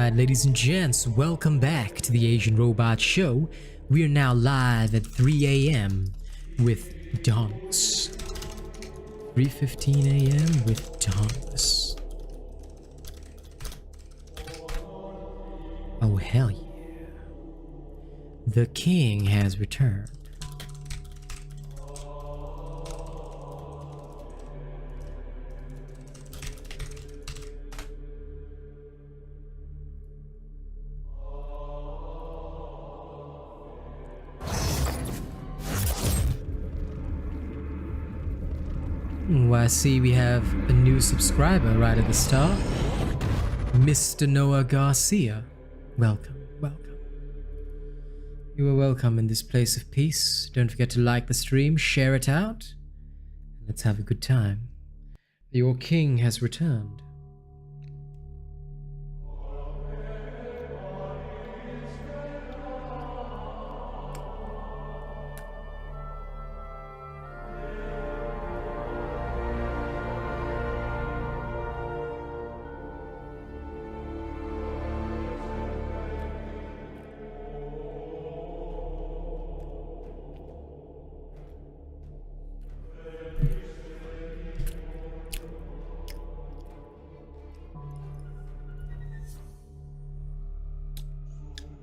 Alright, ladies and gents, welcome back to the Asian Robot Show. We are now live at 3 a.m. with Dauntless. 3:15 a.m. with Dauntless. Oh hell yeah. The king has returned. I see we have a new subscriber right at the start. Mr. Noah Garcia. Welcome, welcome. You are welcome in this place of peace. Don't forget to like the stream, share it out. Let's have a good time. Your king has returned.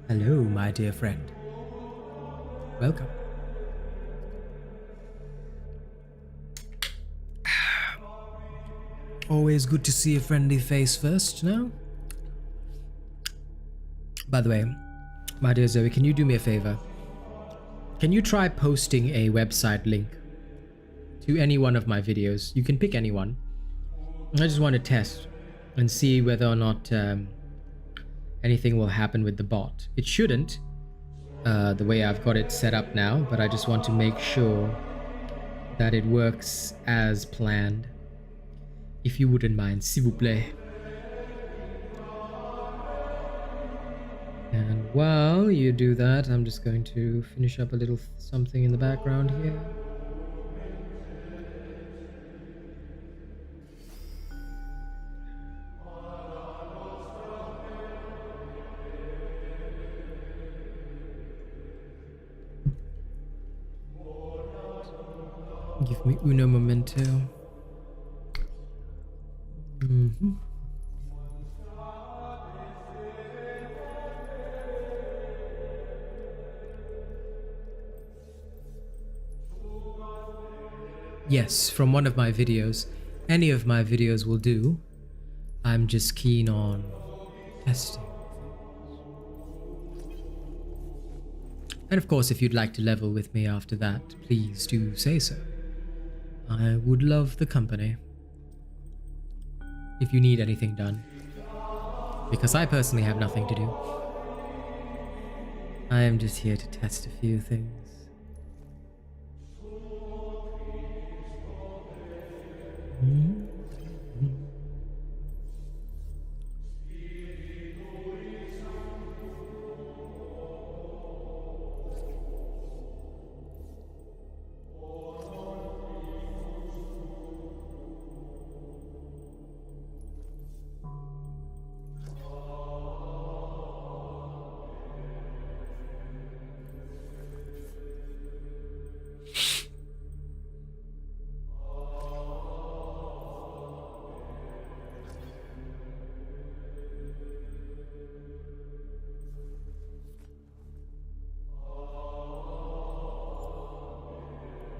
Hello, my dear friend. Welcome. Always good to see a friendly face first, no? By the way, my dear Zoe, can you do me a favor? Can you try posting a website link to any one of my videos? You can pick anyone. I just want to test and see whether or not anything will happen with the bot. It shouldn't, the way I've got it set up now, but I just want to make sure that it works as planned. If you wouldn't mind, s'il vous plaît. And while you do that, I'm just going to finish up a little something in the background here. Give me uno momento. Yes, from one of my videos. Any of my videos will do. I'm just keen on testing. And of course, if you'd like to level with me after that, please do say so. I would love the company. If you need anything done. Because I personally have nothing to do. I am just here to test a few things.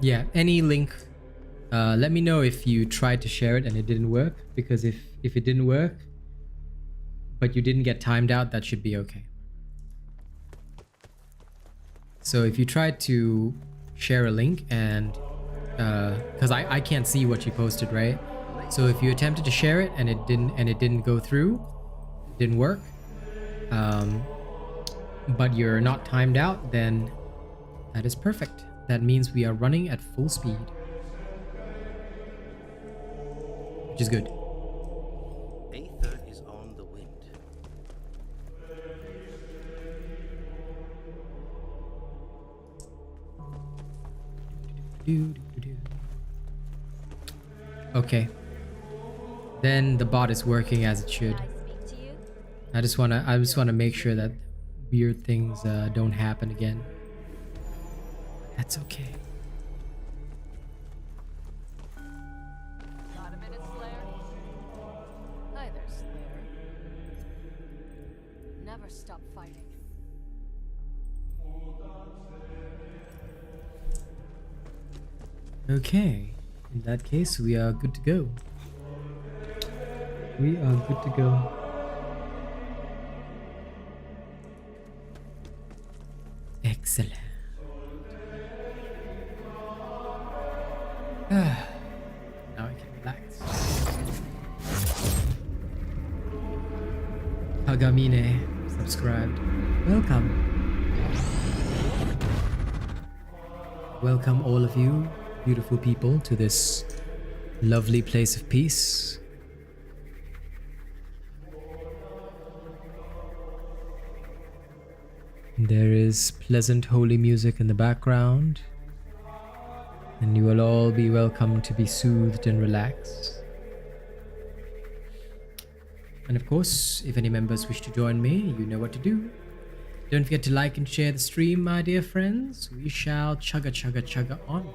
Yeah, any link. Let me know if you tried to share it and it didn't work, because if it didn't work, but you didn't get timed out, that should be okay. So if you tried to share a link and, because I can't see what you posted, right? So if you attempted to share it and it didn't go through, didn't work, but you're not timed out, then that is perfect. That means we are running at full speed, which is good. Aether is on the wind. Okay. Then the bot is working as it should. May I speak to you? I just wanna make sure that weird things don't happen again. That's okay. Got a minute, Slayer? Hi there, Slayer. Never stop fighting. Okay. In that case, we are good to go. We are good to go. Excellent. Now I can relax. Hagamine subscribed. Welcome. Welcome all of you, beautiful people, to this lovely place of peace. There is pleasant holy music in the background, and you will all be welcome to be soothed and relaxed. And of course, if any members wish to join me, you know what to do. Don't forget to like and share the stream, my dear friends. We shall chugga on.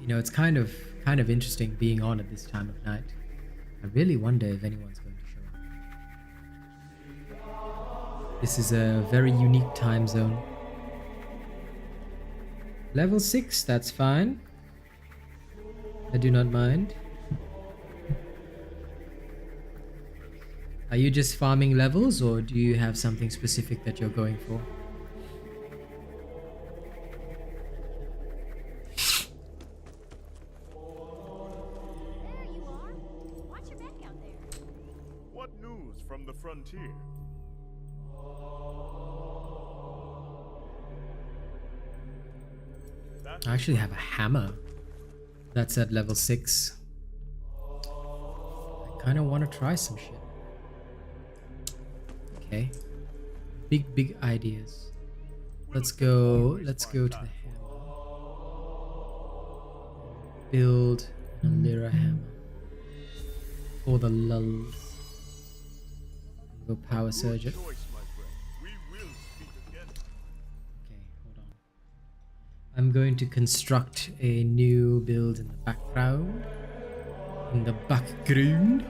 You know, it's kind of interesting being on at this time of night. I really wonder if anyone's going to show up. This is a very unique time zone. Level 6, that's fine. I do not mind. Are you just farming levels, or do you have something specific that you're going for? There you are. Watch your back out there. What news from the frontier? I actually have a hammer. That's at level 6. I kind of want to try some shit. Okay. Big ideas. Let's go to the hammer. Build a Lyra hammer. For the lulls. Go power surge it. Choice, my friend. We will speak again. Okay, hold on. I'm going to construct a new build in the background. In the background.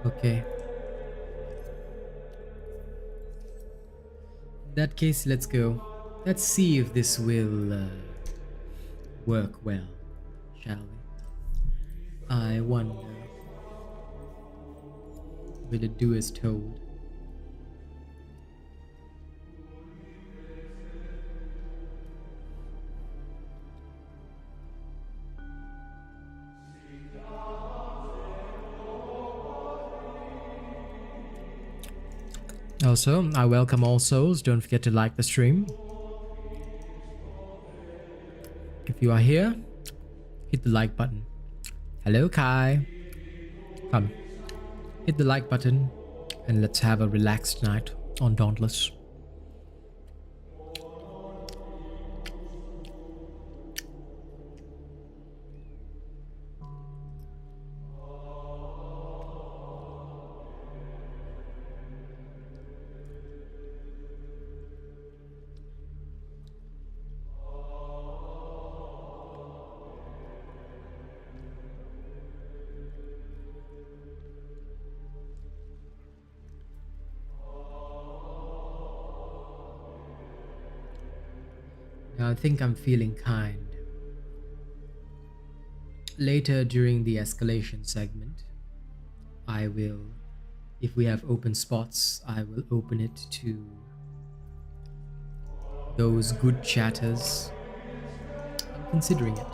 Okay. In that case, let's go. Let's see if this will work well, shall we? I wonder. Will it do as told? Also, I welcome all souls. Don't forget to like the stream. If you are here, hit the like button. Hello, Kai. Come. Hit the like button and let's have a relaxed night on Dauntless. Now I think I'm feeling kind. Later during the escalation segment, I will, if we have open spots, I will open it to those good chatters. I'm considering it.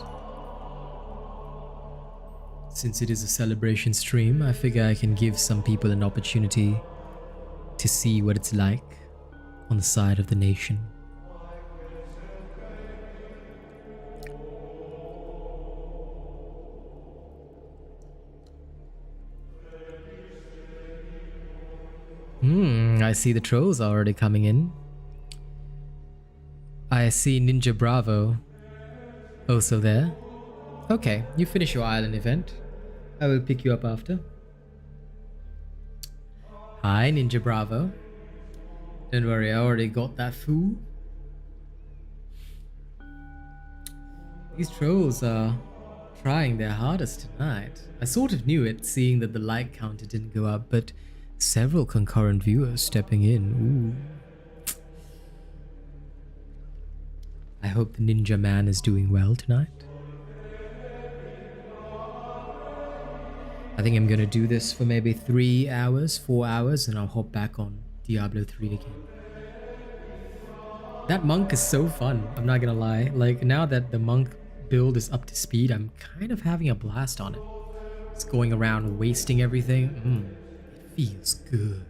Since it is a celebration stream, I figure I can give some people an opportunity to see what it's like on the side of the nation. I see the trolls are already coming in. I see Ninja Bravo also there. Okay, you finish your island event. I will pick you up after. Hi, Ninja Bravo. Don't worry, I already got that food. These trolls are trying their hardest tonight. I sort of knew it, seeing that the like counter didn't go up, but several concurrent viewers stepping in. Ooh. I hope the Ninja Man is doing well tonight. I think I'm gonna do this for maybe 3 hours, 4 hours, and I'll hop back on Diablo 3 again. That monk is so fun, I'm not gonna lie. Like, now that the monk build is up to speed, I'm kind of having a blast on it. It's going around wasting everything. It feels good.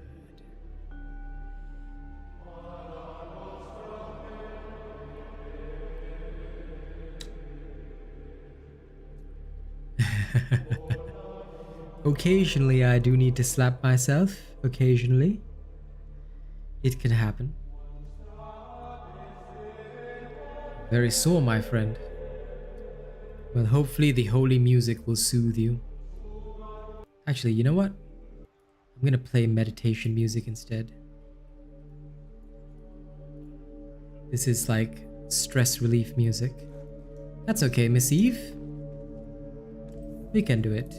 Occasionally I do need to slap myself. Occasionally. It can happen. Very sore, my friend. Well, hopefully the holy music will soothe you. Actually, you know what? I'm gonna play meditation music instead. This is like stress relief music. That's okay, Miss Eve. We can do it.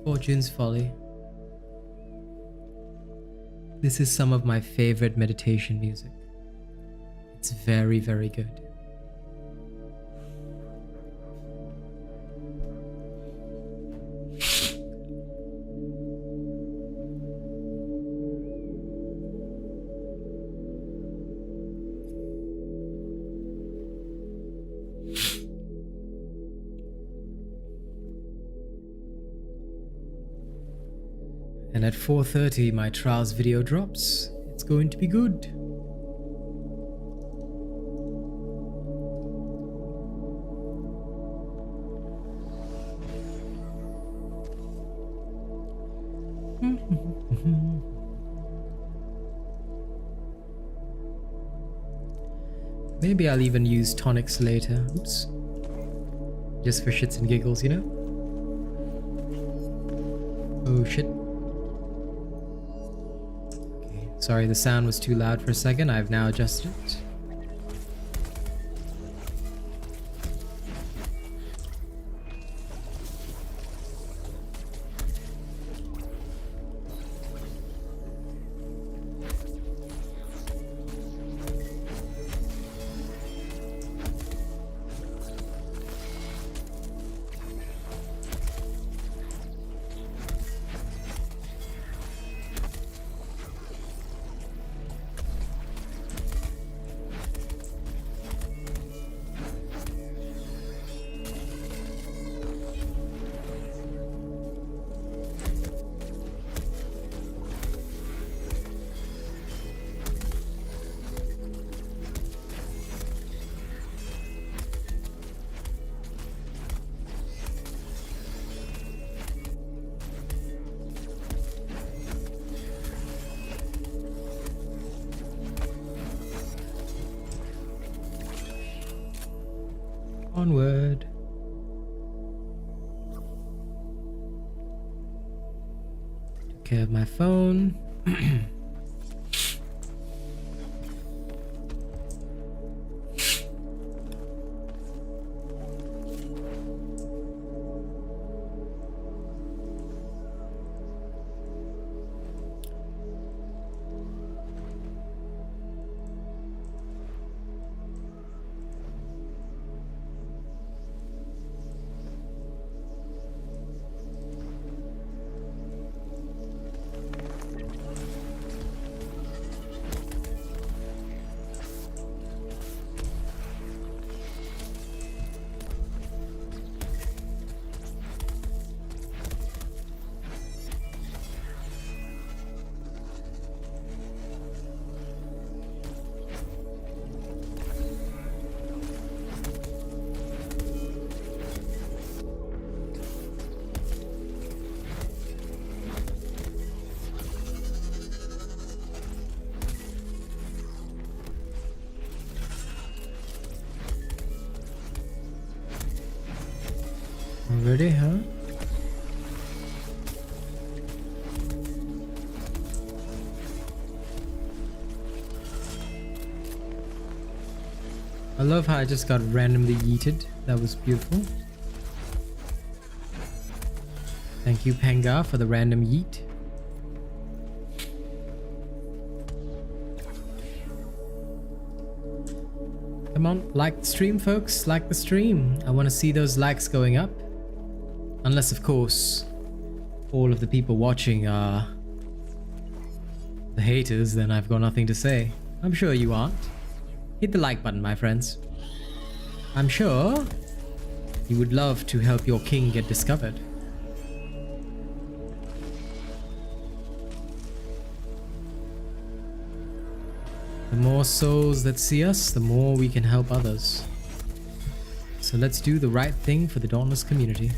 Fortune's Folly. This is some of my favorite meditation music. It's very, very good. And at 4:30 my trials video drops. It's going to be good. Maybe I'll even use tonics later. Oops. Just for shits and giggles, you know? Oh shit. Okay, sorry, the sound was too loud for a second. I've now adjusted it. Onward. Took care of my phone. Already, huh? I love how I just got randomly yeeted. That was beautiful. Thank you, Panga, for the random yeet. Come on, like the stream, folks. Like the stream. I want to see those likes going up. Unless, of course, all of the people watching are the haters, then I've got nothing to say. I'm sure you aren't. Hit the like button, my friends. I'm sure you would love to help your king get discovered. The more souls that see us, the more we can help others. So let's do the right thing for the Dauntless community.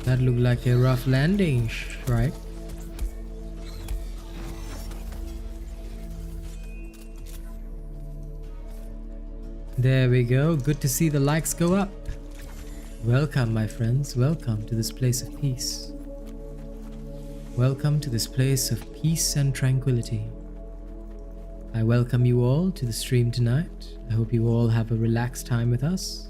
That looked like a rough landing, right? There we go. Good to see the likes go up. Welcome, my friends. Welcome to this place of peace. Welcome to this place of peace and tranquility. I welcome you all to the stream tonight. I hope you all have a relaxed time with us.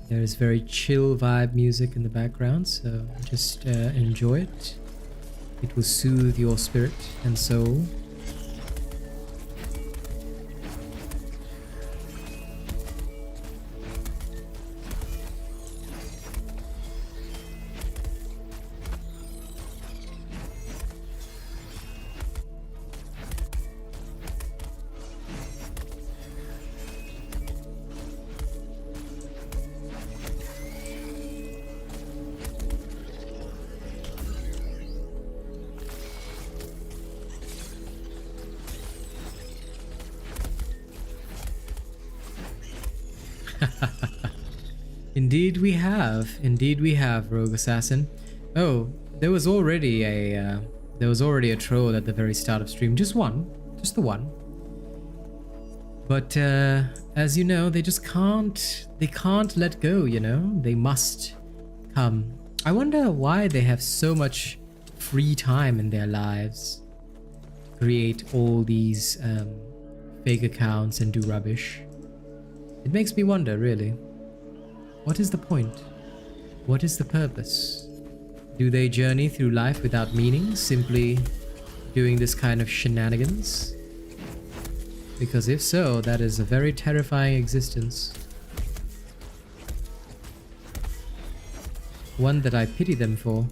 There is very chill vibe music in the background, so just enjoy it. It will soothe your spirit and soul. Indeed we have. Indeed we have, Rogue Assassin. Oh, there was already a troll at the very start of stream. Just one. Just the one. But as you know, they just can't let go, you know? They must come. I wonder why they have so much free time in their lives. Create all these fake accounts and do rubbish. It makes me wonder, really. What is the point? What is the purpose? Do they journey through life without meaning, simply doing this kind of shenanigans? Because if so, that is a very terrifying existence. One that I pity them for.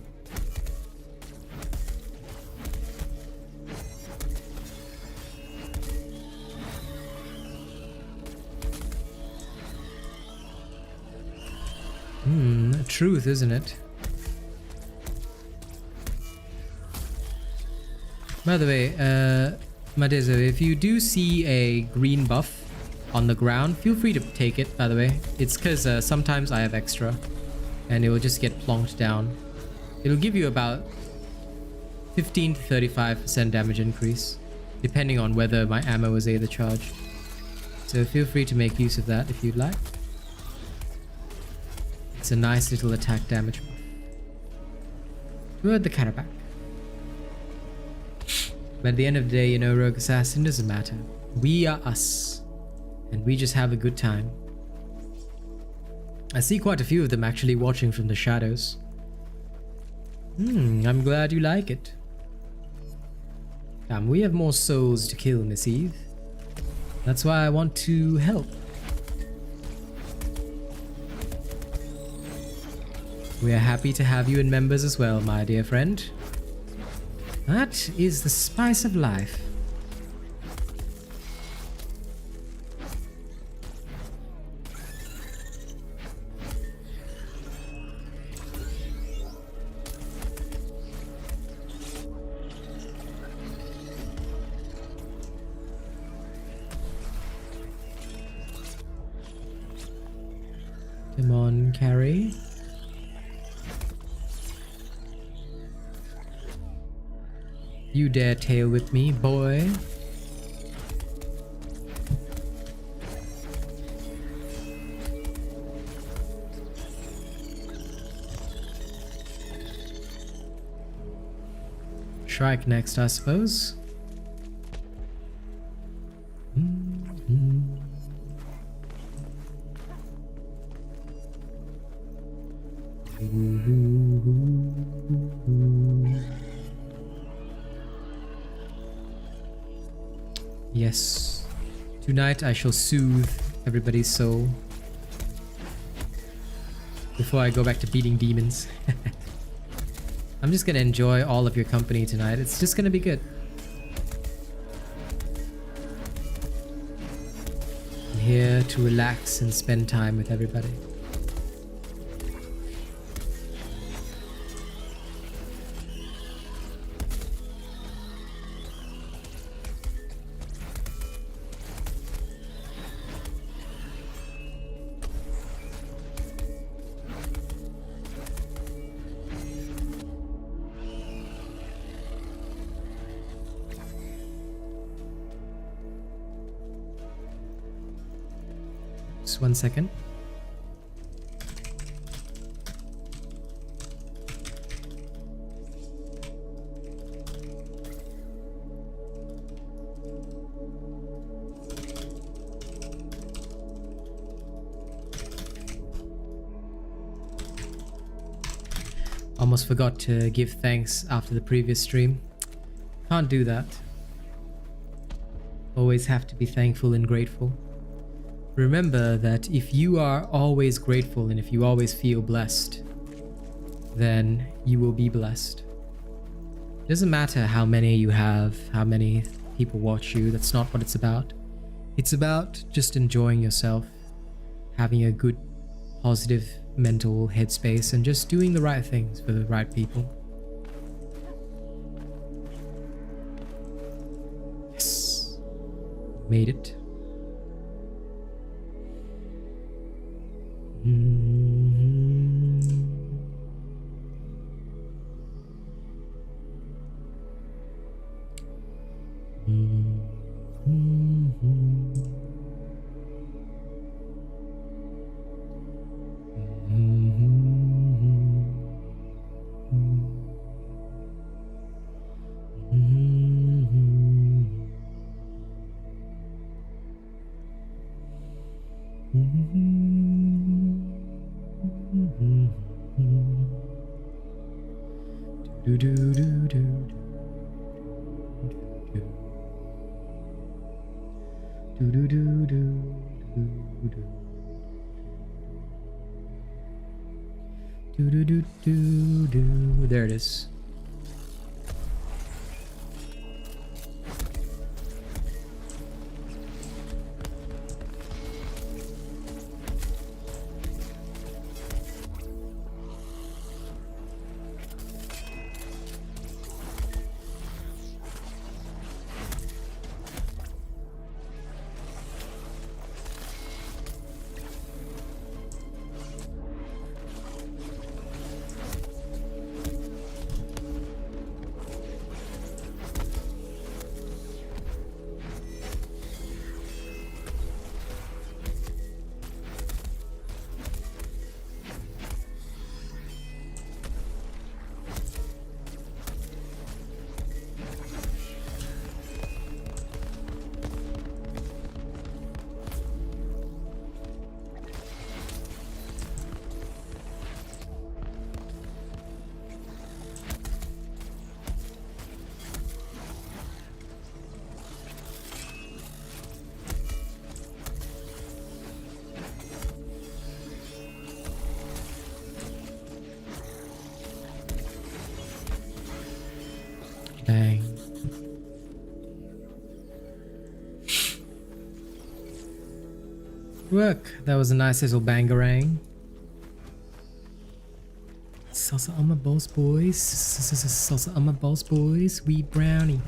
truth, isn't it? By the way, Madezo, if you do see a green buff on the ground, feel free to take it, by the way. It's because sometimes I have extra and it will just get plonked down. It'll give you about 15 to 35% damage increase, depending on whether my ammo is either charged. So feel free to make use of that if you'd like. It's a nice little attack damage buff. Good, the Carapac. But at the end of the day, you know, Rogue Assassin, doesn't matter. We are us. And we just have a good time. I see quite a few of them actually watching from the shadows. I'm glad you like it. Damn, we have more souls to kill, Miss Eve. That's why I want to help. We are happy to have you in members as well, my dear friend. That is the spice of life. Come on, Carrie. You dare tail with me, boy. Shrike next, I suppose. Yes. Tonight I shall soothe everybody's soul before I go back to beating demons. I'm just gonna enjoy all of your company tonight. It's just gonna be good. I'm here to relax and spend time with everybody. Just 1 second. Almost forgot to give thanks after the previous stream. Can't do that. Always have to be thankful and grateful. Remember that if you are always grateful and if you always feel blessed, then you will be blessed. It doesn't matter how many you have, how many people watch you, that's not what it's about. It's about just enjoying yourself, having a good, positive mental headspace, and just doing the right things for the right people. Yes. Made it. There it is. Work. That was a nice little bangarang. Salsa on my balls, boys. Salsa on my balls, boys. Weed brownie.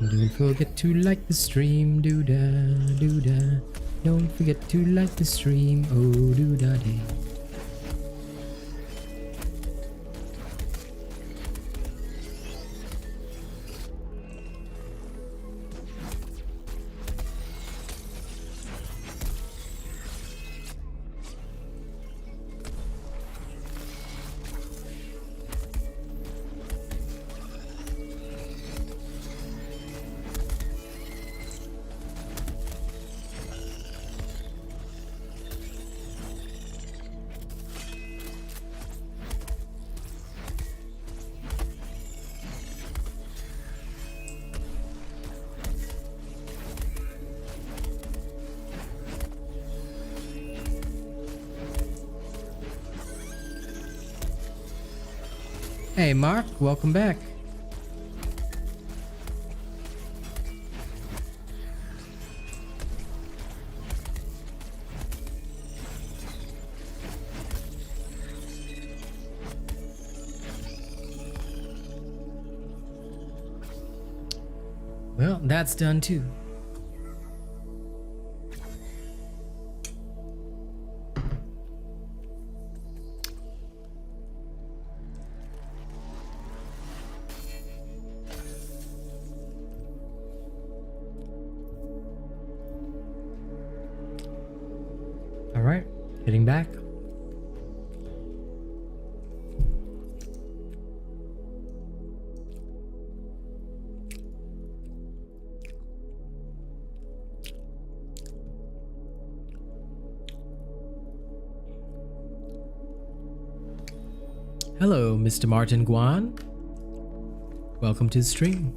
Don't forget to like the stream, doo-da, doo-da. Don't forget to like the stream, oh doo-da-day. Hey Mark, welcome back. Well, that's done too. All right, heading back. Hello, Mr. Martin Guan. Welcome to the stream.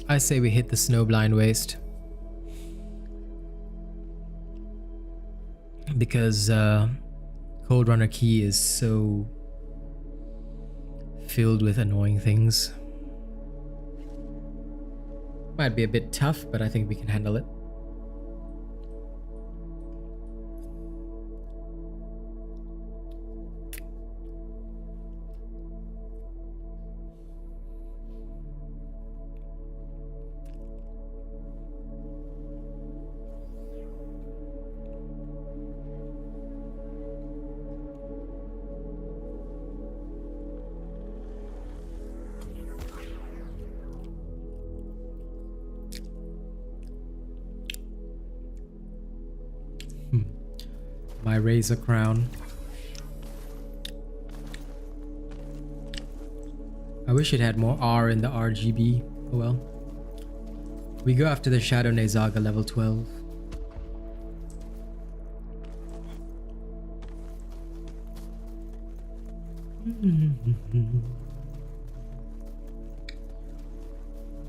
I say we hit the snowblind waste. Because Cold Runner Key is so filled with annoying things. Might be a bit tough, but I think we can handle it. My razor crown. I wish it had more R in the RGB. Oh well. We go after the Shadow Nezaga level 12.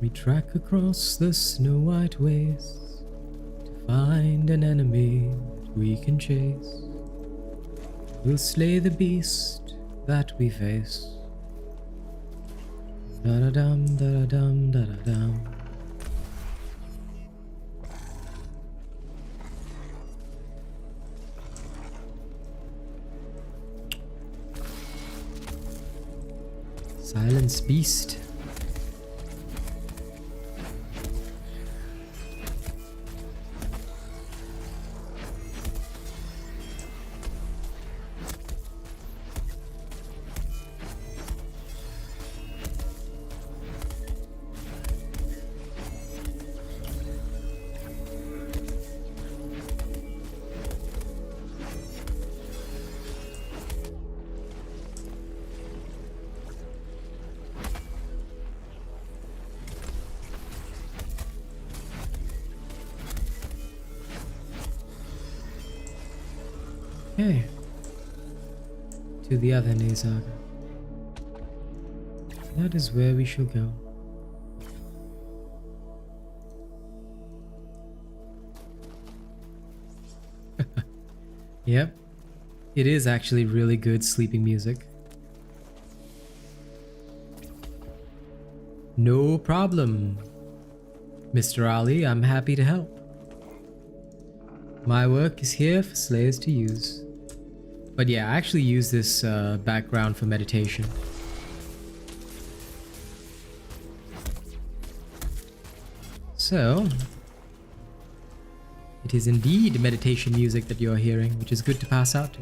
We track across the snow-white wastes to find an enemy we can chase. We'll slay the beast that we face. Da-da-dum, da-da-dum, da-da-dum. Silence Beast. Okay. To the other Nezaga. That is where we shall go. Yep. It is actually really good sleeping music. No problem, Mr. Ali. I'm happy to help. My work is here for slayers to use. But yeah, I actually use this background for meditation. So, it is indeed meditation music that you're hearing, which is good to pass out to.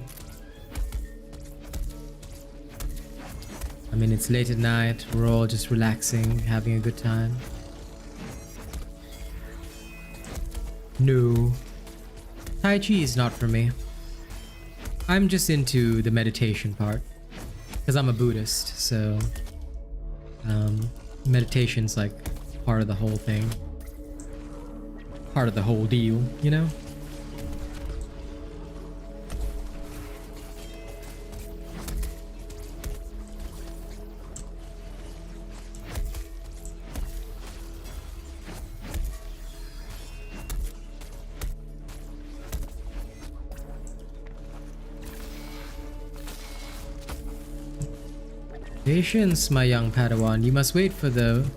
I mean, it's late at night, we're all just relaxing, having a good time. No. Tai Chi is not for me. I'm just into the meditation part. Because I'm a Buddhist, so... meditation's like part of the whole thing. Part of the whole deal, you know? Patience, my young Padawan. You must wait for the...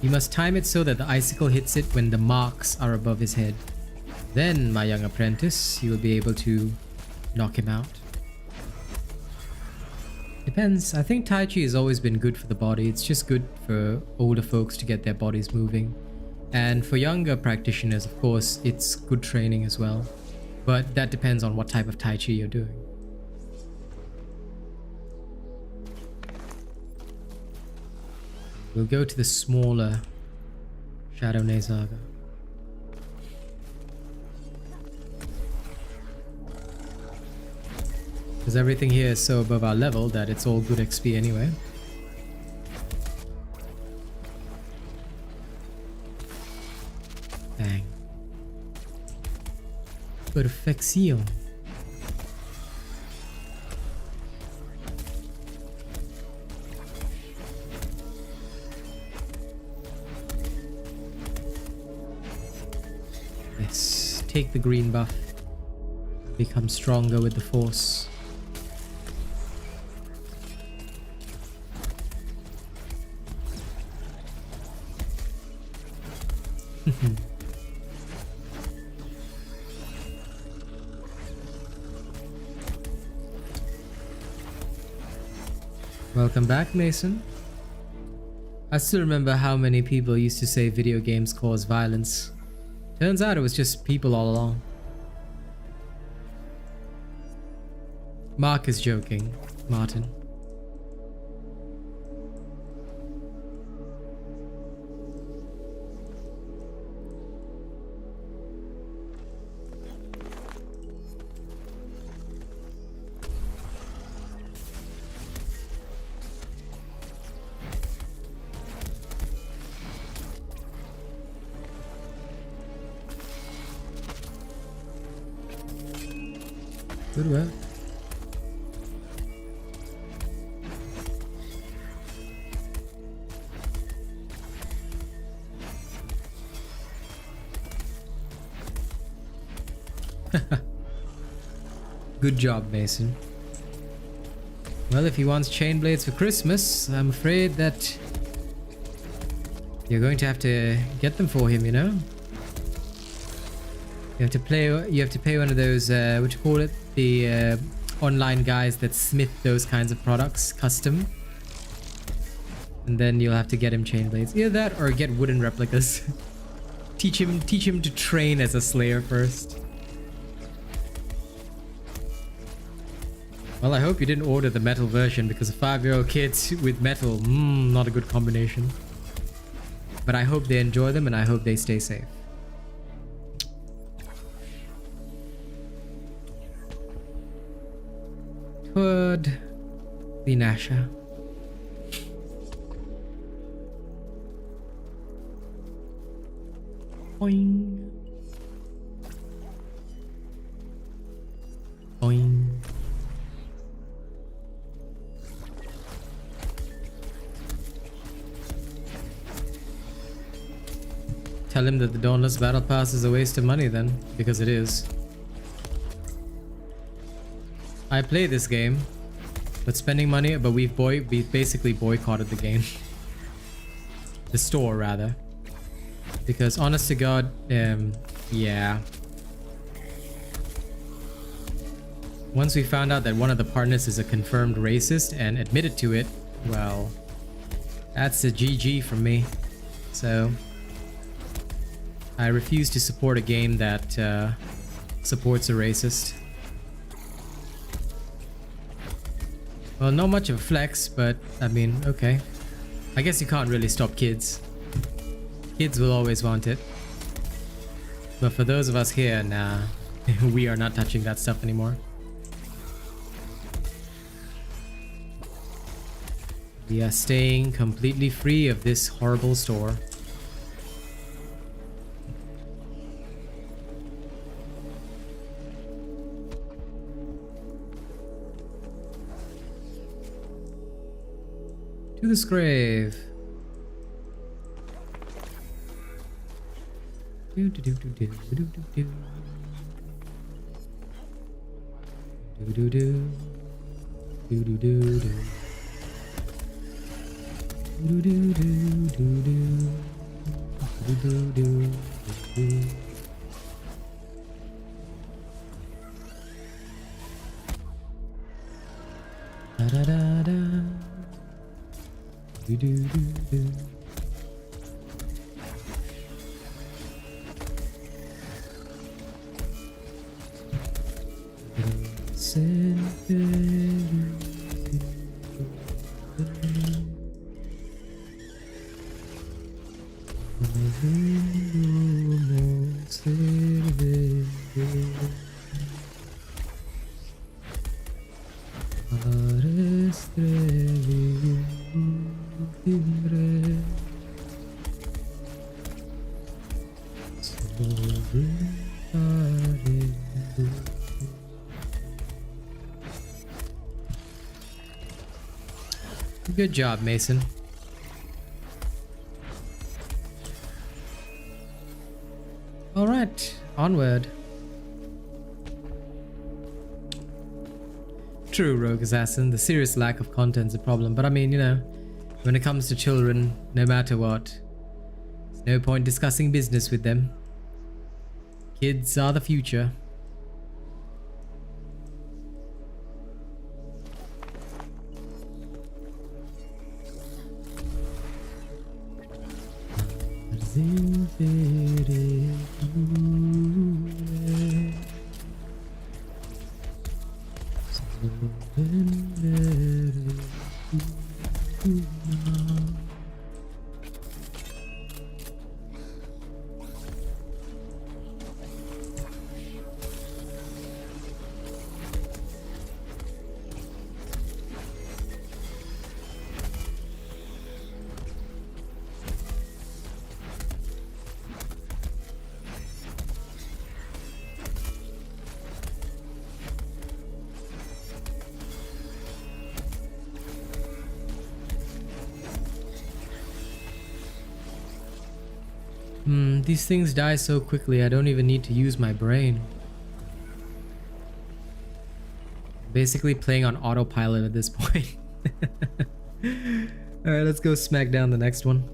You must time it so that the icicle hits it when the marks are above his head. Then, my young apprentice, you will be able to knock him out. Depends. I think Tai Chi has always been good for the body. It's just good for older folks to get their bodies moving. And for younger practitioners, of course, it's good training as well. But that depends on what type of Tai Chi you're doing. We'll go to the smaller Shadow Nezaga. Because everything here is so above our level that it's all good XP anyway. Bang. Perfection. Yes, take the green buff. Become stronger with the force. Welcome back, Mason. I still remember how many people used to say video games cause violence. Turns out it was just people all along. Mark is joking, Martin. Good work. Good job, Mason. Well, if he wants chain blades for Christmas, I'm afraid that you're going to have to get them for him, you know? You have to pay one of those, what you call it? The online guys that smith those kinds of products, custom. And then you'll have to get him chain blades. Either that or get wooden replicas. teach him to train as a slayer first. Well, I hope you didn't order the metal version because a 5-year-old kid with metal, not a good combination. But I hope they enjoy them and I hope they stay safe. Toward the Nasha. Boing. Boing. Tell him that the Dauntless Battle Pass is a waste of money then, because it is. I play this game, but spending money, but we basically boycotted the game. The store, rather. Because honest to God, yeah. Once we found out that one of the partners is a confirmed racist and admitted to it, well, that's a GG from me. So, I refuse to support a game that supports a racist. Well, not much of a flex, but I mean, okay. I guess you can't really stop kids. Kids will always want it. But for those of us here, nah. We are not touching that stuff anymore. We are staying completely free of this horrible store. To this grave. Do do do do do do do do do do do do do do do. Do do do do do do do do. Da da da da. Do do do do. Good job, Mason. All right, onward. True, Rogue Assassin. The serious lack of content's a problem, but I mean, you know, when it comes to children, no matter what, there's no point discussing business with them. Kids are the future. These things die so quickly, I don't even need to use my brain. Basically playing on autopilot at this point. Alright, let's go smack down the next one.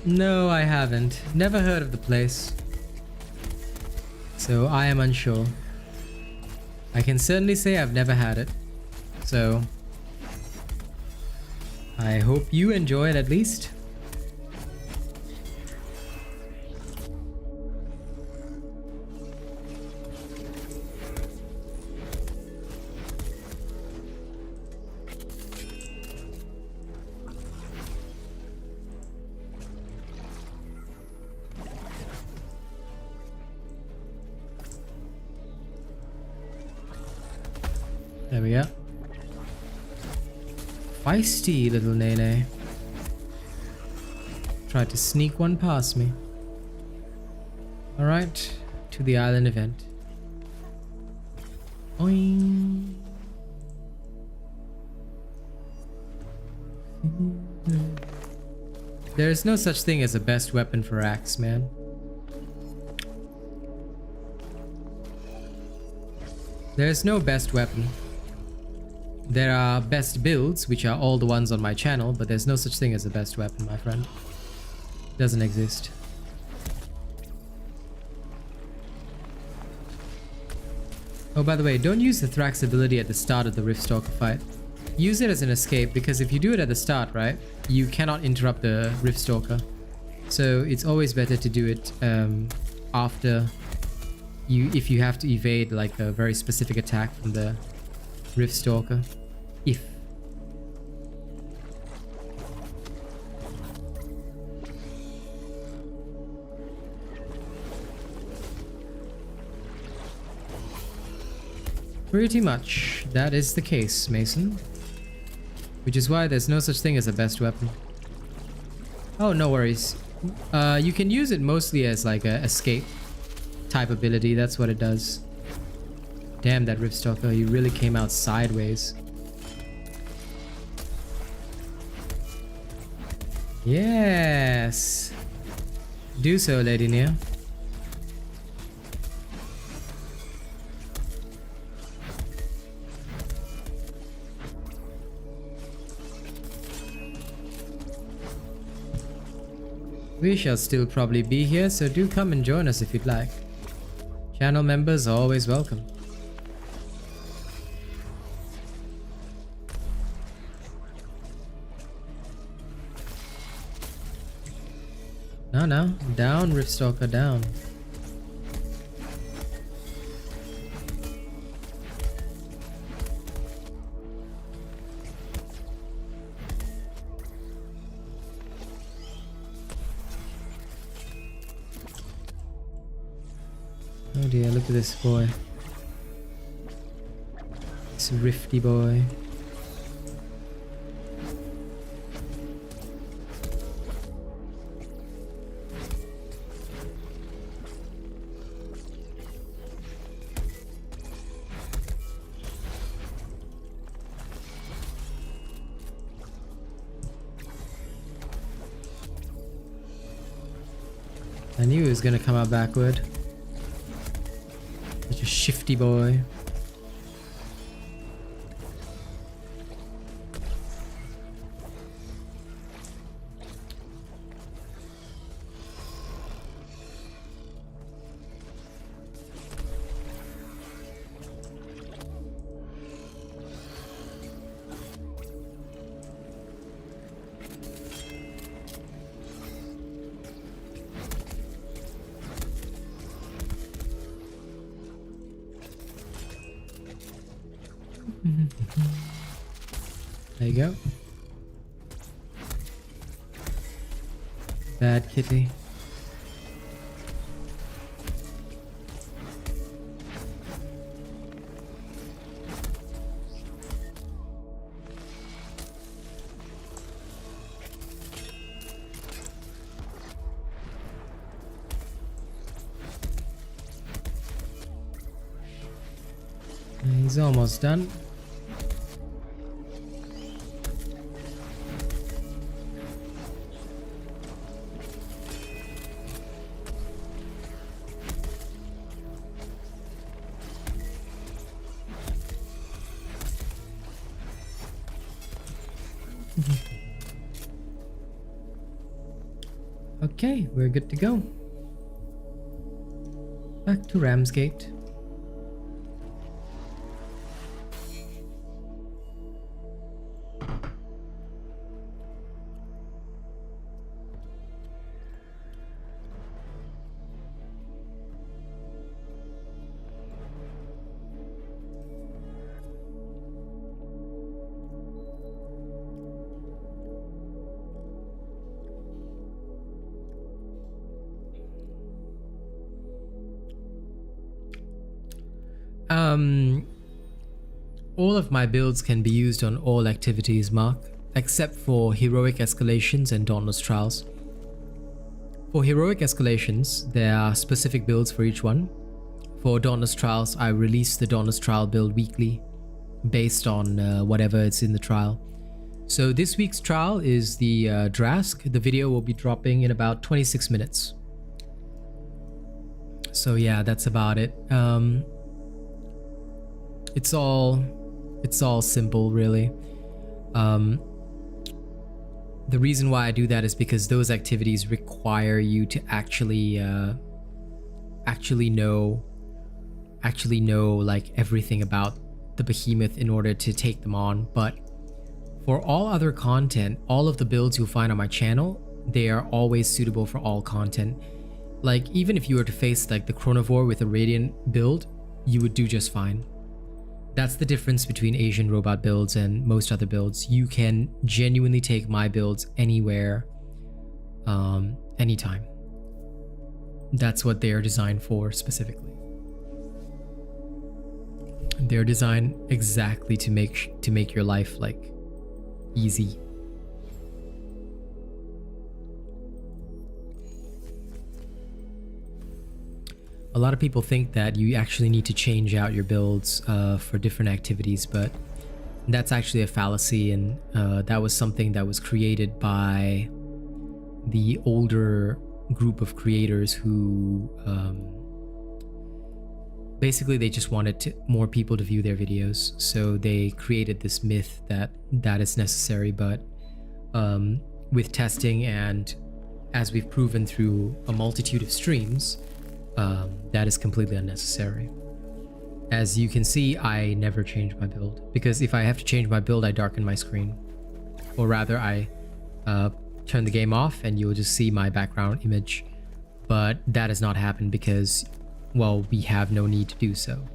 No, I haven't. Never heard of the place. So I am unsure. I can certainly say I've never had it. So I hope you enjoy it at least. There we go. Feisty little Nene. Tried to sneak one past me. Alright, to the island event. Oing. There is no such thing as a best weapon for axe, man. There's no best weapon. There are best builds, which are all the ones on my channel, but there's no such thing as a best weapon, my friend. It doesn't exist. Oh, by the way, don't use the Thrax ability at the start of the Riftstalker fight. Use it as an escape, because if you do it at the start, right, you cannot interrupt the Riftstalker. So it's always better to do it after if you have to evade like a very specific attack from the Riftstalker. If. Pretty much, that is the case, Mason. Which is why there's no such thing as a best weapon. Oh, no worries. You can use it mostly as like a escape type ability, that's what it does. Damn, that Riftstalker, you really came out sideways. Yes! Do so, Lady Nia. We shall still probably be here, so do come and join us if you'd like. Channel members are always welcome. No, down, Riftstalker, down. Oh dear, look at this boy. This rifty boy. I knew he was gonna come out backward. Such a shifty boy. There you go. Bad kitty. He's almost done. Okay, we're good to go. Back to Ramsgate. All of my builds can be used on all activities, Mark, except for heroic escalations and dauntless trials. For heroic escalations, there are specific builds for each one. For dauntless trials, I release the dauntless trial build weekly based on whatever it's in the trial. So this week's trial is the Drask. The video will be dropping in about 26 minutes. So yeah, that's about it. It's all simple, really. The reason why I do that is because those activities require you to actually know like everything about the behemoth in order to take them on. But for all other content, all of the builds you'll find on my channel, they are always suitable for all content. Like even if you were to face like the Chronovore with a Radiant build, you would do just fine. That's the difference between Asian robot builds and most other builds. You can genuinely take my builds anywhere, anytime. That's what they are designed for specifically. They're designed exactly to make your life like easy. A lot of people think that you actually need to change out your builds for different activities, but that's actually a fallacy, and that was something that was created by the older group of creators who basically they just wanted more people to view their videos, so they created this myth that is necessary. But with testing and as we've proven through a multitude of streams, that is completely unnecessary. As you can see, I never change my build, because if I have to change my build, I darken my screen, or rather I turn the game off and you'll just see my background image. But that has not happened because, well, we have no need to do so.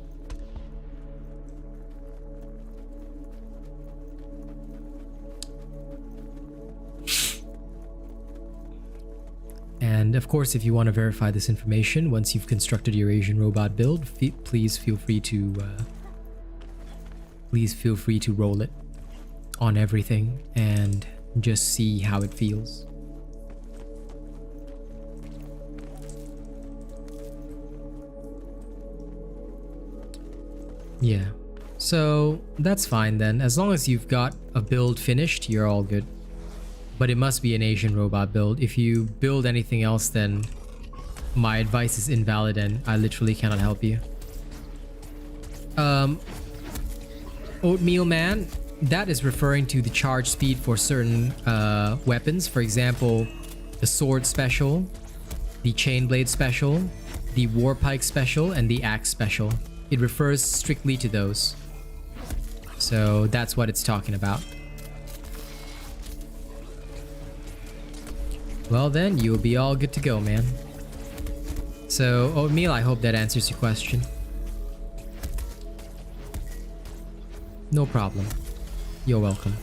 And of course, if you want to verify this information once you've constructed your Asian robot build, please feel free to roll it on everything and just see how it feels. Yeah, so that's fine then. As long as you've got a build finished, you're all good. But it must be an Asian robot build. If you build anything else, then my advice is invalid and I literally cannot help you. Oatmeal Man, that is referring to the charge speed for certain weapons. For example, the sword special, the chain blade special, the war pike special, and the axe special. It refers strictly to those. So that's what it's talking about. Well then, you'll be all good to go, man. So, Oatmeal, I hope that answers your question. No problem. You're welcome.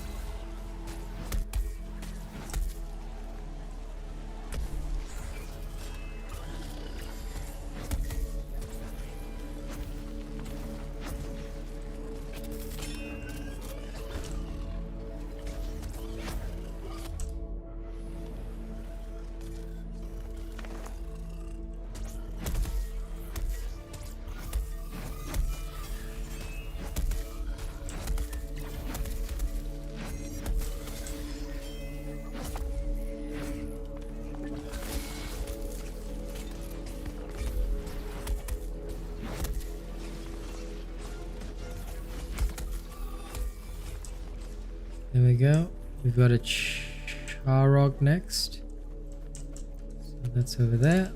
There we go. We've got a Charog next. So that's over there.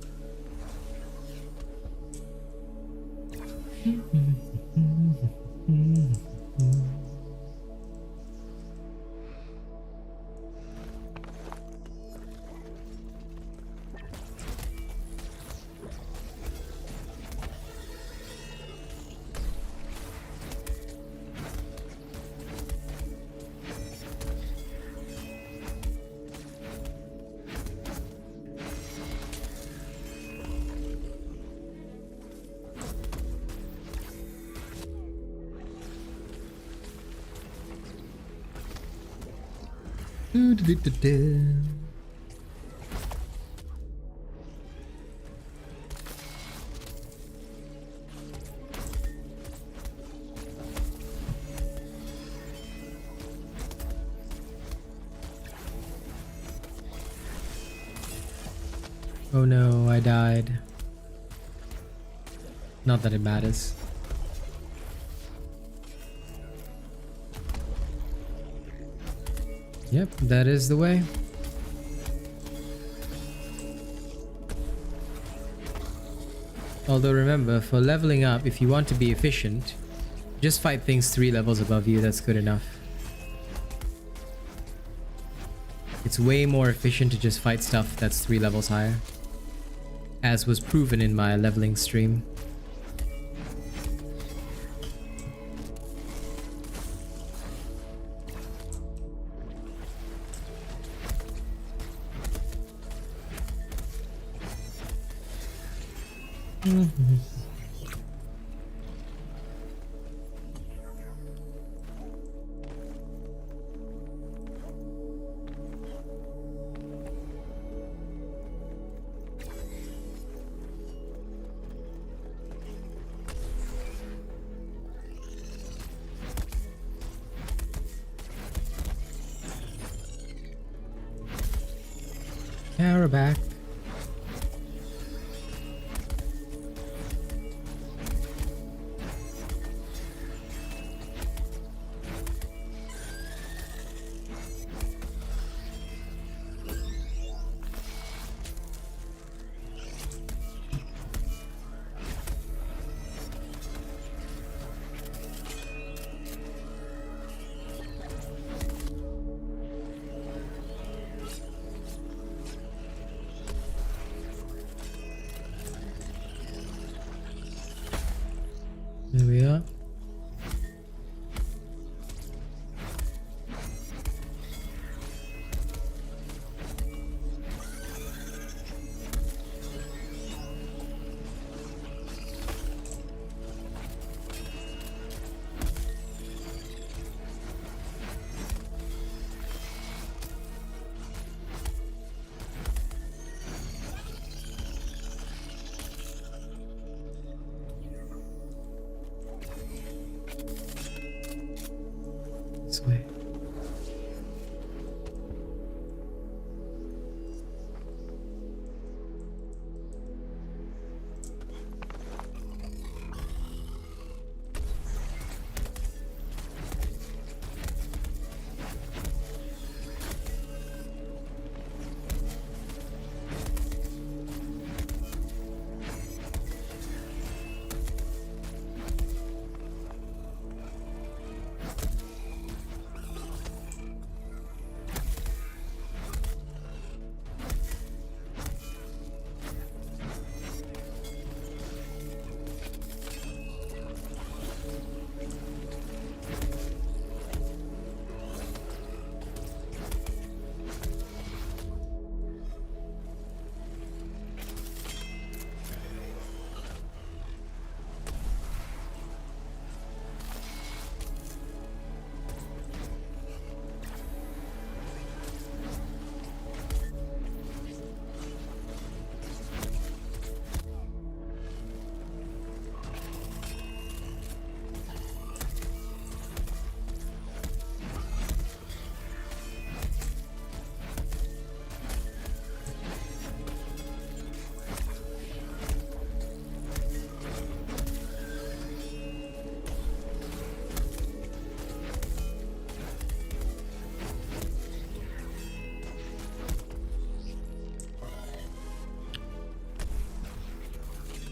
Oh no, I died. Not that it matters. Yep, that is the way. Although remember, for leveling up, if you want to be efficient, just fight things 3 levels above you, that's good enough. It's way more efficient to just fight stuff that's 3 levels higher, as was proven in my leveling stream. Yeah, we're back.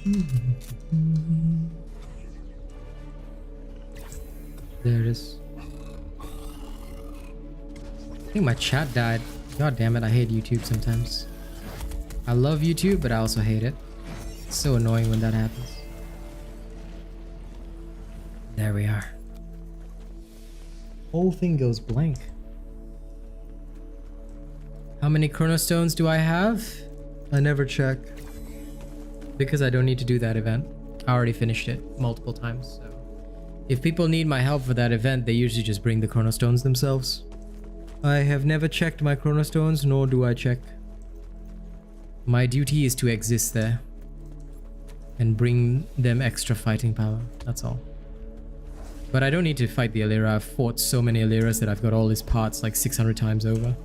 There it is. I think my chat died. God damn it, I hate YouTube sometimes. I love YouTube, but I also hate it. It's so annoying when that happens. There we are. Whole thing goes blank. How many chronostones do I have? I never check. Because I don't need to do that event. I already finished it multiple times, so. If people need my help for that event, they usually just bring the chronostones themselves. I have never checked my chronostones, nor do I check. My duty is to exist there. And bring them extra fighting power, that's all. But I don't need to fight the Alira. I've fought so many Aliras that I've got all his parts like 600 times over.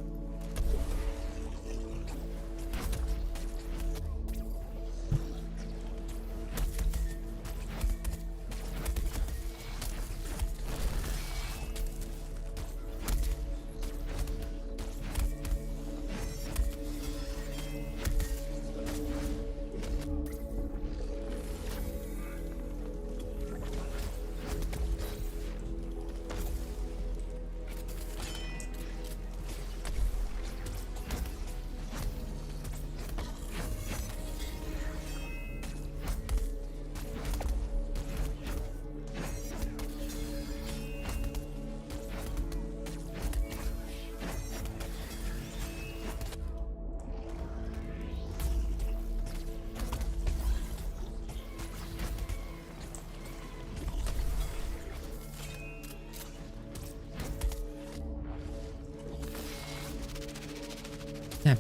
Damn.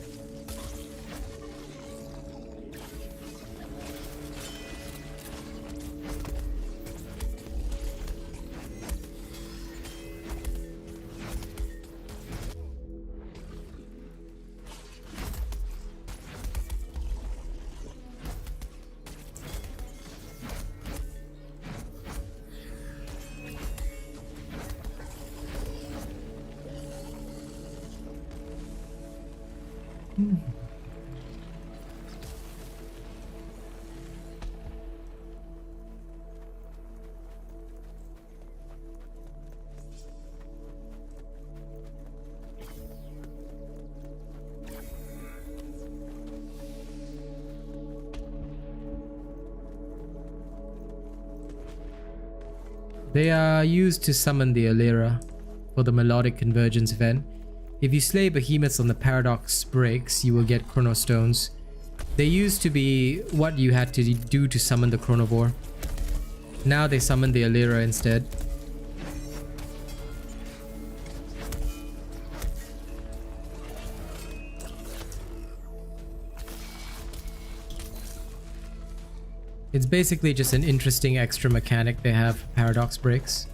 They are used to summon the Alira for the melodic convergence event. If you slay behemoths on the paradox breaks, you will get chronostones. They used to be what you had to do to summon the chronovore. Now they summon the Alira instead. It's basically just an interesting extra mechanic they have, paradox breaks.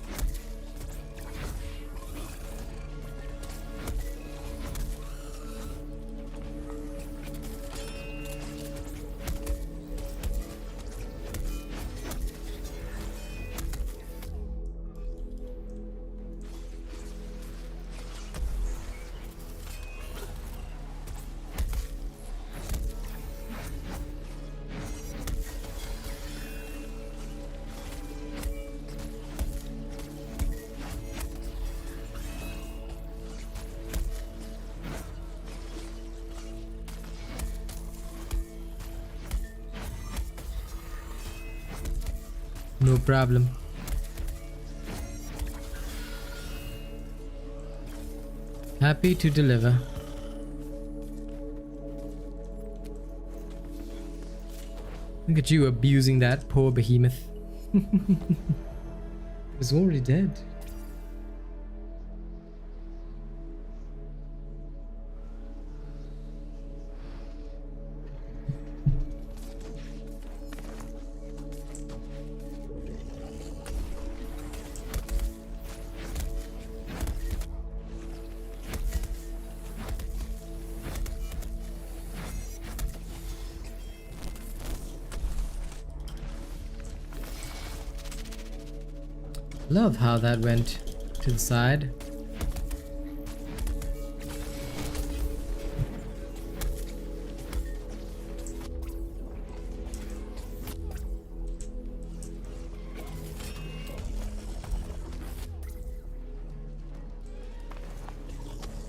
No problem. Happy to deliver. Look at you abusing that poor behemoth. It was already dead. Love how that went to the side.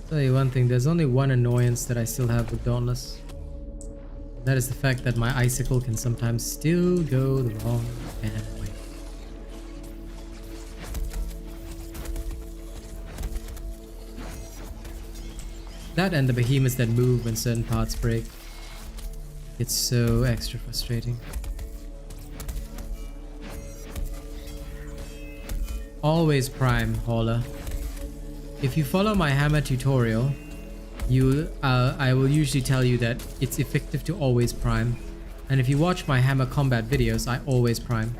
Tell you one thing, there's only one annoyance that I still have with Dauntless. That is the fact that my icicle can sometimes still go the wrong way. That and the behemoths that move when certain parts break. It's so extra frustrating. Always prime, Hauler. If you follow my hammer tutorial, I will usually tell you that it's effective to always prime. And if you watch my hammer combat videos, I always prime.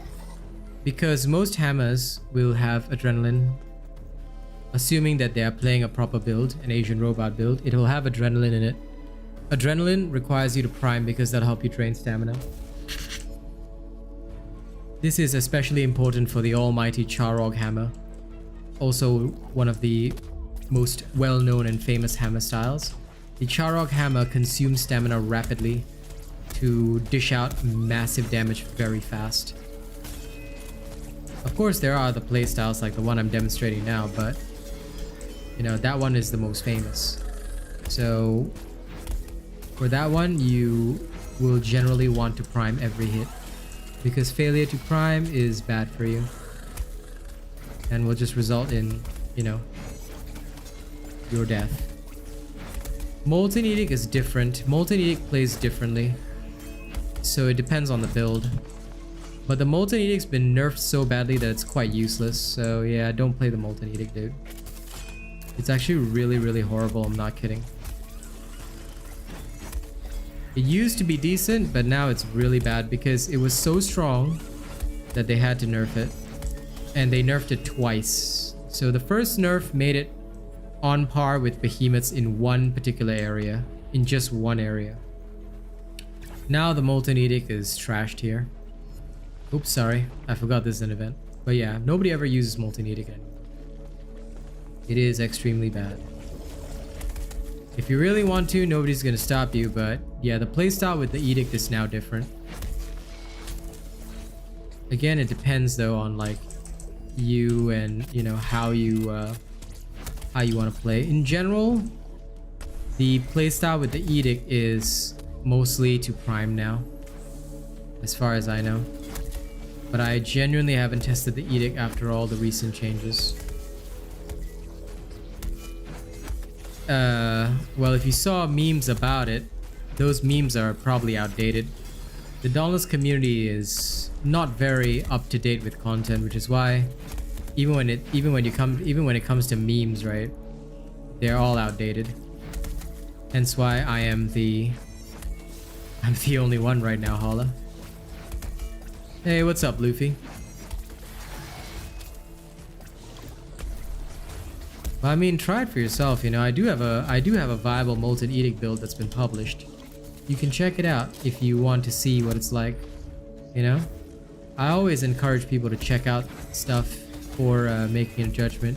Because most hammers will have adrenaline. Assuming that they are playing a proper build, an AsianRobot build, it will have adrenaline in it. Adrenaline requires you to prime because that'll help you drain stamina. This is especially important for the almighty Charog hammer. Also one of the most well-known and famous hammer styles. The Charog hammer consumes stamina rapidly to dish out massive damage very fast. Of course there are other playstyles like the one I'm demonstrating now, but you know, that one is the most famous. So for that one, you will generally want to prime every hit, because failure to prime is bad for you and will just result in, you know, your death. Molten Edict is different. Molten Edict plays differently, so it depends on the build. But the Molten Edict's been nerfed so badly that it's quite useless, so yeah, don't play the Molten Edict, dude. It's actually really, really horrible, I'm not kidding. It used to be decent, but now it's really bad because it was so strong that they had to nerf it. And they nerfed it twice. So the first nerf made it on par with behemoths in one particular area, in just one area. Now the Molten Edict is trashed here. Oops, sorry, I forgot this is an event. But yeah, nobody ever uses Molten Edict anymore. It is extremely bad. If you really want to, nobody's gonna stop you, but yeah, the playstyle with the Edict is now different. Again, it depends though on like you and, you know, how you want to play. In general, the playstyle with the Edict is mostly to prime now, as far as I know. But I genuinely haven't tested the Edict after all the recent changes. Well, if you saw memes about it, those memes are probably outdated. The Dauntless community is not very up to date with content, which is why even when it comes to memes, right, they're all outdated. Hence why I'm the only one right now, Holla. Hey, what's up, Luffy? Well, I mean, try it for yourself, you know. I do have a viable Molten Edict build that's been published. You can check it out if you want to see what it's like, you know. I always encourage people to check out stuff for making a judgment,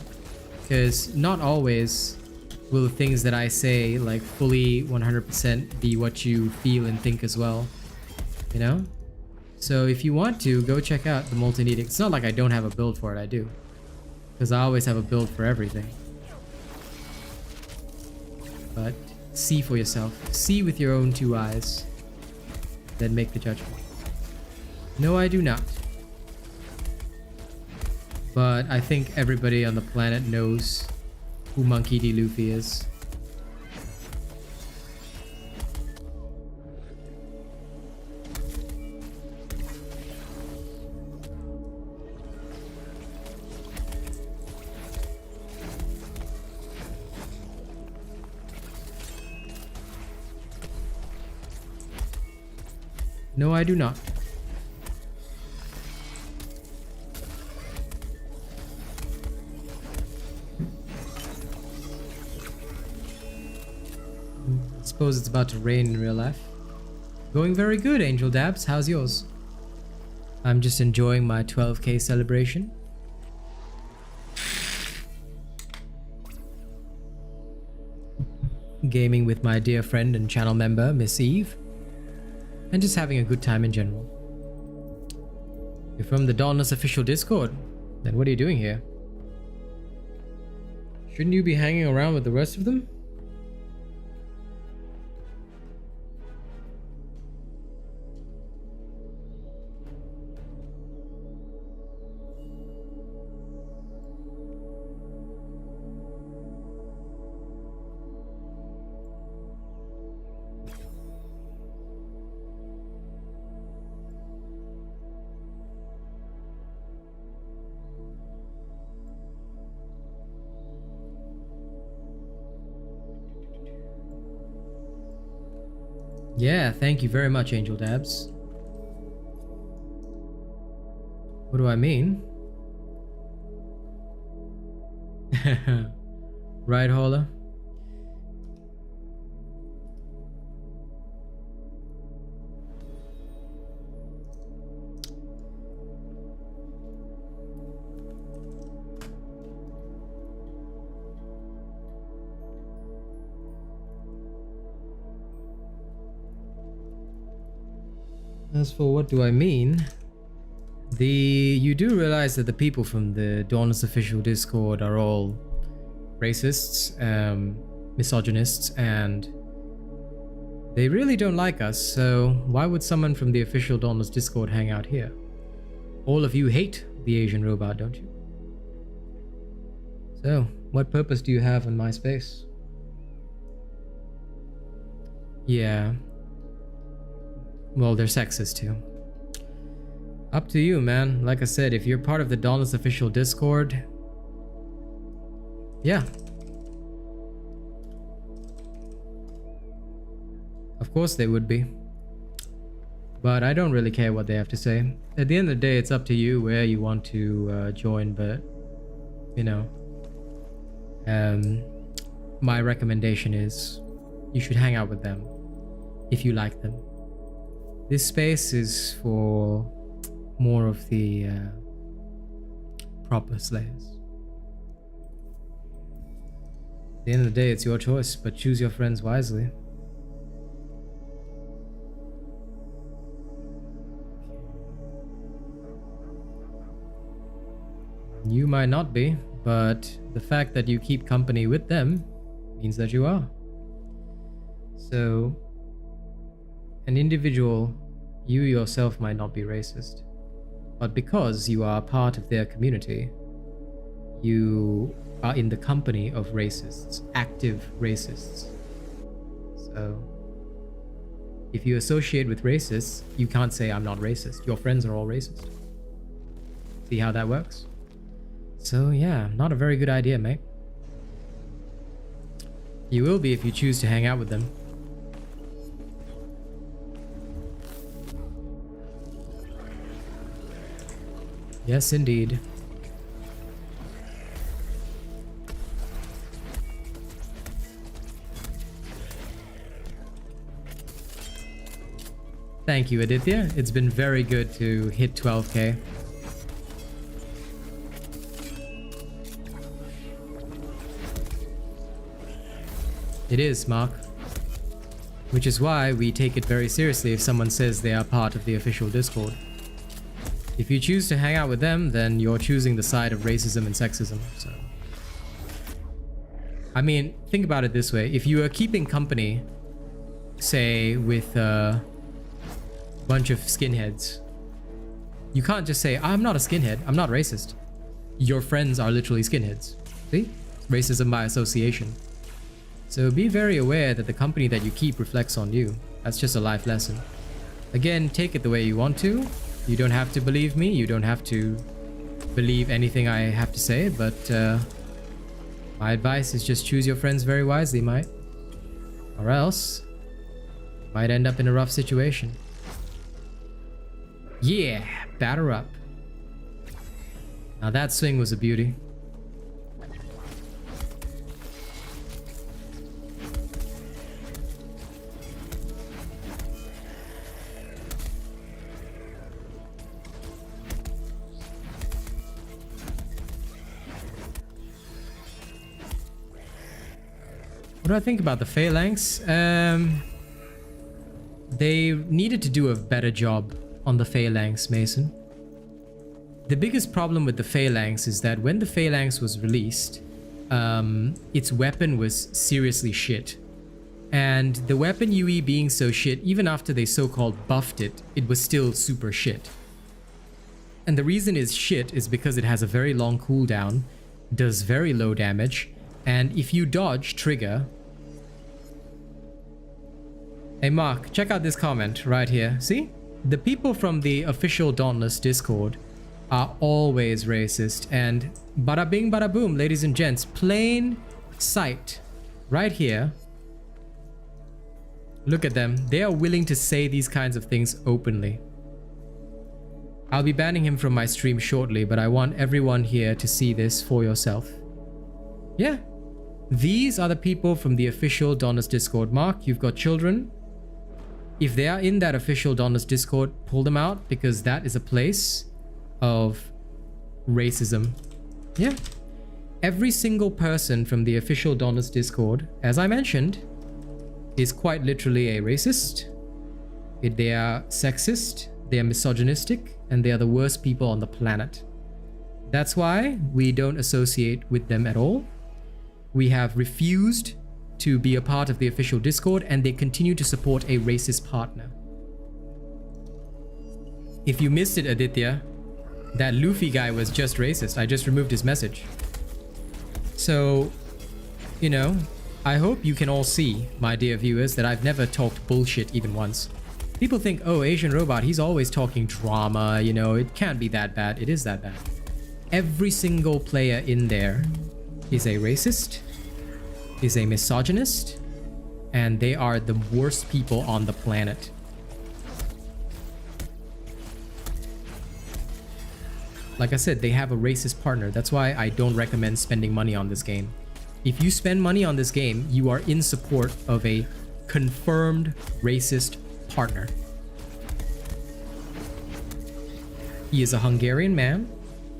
because not always will the things that I say like fully 100% be what you feel and think as well, you know. So if you want to, go check out the Molten Edict. It's not like I don't have a build for it, I do, because I always have a build for everything. But see for yourself. See with your own two eyes. Then make the judgment. No, I do not. But I think everybody on the planet knows who Monkey D. Luffy is. No, I do not. I suppose it's about to rain in real life. Going very good, Angel Dabs. How's yours? I'm just enjoying my 12K celebration. Gaming with my dear friend and channel member, Miss Eve. And just having a good time in general. You're from the Dauntless official Discord. Then what are you doing here? Shouldn't you be hanging around with the rest of them? Yeah, thank you very much, Angel Dabs. What do I mean? Right, Hola? As for what do I mean, you do realize that the people from the Dauntless official Discord are all racists, misogynists, and they really don't like us, so why would someone from the official Dauntless Discord hang out here? All of you hate the Asian robot, don't you? So, what purpose do you have in my space? Yeah. Well, they're sexist too. Up to you, man. Like I said, if you're part of the Dauntless official Discord, yeah. Of course they would be. But I don't really care what they have to say. At the end of the day, it's up to you where you want to join, but, you know, my recommendation is you should hang out with them if you like them. This space is for more of the proper slayers. At the end of the day, it's your choice, but choose your friends wisely. You might not be, but the fact that you keep company with them means that you are. So, an individual, you yourself might not be racist, but because you are part of their community, you are in the company of racists, active racists. So, if you associate with racists, you can't say I'm not racist. Your friends are all racist. See how that works? So yeah, not a very good idea, mate. You will be if you choose to hang out with them. Yes, indeed. Thank you, Aditya. It's been very good to hit 12k. It is, Mark. Which is why we take it very seriously if someone says they are part of the official Discord. If you choose to hang out with them, then you're choosing the side of racism and sexism, so... I mean, think about it this way. If you are keeping company, say, with a bunch of skinheads, you can't just say, I'm not a skinhead, I'm not racist. Your friends are literally skinheads. See? Racism by association. So be very aware that the company that you keep reflects on you. That's just a life lesson. Again, take it the way you want to. You don't have to believe me. You don't have to believe anything I have to say, but my advice is just choose your friends very wisely, mate. Or else, you might end up in a rough situation. Yeah, batter up. Now that swing was a beauty. What do I think about the phalanx? They needed to do a better job on the phalanx, Mason. The biggest problem with the phalanx is that when the phalanx was released, its weapon was seriously shit. And the weapon UE being so shit, even after they so-called buffed it, it was still super shit. And the reason it's shit is because it has a very long cooldown, does very low damage, and if you dodge trigger... Hey Mark, check out this comment right here. See? The people from the official Dauntless Discord are always racist, and bada bing bada boom, ladies and gents, plain sight right here. Look at them. They are willing to say these kinds of things openly. I'll be banning him from my stream shortly, but I want everyone here to see this for yourself. Yeah. These are the people from the official Dauntless Discord. Mark, you've got children. If they are in that official Dauntless Discord, pull them out, because that is a place of racism. Yeah. Every single person from the official Dauntless Discord, as I mentioned, is quite literally a racist. They are sexist, they are misogynistic, and they are the worst people on the planet. That's why we don't associate with them at all. We have refused to be a part of the official Discord, and they continue to support a racist partner. If you missed it, Aditya, that Luffy guy was just racist. I just removed his message. So, you know, I hope you can all see, my dear viewers, that I've never talked bullshit even once. People think, oh, Asian Robot, he's always talking drama, you know, it can't be that bad. It is that bad. Every single player in there is a racist, is a misogynist, and they are the worst people on the planet. Like I said, they have a racist partner. That's why I don't recommend spending money on this game. If you spend money on this game, you are in support of a confirmed racist partner. He is a Hungarian man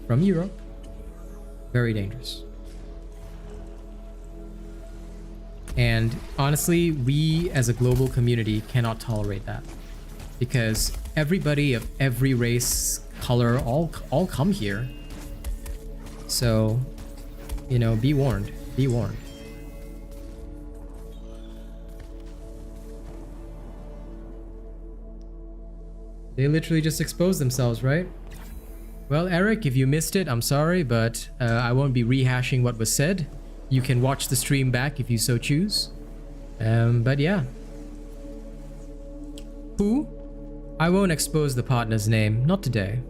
from Europe. Very dangerous. And honestly, we as a global community cannot tolerate that, because everybody of every race, color, all come here. So, you know, be warned. Be warned. They literally just exposed themselves, right? Well, Eric, if you missed it, I'm sorry, but I won't be rehashing what was said. You can watch the stream back if you so choose. But yeah. Who? I won't expose the partner's name, not today.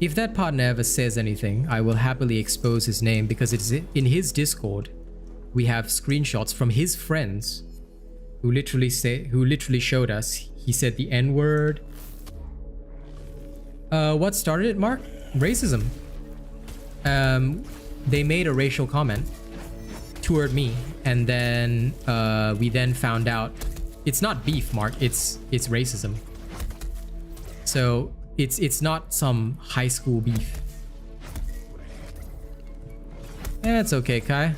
If that partner ever says anything, I will happily expose his name, because it's in his Discord. We have screenshots from his friends who literally showed us. He said the N-word. What started it, Mark? Racism. They made a racial comment toward me, and then we then found out it's not beef, Mark. It's racism. So it's not some high school beef. It's okay, Kai.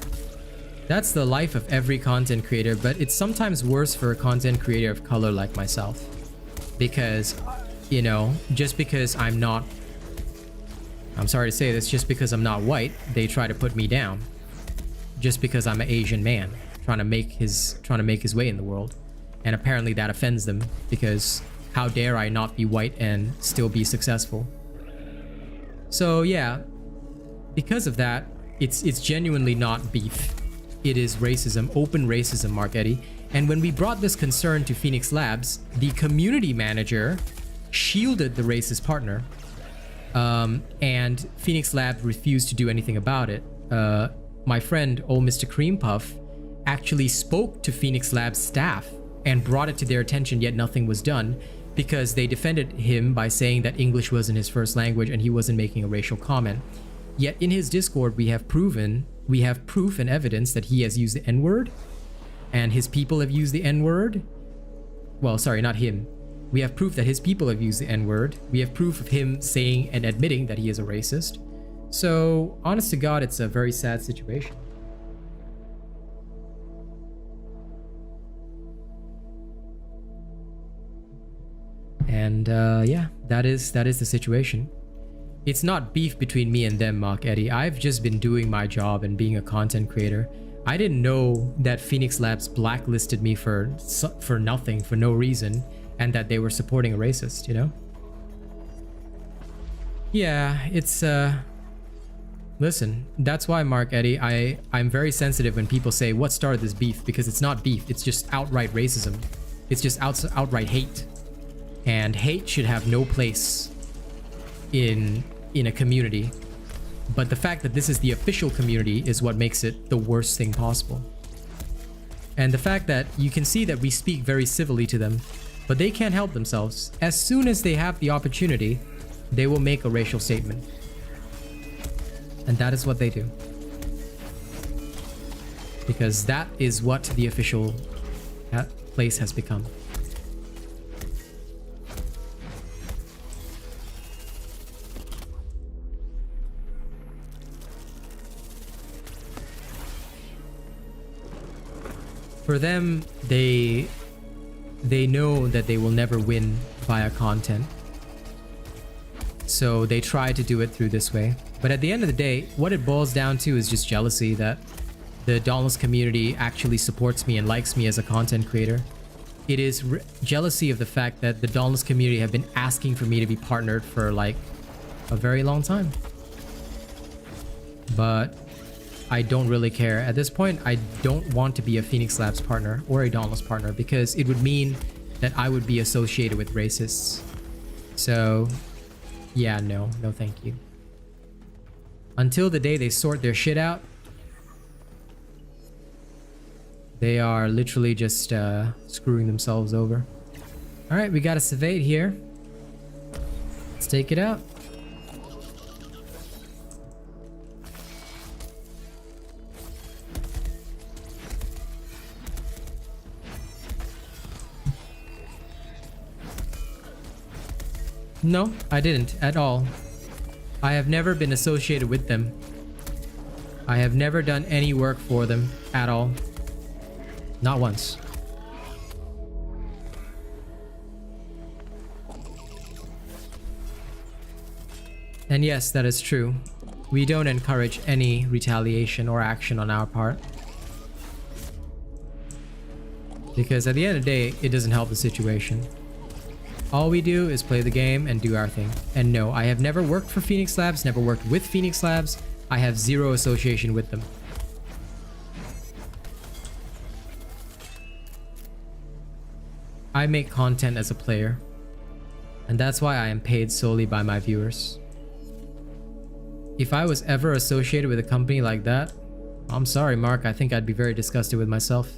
That's the life of every content creator, but it's sometimes worse for a content creator of color like myself, because, you know, just because I'm sorry to say this, just because I'm not white, they try to put me down. Just because I'm an Asian man trying to make his way in the world, and apparently that offends them, because how dare I not be white and still be successful? So yeah, because of that, it's genuinely not beef. It is racism, open racism, Mark Eddy. And when we brought this concern to Phoenix Labs, the community manager shielded the racist partner, and Phoenix Labs refused to do anything about it. My friend, old Mr. Cream Puff, actually spoke to Phoenix Labs staff and brought it to their attention, yet nothing was done, because they defended him by saying that English wasn't his first language and he wasn't making a racial comment. Yet in his Discord, we have proof and evidence that he has used the N-word, and his people have used the N-word. Well, sorry, not him. We have proof that his people have used the N-word. We have proof of him saying and admitting that he is a racist. So, honest to God, it's a very sad situation. And yeah, that is the situation. It's not beef between me and them, Mark Eddy. I've just been doing my job and being a content creator. I didn't know that Phoenix Labs blacklisted me for nothing, for no reason, and that they were supporting a racist, you know? Yeah, it's listen, that's why, Mark Eddy, I'm very sensitive when people say what started this beef, because it's not beef, it's just outright racism. It's just outright hate. And hate should have no place in a community, but the fact that this is the official community is what makes it the worst thing possible. And the fact that you can see that we speak very civilly to them, but they can't help themselves. As soon as they have the opportunity, they will make a racial statement. And that is what they do. Because that is what the official place has become. For them, they know that they will never win via content. So they try to do it through this way. But at the end of the day, what it boils down to is just jealousy that the Dauntless community actually supports me and likes me as a content creator. It is jealousy of the fact that the Dauntless community have been asking for me to be partnered for like a very long time. But I don't really care. At this point, I don't want to be a Phoenix Labs partner or a Dauntless partner because it would mean that I would be associated with racists. So yeah, no thank you. Until the day they sort their shit out, they are literally just screwing themselves over. All right, we got a Savate here. Let's take it out. No, I didn't at all. I have never been associated with them. I have never done any work for them at all. Not once. And yes, that is true. We don't encourage any retaliation or action on our part. Because at the end of the day, it doesn't help the situation. All we do is play the game and do our thing. And no, I have never worked for Phoenix Labs, never worked with Phoenix Labs. I have zero association with them. I make content as a player. And that's why I am paid solely by my viewers. If I was ever associated with a company like that, I'm sorry, Mark, I think I'd be very disgusted with myself.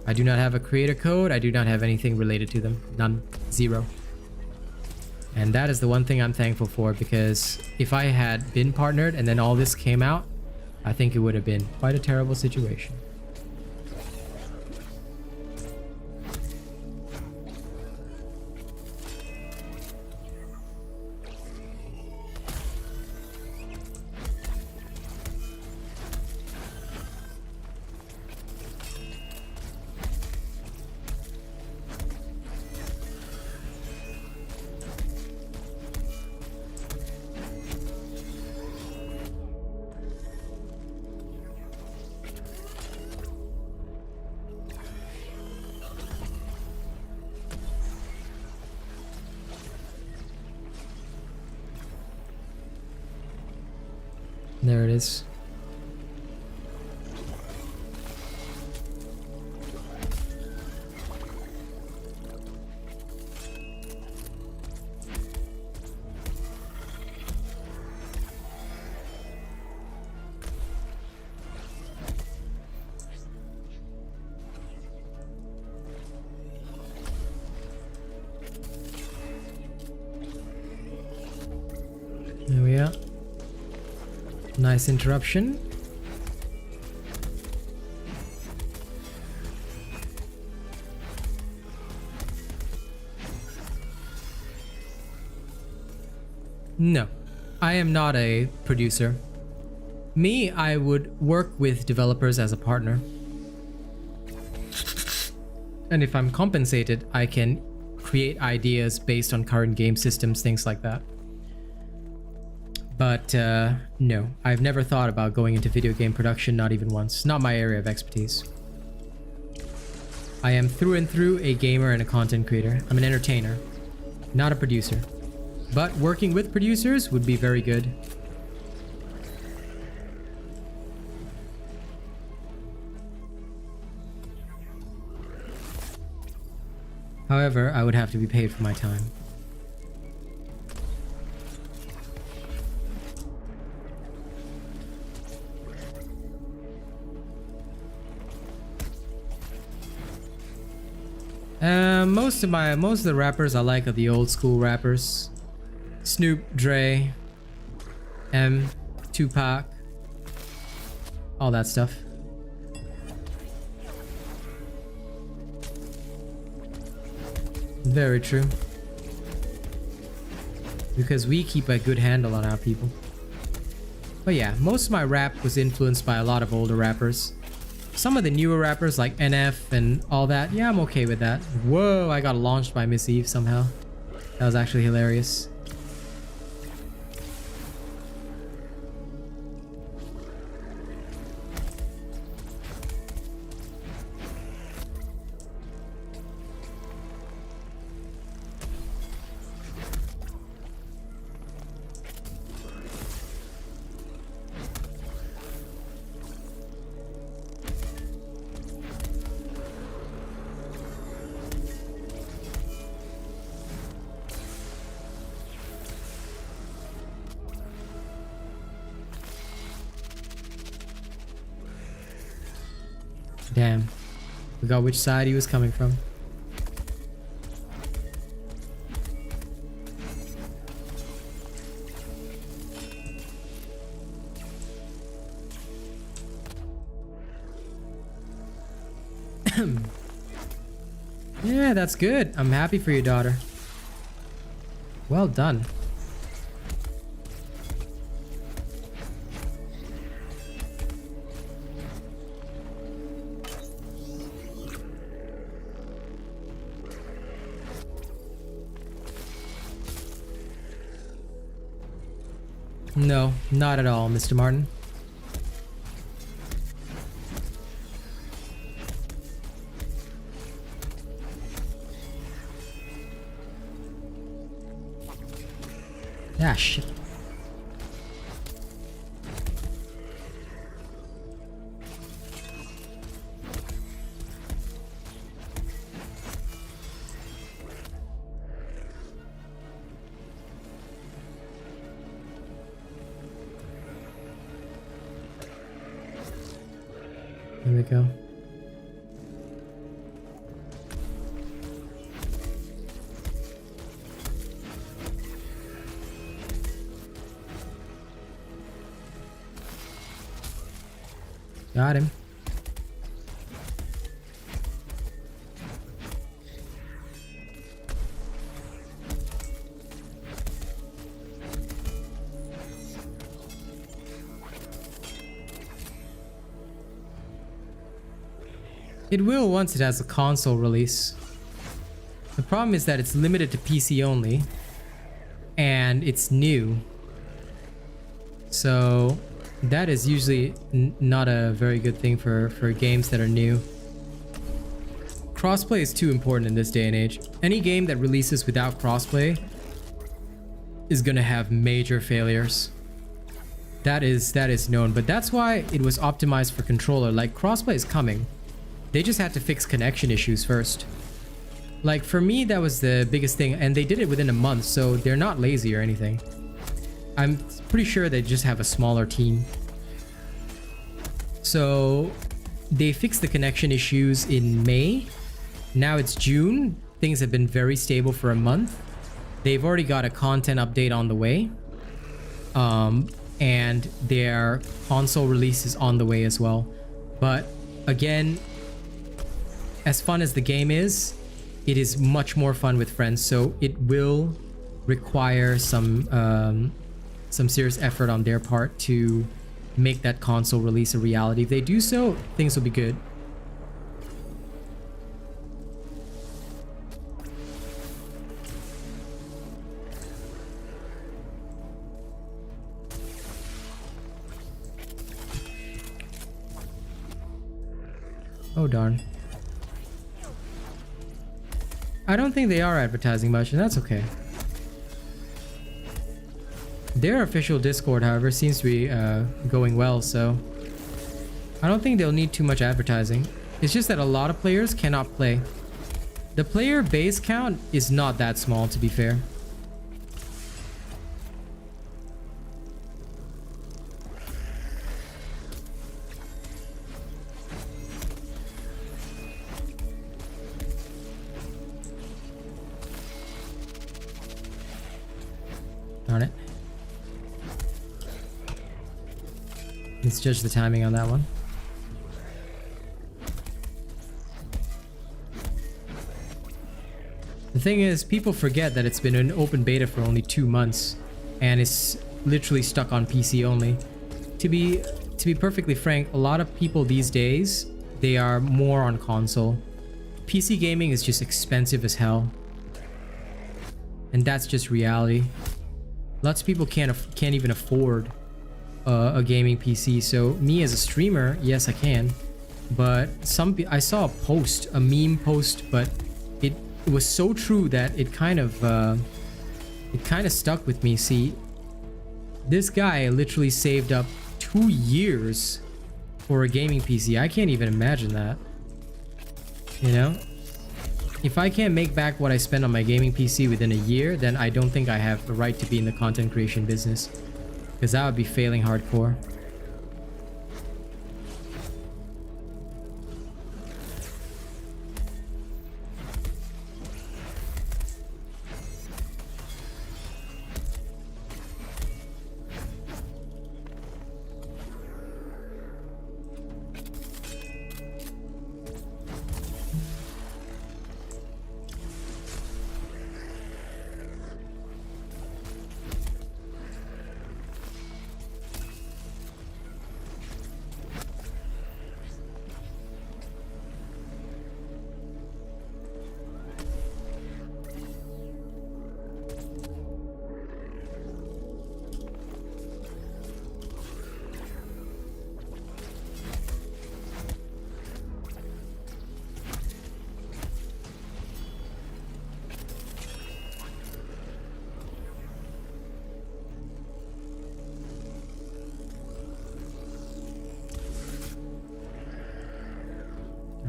I do not have a creator code. I do not have anything related to them. None. Zero. And that is the one thing I'm thankful for, because if I had been partnered and then all this came out, I think it would have been quite a terrible situation. There it is. There we are. Nice interruption. No, I am not a producer. Me, I would work with developers as a partner. And if I'm compensated, I can create ideas based on current game systems, things like that. But no, I've never thought about going into video game production, not even once. Not my area of expertise. I am through and through a gamer and a content creator. I'm an entertainer, not a producer. But working with producers would be very good. However, I would have to be paid for my time. Most of the rappers I like are the old school rappers. Snoop, Dre, M, Tupac, all that stuff. Very true. Because we keep a good handle on our people. But yeah, most of my rap was influenced by a lot of older rappers. Some of the newer rappers like NF and all that, yeah, I'm okay with that. Whoa, I got launched by Miss Eve somehow. That was actually hilarious. Damn. Forgot which side he was coming from. Yeah, that's good. I'm happy for your daughter. Well done. No, not at all, Mr. Martin. Ah, shit. Here we go. Got him. It will once it has a console release. The problem is that it's limited to PC only, and it's new. So that is usually not a very good thing for games that are new. Crossplay is too important in this day and age. Any game that releases without crossplay is gonna have major failures. That is known, but that's why it was optimized for controller. Like, crossplay is coming. They just had to fix connection issues first. Like, for me, that was the biggest thing, and they did it within a month, so they're not lazy or anything. I'm pretty sure they just have a smaller team. So they fixed the connection issues in May. Now it's June. Things have been very stable for a month. They've already got a content update on the way. And their console release is on the way as well. But again, as fun as the game is, it is much more fun with friends, so it will require some serious effort on their part to make that console release a reality. If they do so, things will be good. Oh darn. I don't think they are advertising much, and that's okay. Their official Discord, however, seems to be going well, so I don't think they'll need too much advertising. It's just that a lot of players cannot play. The player base count is not that small, to be fair. Let's judge the timing on that one. The thing is, people forget that it's been an open beta for only 2 months, and it's literally stuck on PC only. To be perfectly frank, a lot of people these days, they are more on console. PC gaming is just expensive as hell, and that's just reality. Lots of people can't even afford a gaming PC. So me as a streamer, yes, I can, but I saw a post, a meme post, but it was so true that it kind of stuck with me. See, this guy literally saved up 2 years for a gaming PC. I can't even imagine that. You know, if I can't make back what I spent on my gaming PC within a year, then I don't think I have the right to be in the content creation business, because that would be failing hardcore.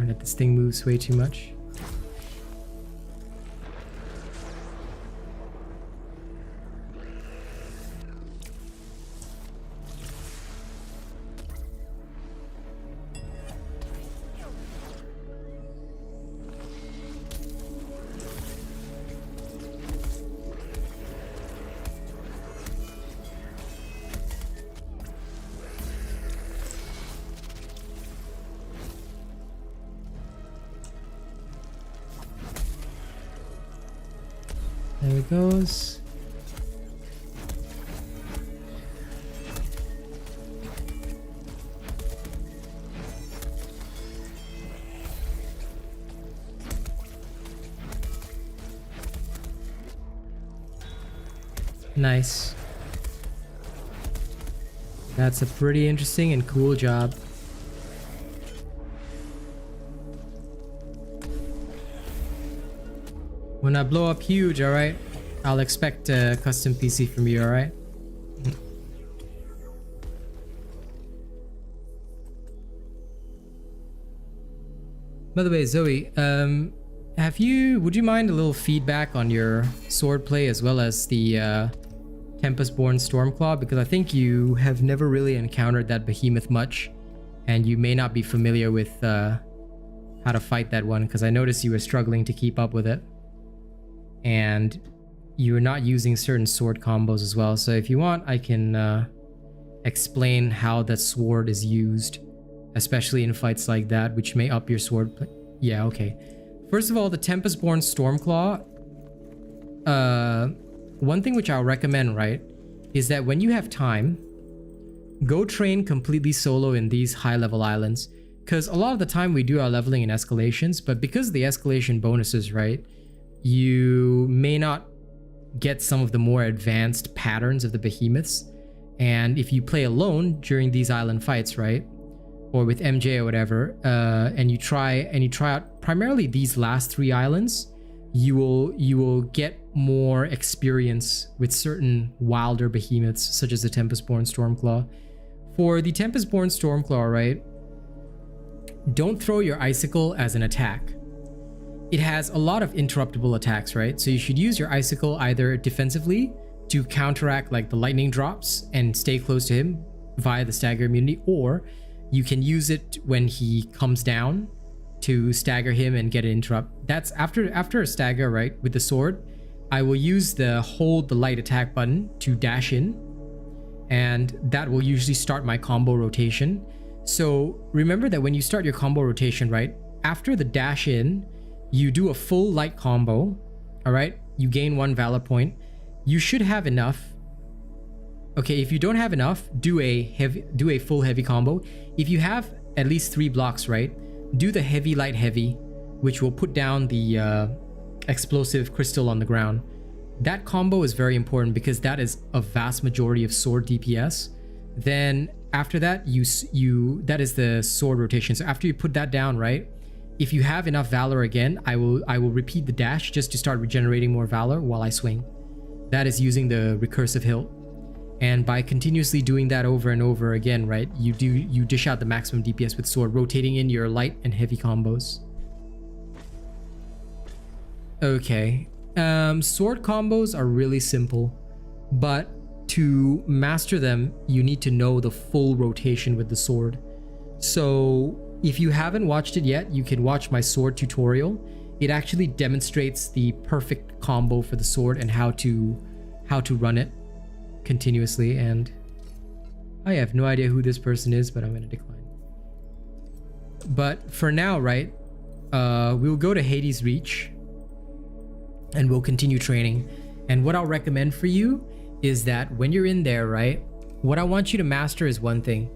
That this thing moves way too much. There it goes. Nice. That's a pretty interesting and cool job. When I blow up huge, alright? I'll expect a custom PC from you, alright? By the way, Zoe, would you mind a little feedback on your sword play as well as the Tempest-born Stormclaw? Because I think you have never really encountered that behemoth much, and you may not be familiar with how to fight that one, because I noticed you were struggling to keep up with it. And you're not using certain sword combos as well. So if you want, I can explain how that sword is used, especially in fights like that, which may up your sword play. Yeah, okay. First of all, the Tempest-born Stormclaw, one thing which I'll recommend, right, is that when you have time, go train completely solo in these high-level islands. Because a lot of the time we do our leveling in escalations, but because of the escalation bonuses, right, you may not get some of the more advanced patterns of the behemoths. And if you play alone during these island fights, right, or with MJ or whatever, and you try out primarily these last 3 islands, you will get more experience with certain wilder behemoths, such as the Tempest-born Stormclaw. For the Tempest-born Stormclaw, right, don't throw your icicle as an attack. It has a lot of interruptible attacks, right? So you should use your icicle either defensively to counteract like the lightning drops and stay close to him via the stagger immunity, or you can use it when he comes down to stagger him and get an interrupt. That's after a stagger, right? With the sword, I will use the hold the light attack button to dash in, and that will usually start my combo rotation. So remember that when you start your combo rotation, right, after the dash in, you do a full light combo. All right, you gain 1 valor point. You should have enough. Okay, if you don't have enough, do a full heavy combo. If you have at least 3 blocks, right, do the heavy light heavy, which will put down the explosive crystal on the ground. That combo is very important because that is a vast majority of sword DPS. Then after that, that is the sword rotation. So after you put that down, right, if you have enough valor again, I will repeat the dash just to start regenerating more valor while I swing. That is using the recursive hilt. And by continuously doing that over and over again, right, you dish out the maximum DPS with sword, rotating in your light and heavy combos. Okay. Sword combos are really simple, but to master them, you need to know the full rotation with the sword. So if you haven't watched it yet, you can watch my sword tutorial. It actually demonstrates the perfect combo for the sword and how to run it continuously. And I have no idea who this person is, but I'm going to decline. But for now, right, we'll go to Hades Reach and we'll continue training. And what I'll recommend for you is that when you're in there, right, what I want you to master is one thing.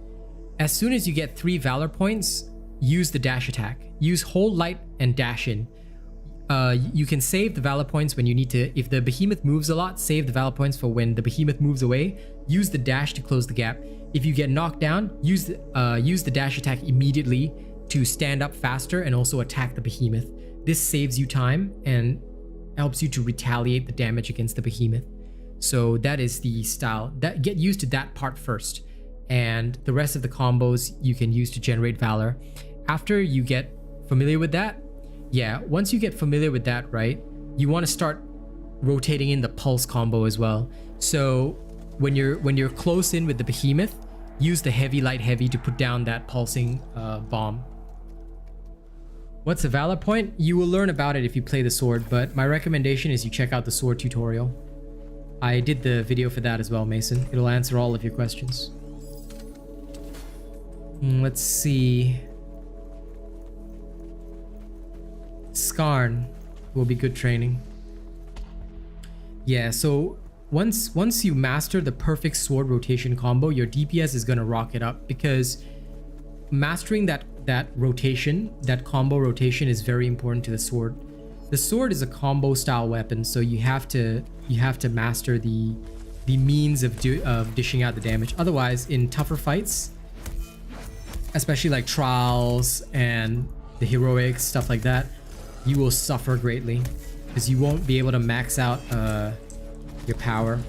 As soon as you get 3 valor points, use the dash attack. Use hold light and dash in. You can save the valor points when you need to. If the behemoth moves a lot, save the valor points for when the behemoth moves away. Use the dash to close the gap. If you get knocked down, use the dash attack immediately to stand up faster and also attack the behemoth. This saves you time and helps you to retaliate the damage against the behemoth. So that is the style. That get used to that part first, and the rest of the combos you can use to generate valor. After you get familiar with that, yeah, once you get familiar with that, right, you want to start rotating in the pulse combo as well. So when you're close in with the behemoth, use the heavy light heavy to put down that pulsing bomb. What's a valor point? You will learn about it if you play the sword, but my recommendation is you check out the sword tutorial. I did the video for that as well, Mason. It'll answer all of your questions. Let's see. Skarn will be good training. Yeah, so once you master the perfect sword rotation combo, your DPS is gonna rocket up, because mastering that rotation, that combo rotation, is very important to the sword. The sword is a combo style weapon, so you have to master the means of dishing out the damage. Otherwise, in tougher fights, especially like trials and the heroics, stuff like that, you will suffer greatly because you won't be able to max out your power.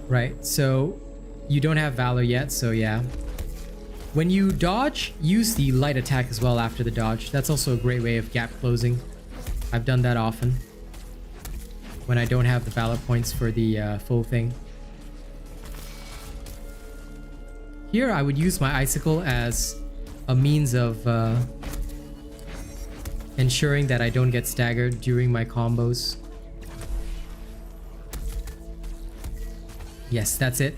Right, so you don't have valor yet, so yeah. When you dodge, use the light attack as well after the dodge. That's also a great way of gap closing. I've done that often when I don't have the valor points for the full thing. Here I would use my icicle as a means of ensuring that I don't get staggered during my combos. Yes, that's it.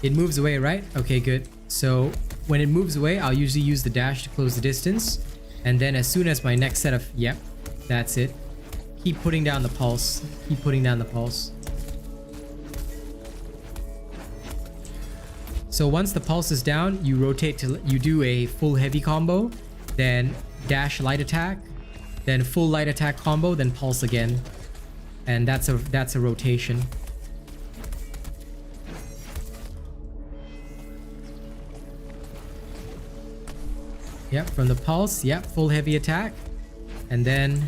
It moves away, right? Okay, good. So when it moves away, I'll usually use the dash to close the distance. And then as soon as my next set of... Yep, that's it. Keep putting down the pulse. Keep putting down the pulse. So once the pulse is down, you rotate to... You do a full heavy combo. Then dash light attack. Then full light attack combo. Then pulse again. And that's a rotation. Yep, from the pulse, yep, full heavy attack. And then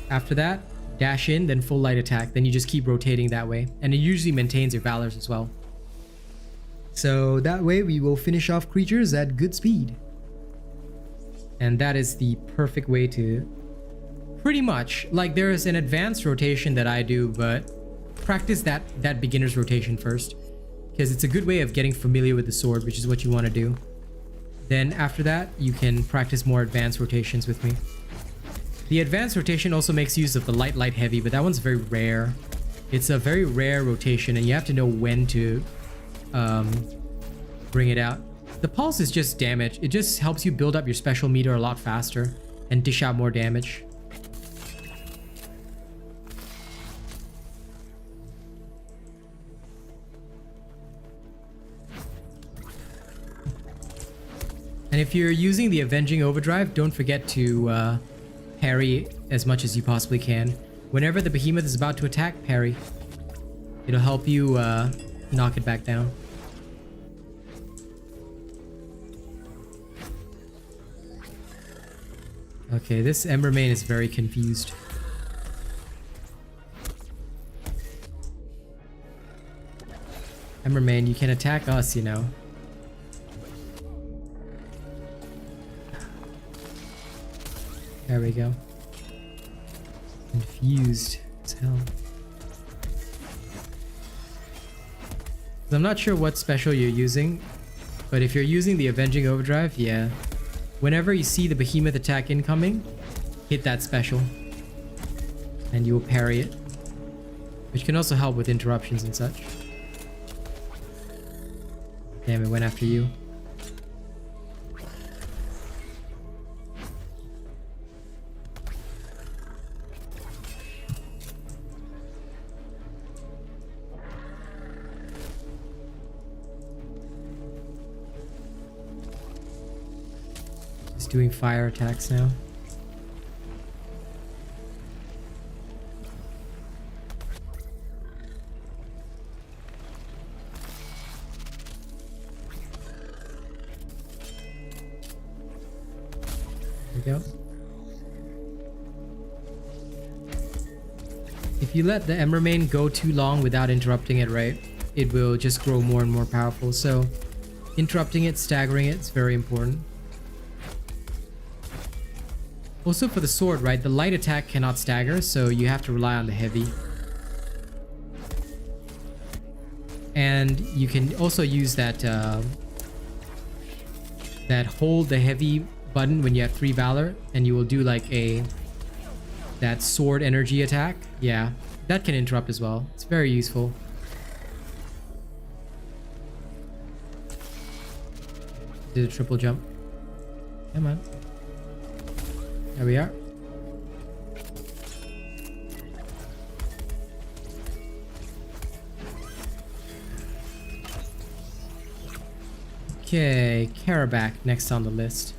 after that, dash in, then full light attack. Then you just keep rotating that way. And it usually maintains your valors as well. So that way we will finish off creatures at good speed. And that is the perfect way to... Pretty much, like, there is an advanced rotation that I do, but practice that beginner's rotation first. Because it's a good way of getting familiar with the sword, which is what you want to do. Then after that, you can practice more advanced rotations with me. The advanced rotation also makes use of the light, light, heavy, but that one's very rare. It's a very rare rotation, and you have to know when to bring it out. The pulse is just damage. It just helps you build up your special meter a lot faster and dish out more damage. And if you're using the Avenging Overdrive, don't forget to parry as much as you possibly can. Whenever the behemoth is about to attack, parry. It'll help you knock it back down. Okay, this Embermane is very confused. Embermane, you can attack us, you know. There we go. Confused as hell. I'm not sure what special you're using, but if you're using the Avenging Overdrive, yeah. Whenever you see the behemoth attack incoming, hit that special. And you will parry it. Which can also help with interruptions and such. Damn, it went after you. Doing fire attacks now. There we go. If you let the Embermane go too long without interrupting it, right, it will just grow more and more powerful. So interrupting it, staggering it is very important. Also for the sword, right, the light attack cannot stagger, so you have to rely on the heavy. And you can also use that that hold the heavy button when you have 3 Valor, and you will do like that sword energy attack. Yeah, that can interrupt as well. It's very useful. Did a triple jump. Come on. There we are. Okay, Karabak next on the list.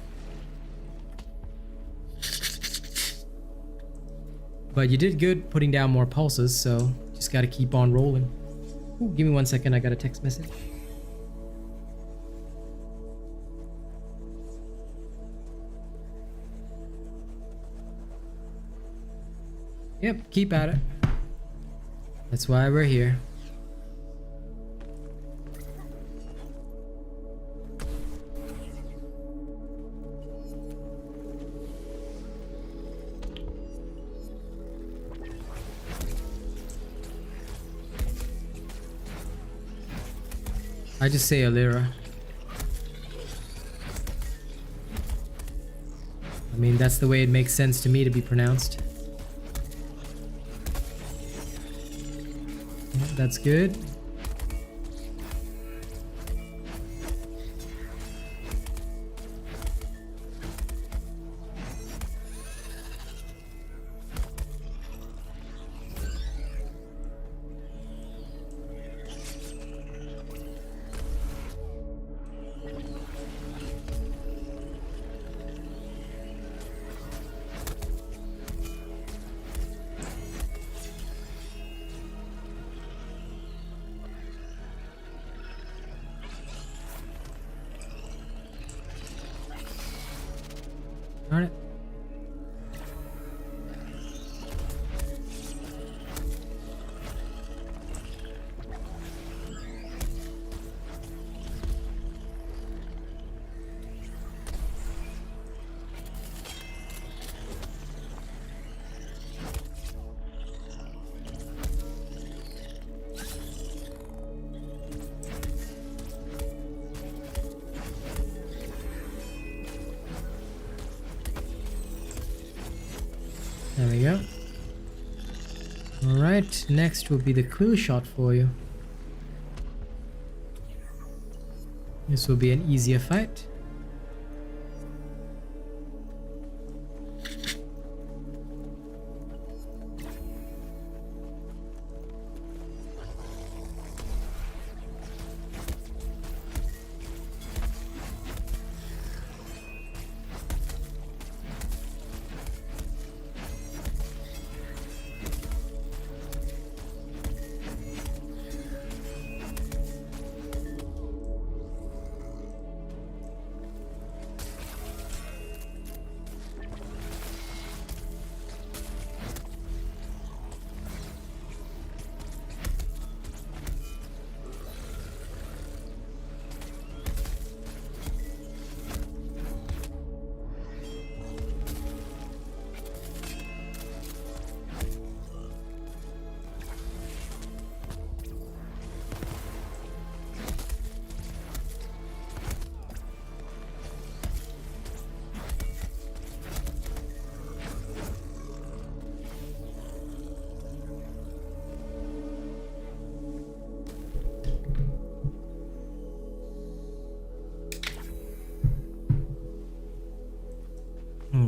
But you did good putting down more pulses, so just gotta keep on rolling. Ooh, give me 1 second, I got a text message. Yep, keep at it. That's why we're here. I just say Alira. I mean, that's the way it makes sense to me to be pronounced. That's good. Darn it. There we go. Alright, next will be the clue shot for you. This will be an easier fight.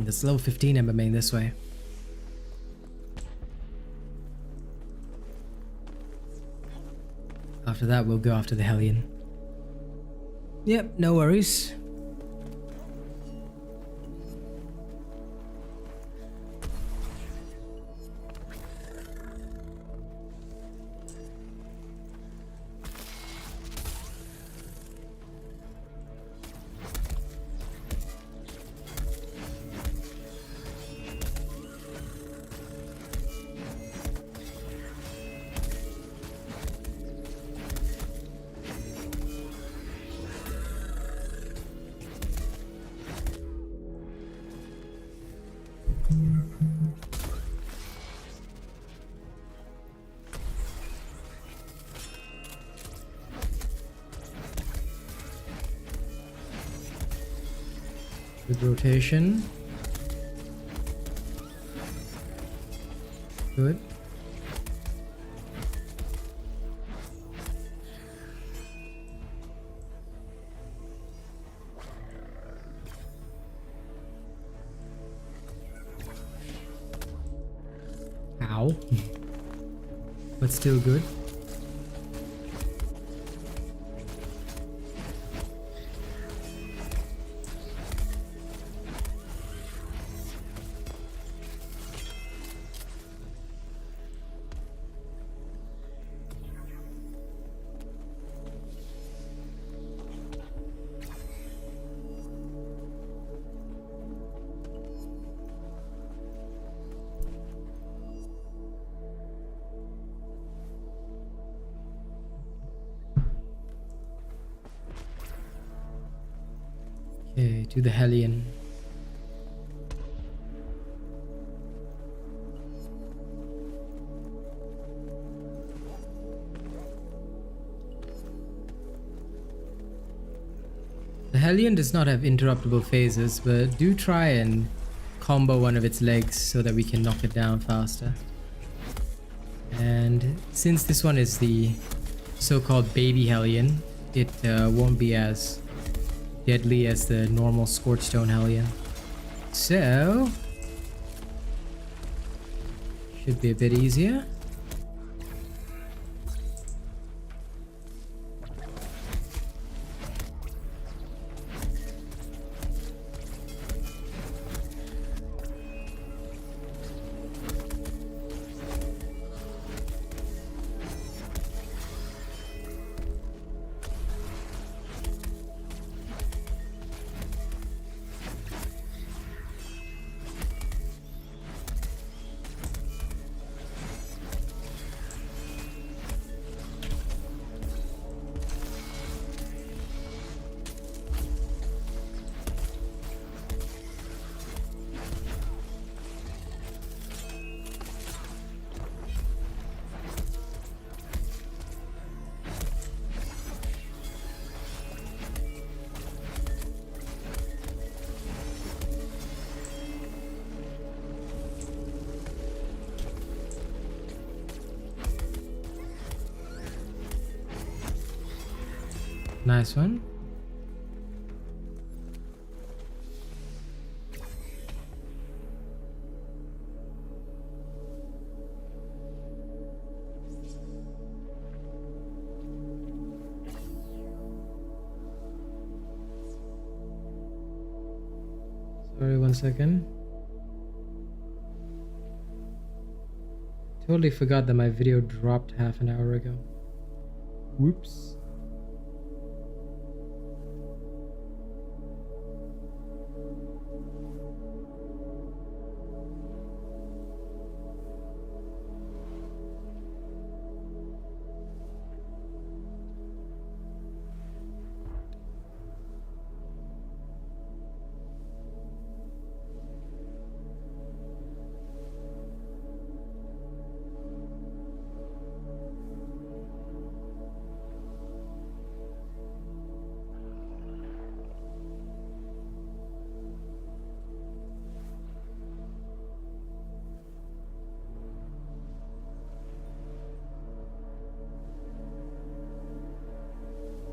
This level 15 MMA this way. After that, we'll go after the Hellion. Yep, no worries. Good rotation. Good. Ow. But still good. Okay, to the Hellion. The Hellion does not have interruptible phases, but do try and combo one of its legs so that we can knock it down faster. And since this one is the so-called baby Hellion, it won't be as deadly as the normal Scorchstone Hellion. So should be a bit easier. Nice one. Sorry, 1 second. Totally forgot that my video dropped half an hour ago. Whoops.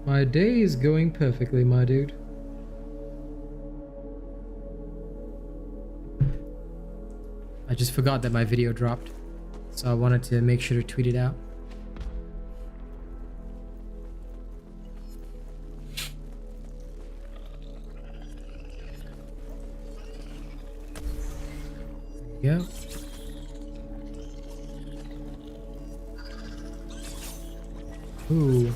My day is going perfectly, my dude. I just forgot that my video dropped, so I wanted to make sure to tweet it out. There we go. Ooh.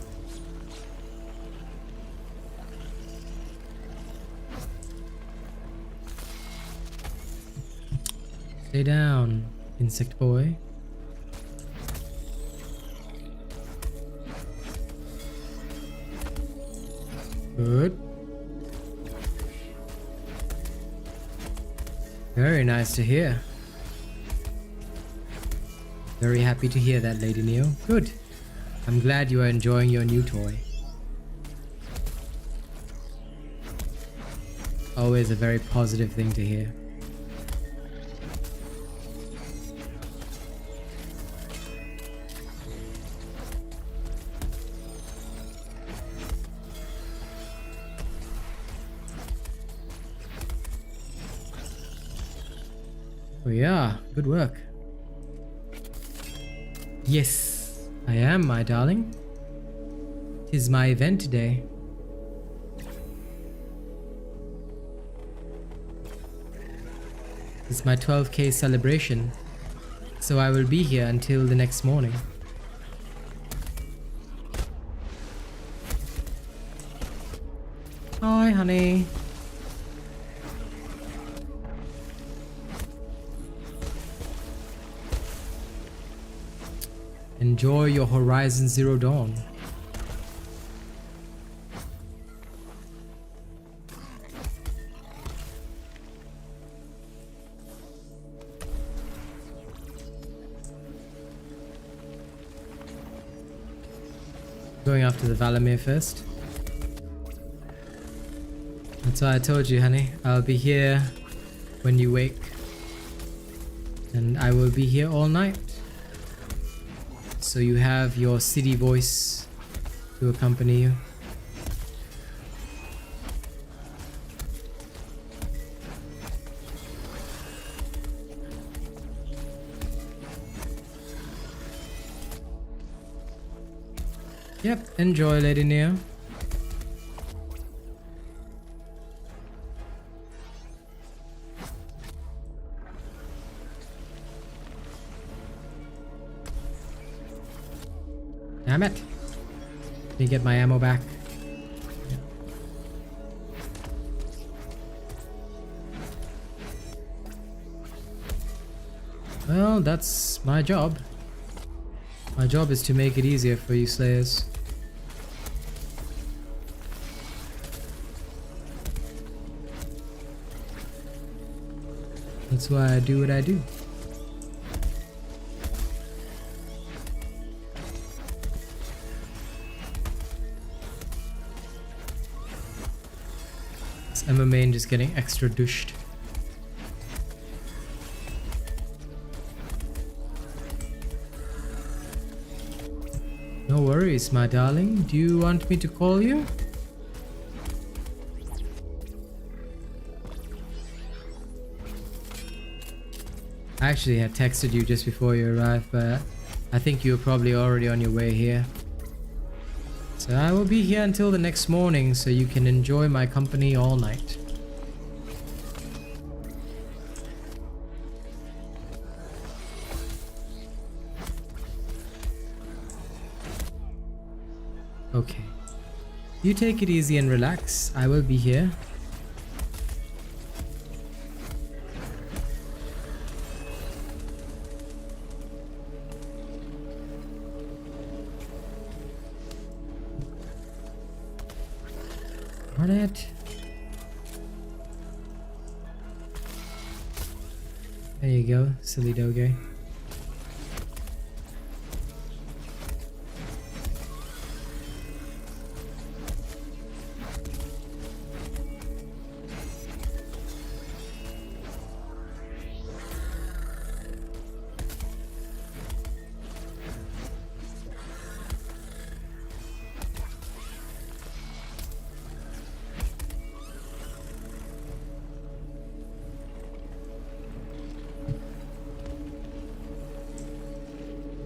Stay down, insect boy. Good. Very nice to hear. Very happy to hear that, Lady Neo. Good. I'm glad you are enjoying your new toy. Always a very positive thing to hear. Oh yeah, good work. Yes, I am, my darling. 'Tis my event today. It's my 12K celebration, so I will be here until the next morning. Hi, honey. Enjoy your Horizon Zero Dawn. Going after the Valamir first. That's why I told you, honey. I'll be here when you wake. And I will be here all night. So you have your city voice to accompany you. Yep, enjoy, Lady Neo. Damn it. Let me get my ammo back. Yeah. Well, that's my job. My job is to make it easier for you Slayers. That's why I do what I do. Emma Main just getting extra douched. No worries, my darling. Do you want me to call you? I actually had texted you just before you arrived, but I think you were probably already on your way here. So I will be here until the next morning so you can enjoy my company all night. Okay. You take it easy and relax. I will be here. Darn it. There you go, silly doge.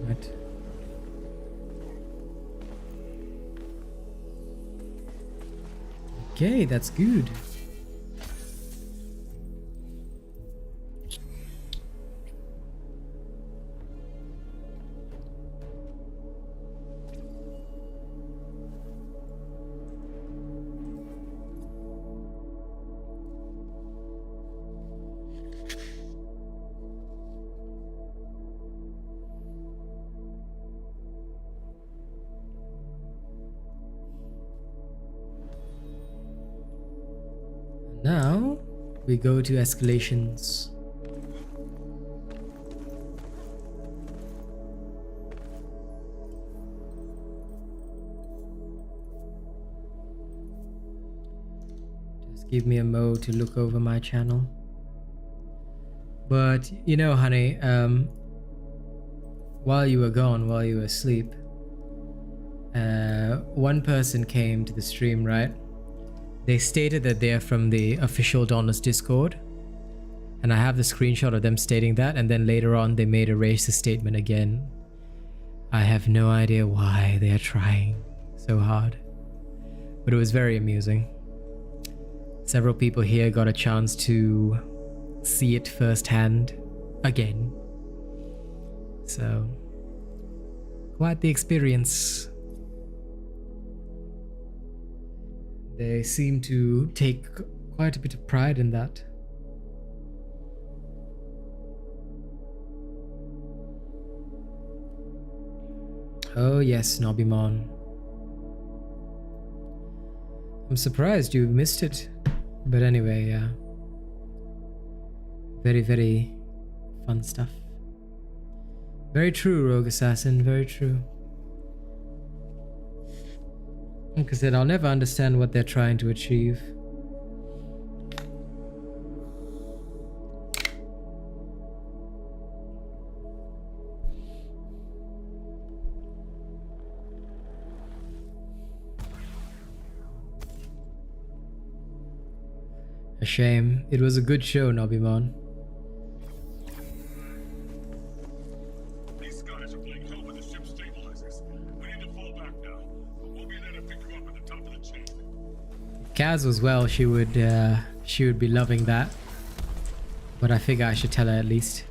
Right. Okay, that's good. Now we go to escalations. Just give me a mo to look over my channel. But you know, honey, while you were gone, while you were asleep, one person came to the stream, right? They stated that they are from the official Dauntless Discord, and I have the screenshot of them stating that, and then later on they made a racist statement again. I have no idea why they are trying so hard, but it was very amusing. Several people here got a chance to see it firsthand again, so quite the experience. They seem to take quite a bit of pride in that. Oh yes, Nobimon. I'm surprised you missed it. But anyway, yeah. Very, very fun stuff. Very true, Rogue Assassin, very true. Like I said, I'll never understand what they're trying to achieve. A shame. It was a good show, Nobimon. These guys are playing hell with the ship stabilizers. We need to fall back now. But we'll be there to pick you up at the top of the chain. Kaz as well, she would be loving that. But I figure I should tell her at least.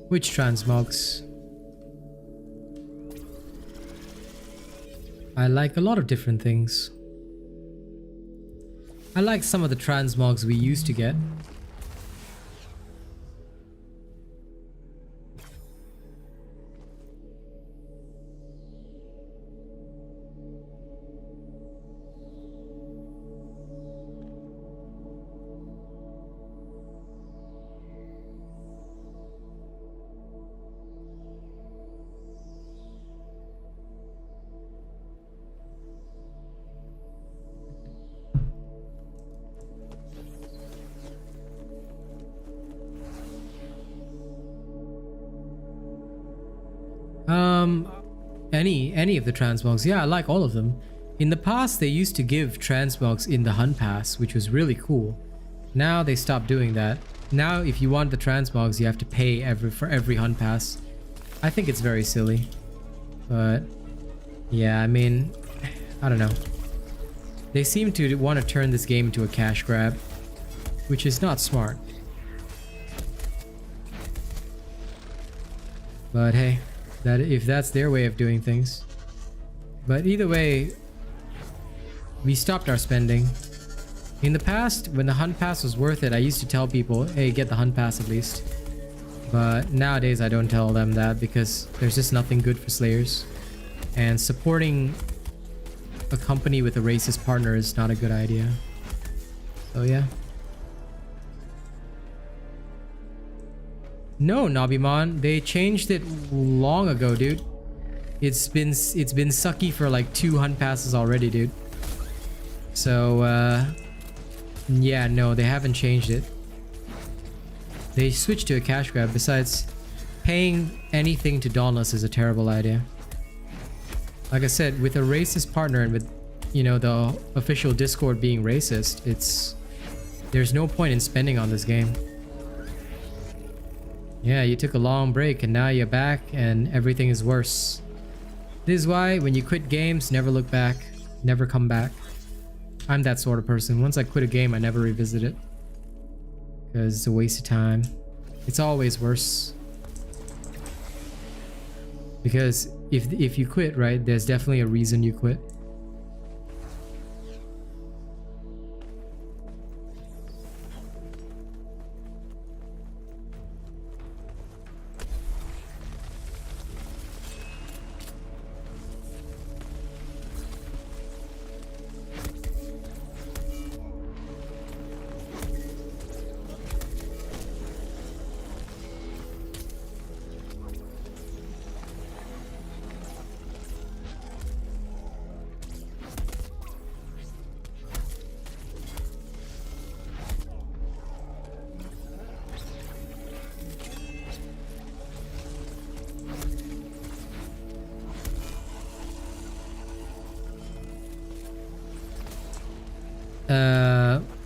Which transmogs? I like a lot of different things. I like some of the transmogs we used to get. Any of the transmogs. Yeah, I like all of them. In the past, they used to give transmogs in the hunt pass, which was really cool. Now they stopped doing that. Now, if you want the transmogs, you have to pay for every hunt pass. I think it's very silly. But yeah, I mean, I don't know. They seem to want to turn this game into a cash grab, which is not smart. But hey, if that's their way of doing things. But either way, we stopped our spending. In the past, when the hunt pass was worth it, I used to tell people, hey, get the hunt pass at least. But nowadays I don't tell them that because there's just nothing good for Slayers. And supporting a company with a racist partner is not a good idea. So yeah. No, Nobimon, they changed it long ago, dude. It's been sucky for like 2 hunt passes already, dude. So yeah, no, they haven't changed it. They switched to a cash grab. Besides, paying anything to Dauntless is a terrible idea. Like I said, with a racist partner and with, you know, the official Discord being racist, there's no point in spending on this game. Yeah, you took a long break and now you're back and everything is worse. This is why when you quit games, never look back, never come back. I'm that sort of person. Once I quit a game, I never revisit it. Because it's a waste of time. It's always worse. Because if you quit, right, there's definitely a reason you quit.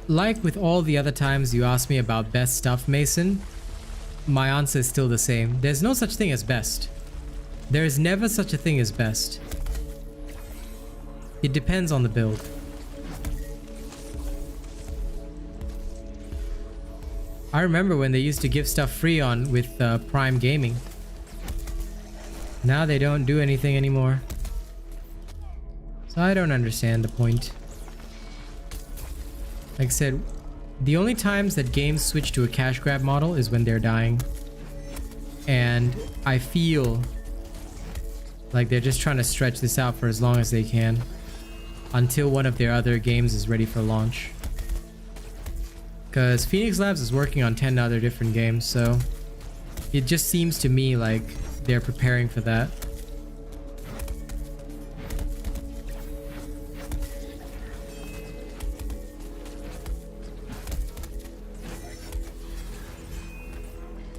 Like with all the other times you asked me about best stuff, Mason, my answer is still the same. There's no such thing as best. There is never such a thing as best. It depends on the build. I remember when they used to give stuff free on with Prime Gaming. Now they don't do anything anymore. So I don't understand the point. Like I said, the only times that games switch to a cash grab model is when they're dying. And I feel like they're just trying to stretch this out for as long as they can until one of their other games is ready for launch. Because Phoenix Labs is working on 10 other different games, so it just seems to me like they're preparing for that.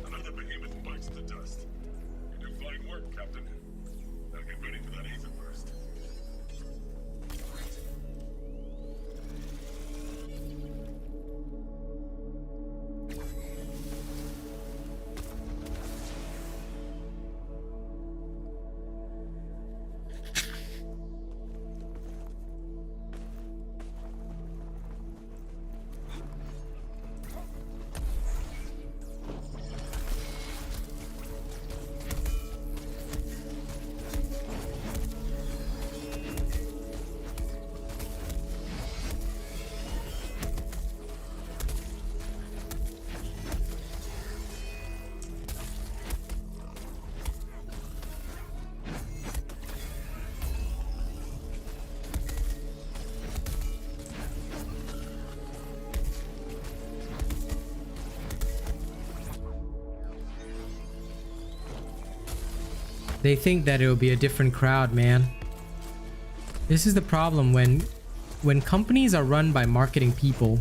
Another behemoth bites the dust. You do fine work, Captain. Now get ready for that Aether burst. They think that it'll be a different crowd, man. This is the problem when companies are run by marketing people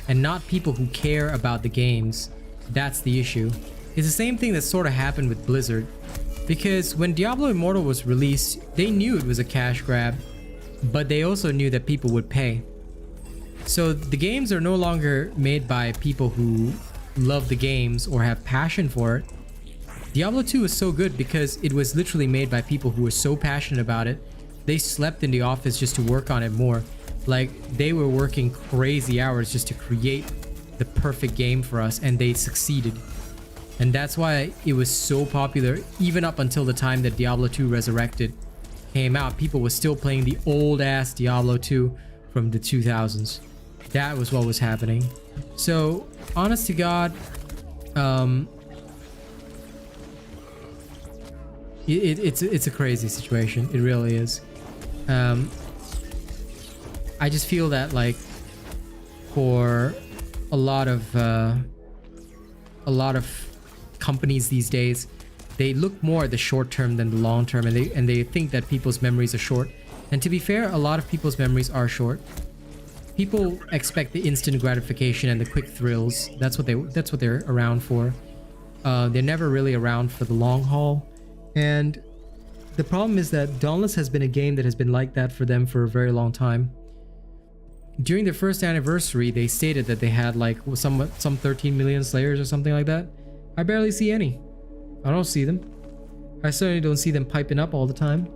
and not people who care about the games. That's the issue. It's the same thing that sort of happened with Blizzard. Because when Diablo Immortal was released, they knew it was a cash grab, but they also knew that people would pay. So the games are no longer made by people who love the games or have passion for it. Diablo 2 was so good because it was literally made by people who were so passionate about it. They slept in the office just to work on it more. Like, they were working crazy hours just to create the perfect game for us, and they succeeded. And that's why it was so popular. Even up until the time that Diablo 2 Resurrected came out, people were still playing the old ass Diablo 2 from the 2000s. That was what was happening. So honest to God, it's a crazy situation. It really is. I just feel that, like, for a lot of companies these days, they look more at the short term than the long term, and they think that people's memories are short. And to be fair, a lot of people's memories are short. People expect the instant gratification and the quick thrills. That's what they're around for. They're never really around for the long haul. And the problem is that Dauntless has been a game that has been like that for them for a very long time. During their first anniversary, they stated that they had like some 13 million slayers or something like that. I barely see any. I don't see them. I certainly don't see them piping up all the time.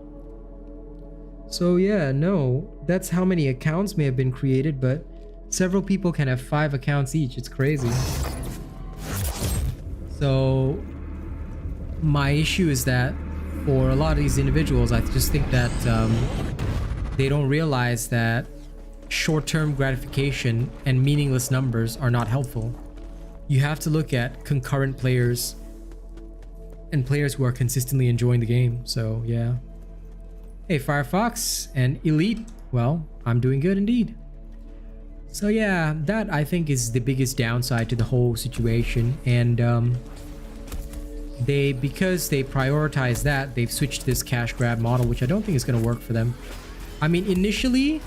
So yeah, no, that's how many accounts may have been created, but several people can have 5 accounts each. It's crazy. So my issue is that for a lot of these individuals, I just think that they don't realize that short-term gratification and meaningless numbers are not helpful. You have to look at concurrent players and players who are consistently enjoying the game. So yeah. Hey Firefox and Elite, well, I'm doing good indeed. So yeah, that I think is the biggest downside to the whole situation. And because they prioritize that, they've switched to this cash grab model, which I don't think is going to work for them. I mean, initially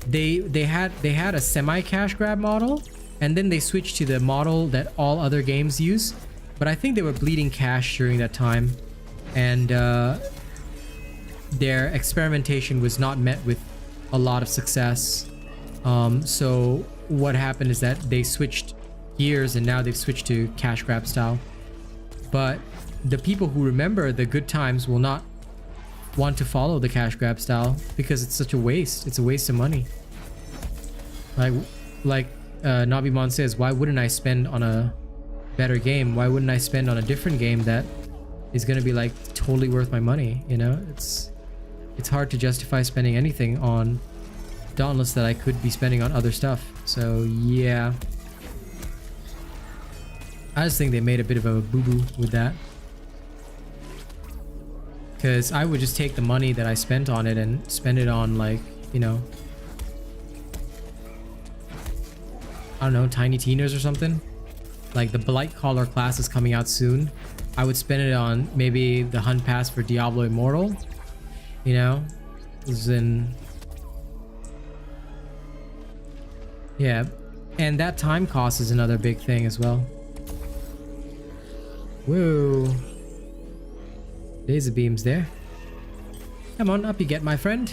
they had a semi cash grab model, and then they switched to the model that all other games use. But I think they were bleeding cash during that time, and their experimentation was not met with a lot of success. So what happened is that they switched gears, and now they've switched to cash grab style. But the people who remember the good times will not want to follow the cash grab style because it's such a waste. It's a waste of money. Like Nabimon says, why wouldn't I spend on a better game? Why wouldn't I spend on a different game that is going to be like totally worth my money? You know, it's hard to justify spending anything on Dauntless that I could be spending on other stuff. So yeah, I just think they made a bit of a boo-boo with that, because I would just take the money that I spent on it and spend it on, like, you know, I don't know, Tiny Tina's or something. Like the Blight Caller class is coming out soon. I would spend it on maybe the hunt pass for Diablo Immortal, you know, yeah, and that time cost is another big thing as well. Whoa, laser beams there. Come on, up you get, my friend.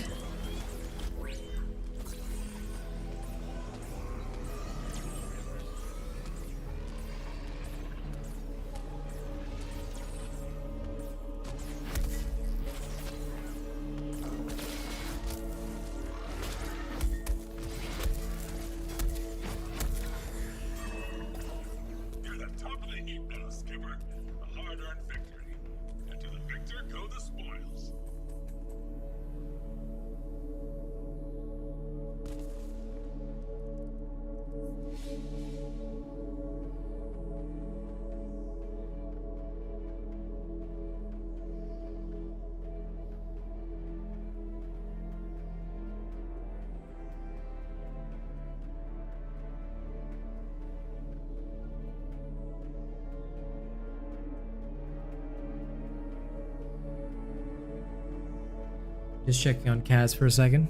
Just checking on Kaz for a second.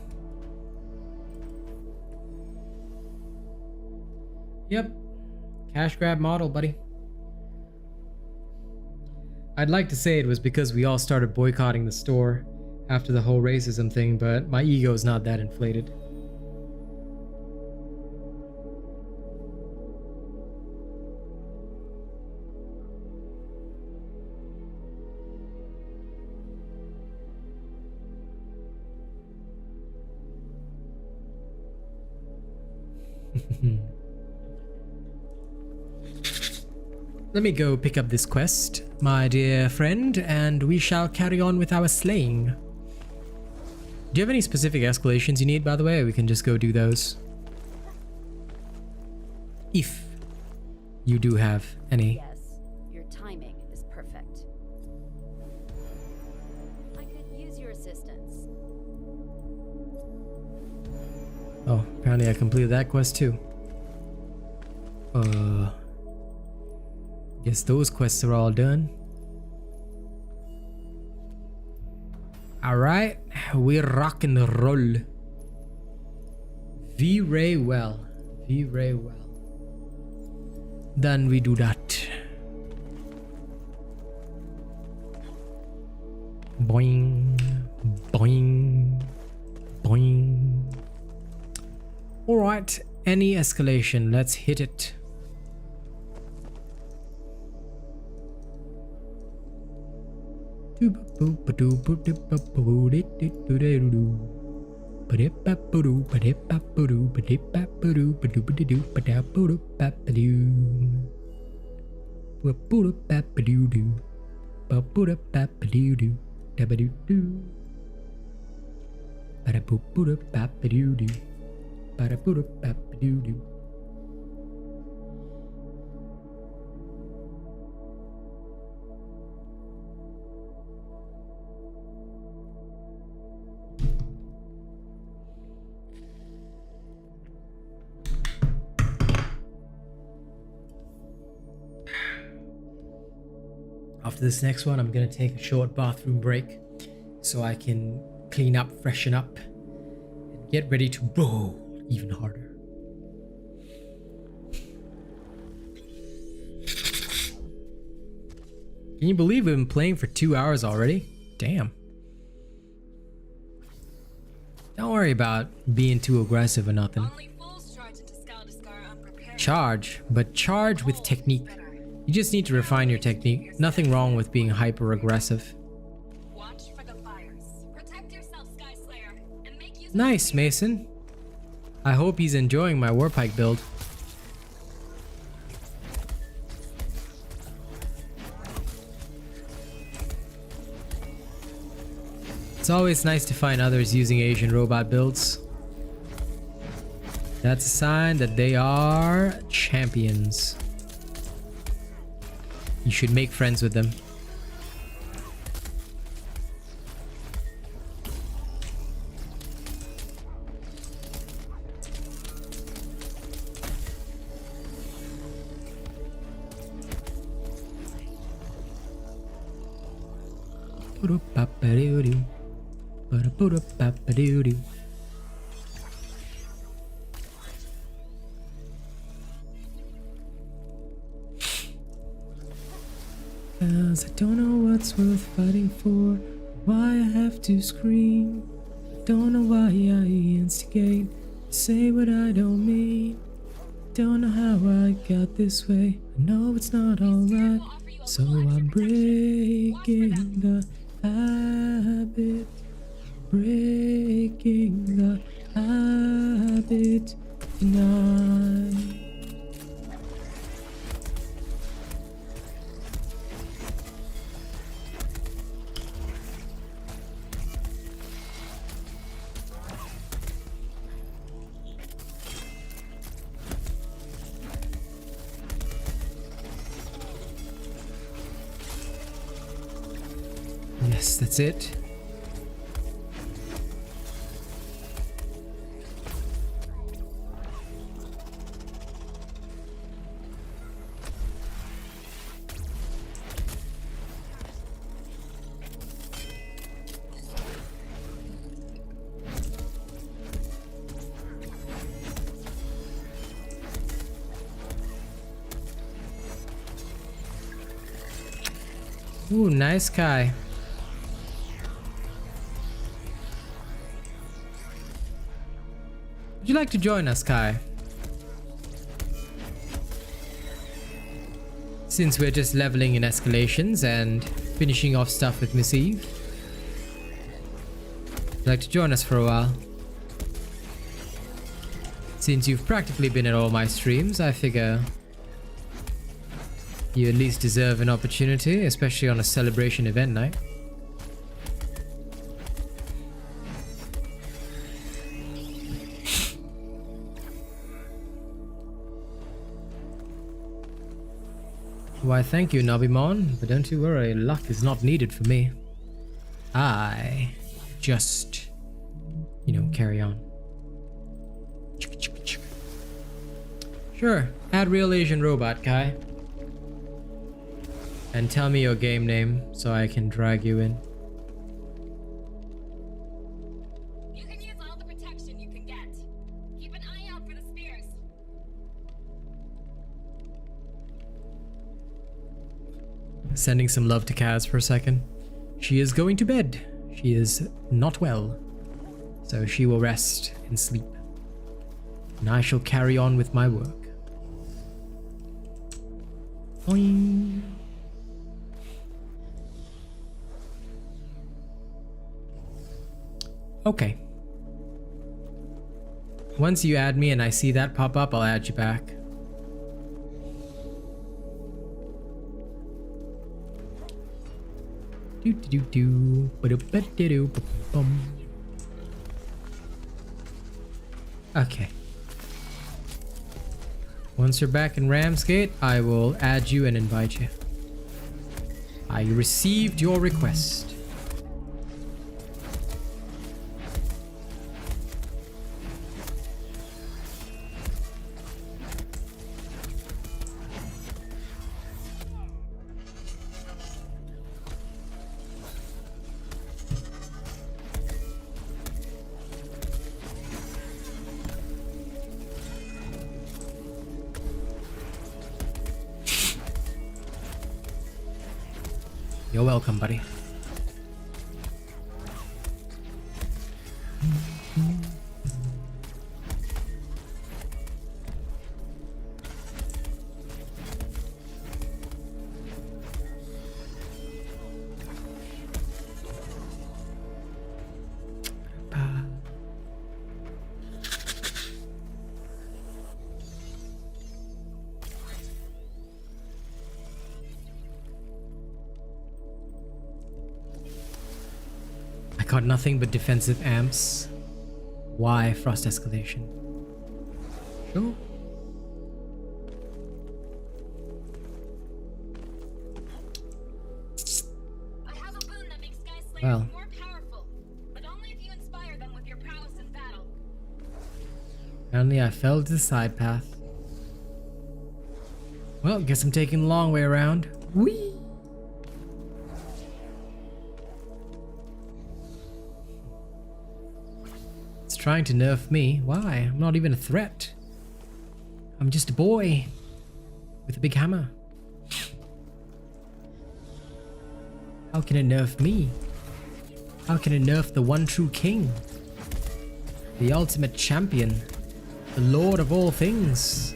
Yep. Cash grab model, buddy. I'd like to say it was because we all started boycotting the store after the whole racism thing, but my ego is not that inflated. Let me go pick up this quest, my dear friend, and we shall carry on with our slaying. Do you have any specific escalations you need, by the way, or we can just go do those? If you do have any. Yes, your timing is perfect. I could use your assistance. Oh, apparently I completed that quest too. Guess those quests are all done. Alright, we rock and roll. Very well. Very well. Then we do that. Boing. Boing. Boing. Alright, any escalation, let's hit it. After this next one, I'm gonna take a short bathroom break so I can clean up, freshen up, and get ready to roll even harder. Can you believe we've been playing for 2 hours already? Damn. Don't worry about being too aggressive or nothing. Charge, but charge with technique. You just need to refine your technique. Nothing wrong with being hyper aggressive. Watch for the fires. Protect yourself, Sky Slayer, and make use Nice, Mason. I hope he's enjoying my Warpike build. It's always nice to find others using Asian robot builds. That's a sign that they are champions. You should make friends with them. Cause I don't know what's worth fighting for, why I have to scream. Don't know why I instigate, say what I don't mean. Don't know how I got this way, I know it's not alright. So I'm breaking the habit, breaking the habit tonight. Yes, that's it. Ooh, nice Kai. Would you like to join us, Kai? Since we're just leveling in escalations and finishing off stuff with Miss Eve. Would you like to join us for a while? Since you've practically been at all my streams, I figure you at least deserve an opportunity, especially on a celebration event night. Why, thank you, Nobimon, but don't you worry, luck is not needed for me. I just, you know, carry on. Sure, add RealAsianRobot, Kai. And tell me your game name so I can drag you in. You can use all the protection you can get. Keep an eye out for the spears. Sending some love to Kaz for a second. She is going to bed. She is not well. So she will rest and sleep. And I shall carry on with my work. Boing. Okay. Once you add me and I see that pop up, I'll add you back. Do do do do. Ba-do-ba-do-do, ba-bum. Okay. Once you're back in Ramsgate, I will add you and invite you. I received your request. You're welcome, buddy. Got nothing but defensive amps. Why frost escalation? Sure. I have a boon that makes Sky Slayers Well. more powerful, but only if you inspire them with your prowess in battle. Apparently I fell to the side path. Well, guess I'm taking the long way around. Whee! Trying to nerf me. Why? I'm not even a threat. I'm just a boy with a big hammer. How can it nerf me? How can it nerf the one true king? The ultimate champion. The lord of all things.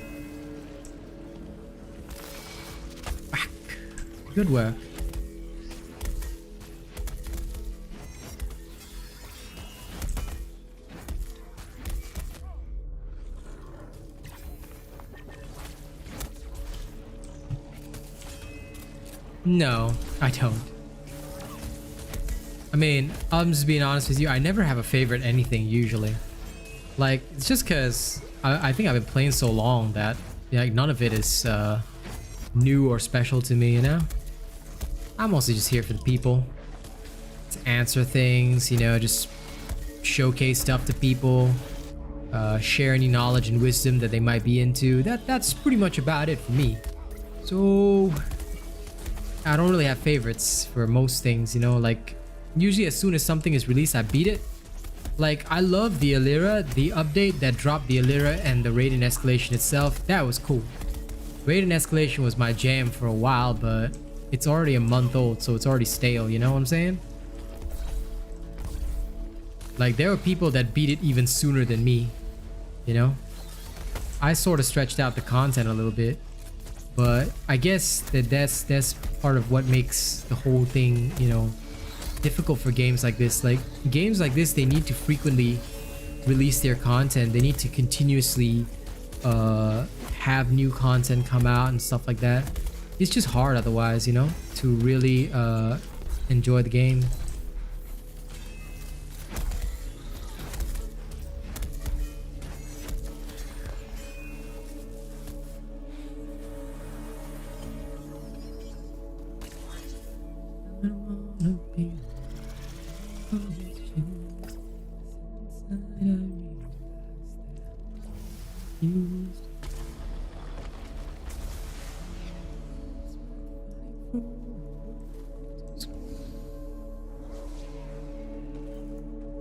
Whack. Good work. No, I don't. I mean, I'm just being honest with you. I never have a favorite anything usually. Like, it's just because I think I've been playing so long that like none of it is new or special to me, you know? I'm mostly just here for the people. To answer things, you know, just showcase stuff to people. Share any knowledge and wisdom that they might be into. That's pretty much about it for me. So I don't really have favorites for most things, you know, like usually as soon as something is released, I beat it. Like, I love the Alira, the update that dropped the Alira and the raid and escalation itself. That was cool. Raid and escalation was my jam for a while, but it's already a month old, so it's already stale, you know what I'm saying? Like, there are people that beat it even sooner than me, you know? I sort of stretched out the content a little bit, but I guess that's part of what makes the whole thing, you know, difficult for games like this. Like, games like this, they need to frequently release their content. They need to continuously have new content come out and stuff like that. It's just hard otherwise, you know, to really enjoy the game.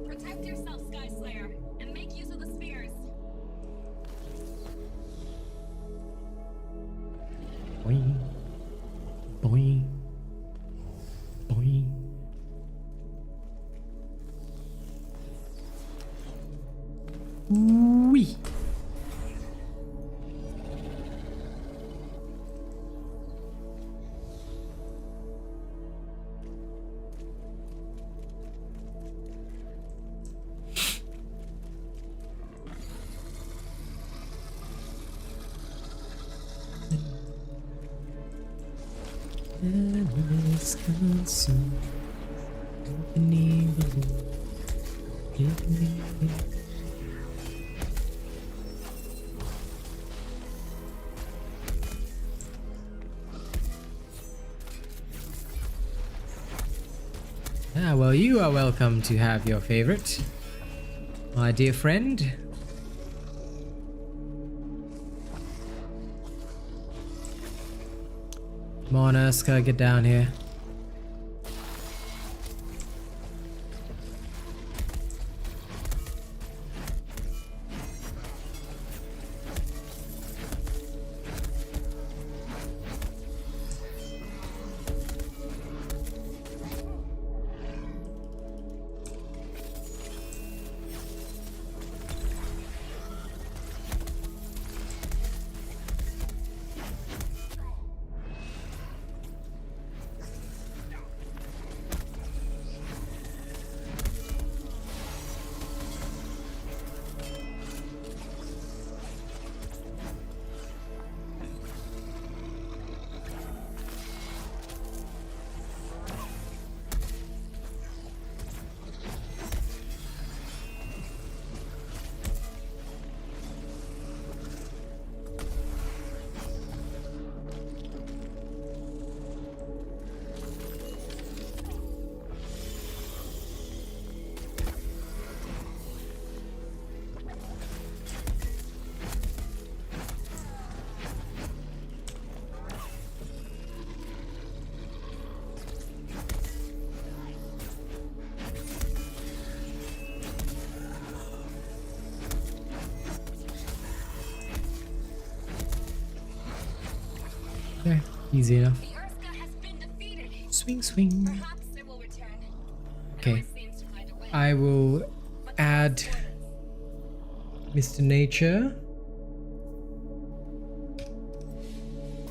Protect yourself, Sky Slayer, and make use of the spheres. Boing, boing, boing. Wee. Ah, well, you are welcome to have your favorite, my dear friend. Come on, Urska, get down here. Okay, easy enough. The Urska has been defeated. Swing, swing. Perhaps it will return. Okay, It seems to find a way. I will But add Mr. Nature.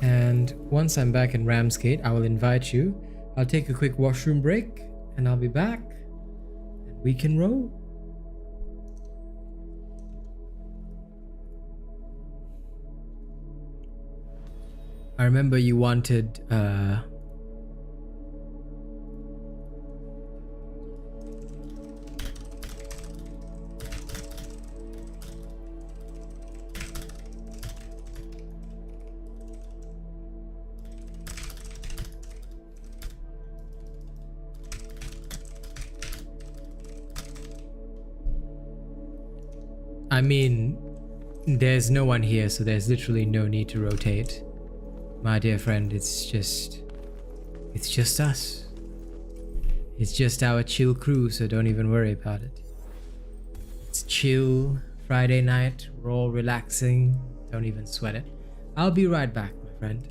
And once I'm back in Ramsgate, I will invite you. I'll take a quick washroom break and I'll be back and we can roll. I remember you wanted I mean, there's no one here, so there's literally no need to rotate. My dear friend, it's just us. It's just our chill crew, so don't even worry about it. It's chill Friday night, we're all relaxing. Don't even sweat it. I'll be right back, my friend.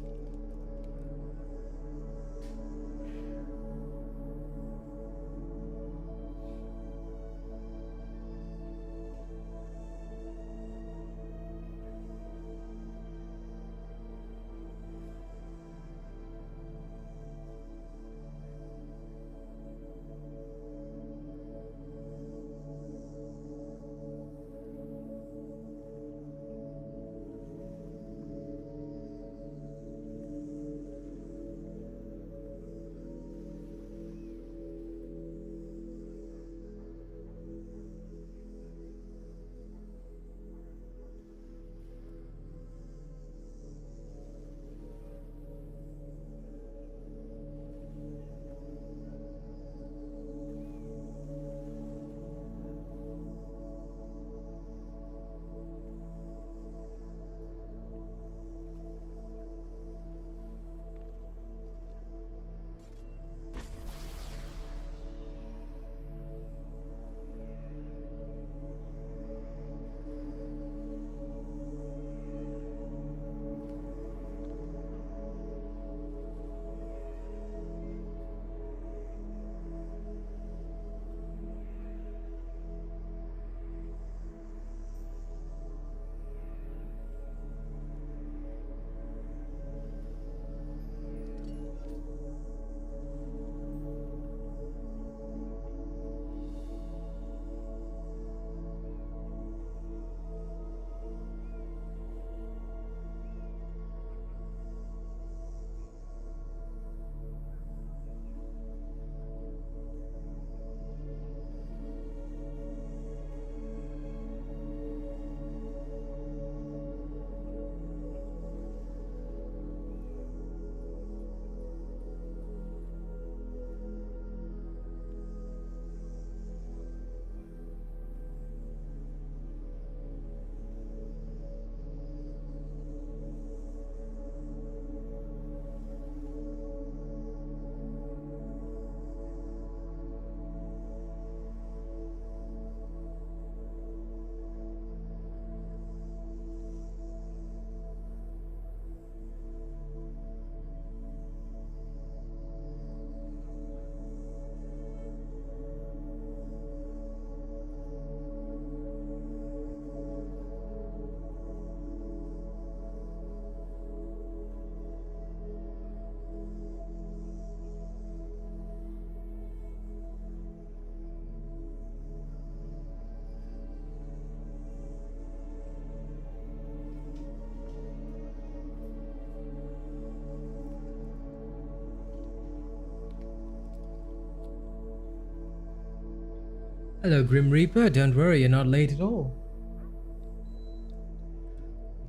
Hello, Grim Reaper. Don't worry, you're not late at all.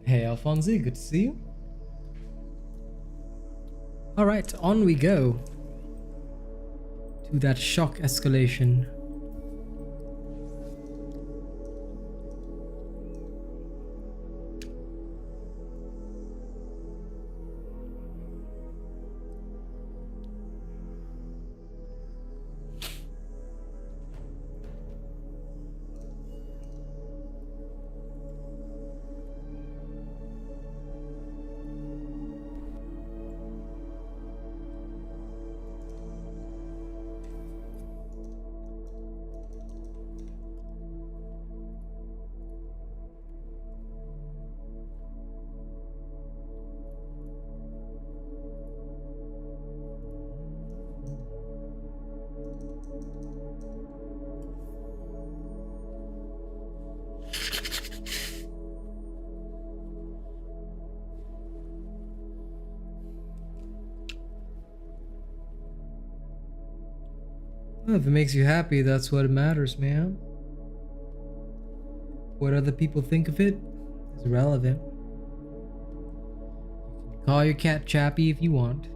Hey, Alfonsi, good to see you. Alright, on we go. To that shock escalation. Well, if it makes you happy, that's what matters, man. What other people think of it is irrelevant. You can call your cat Chappy if you want.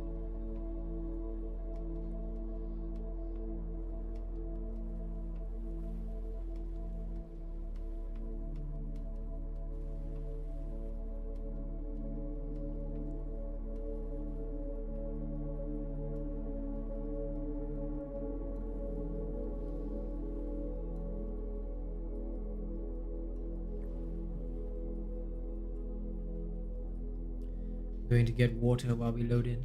Going to get water while we load in.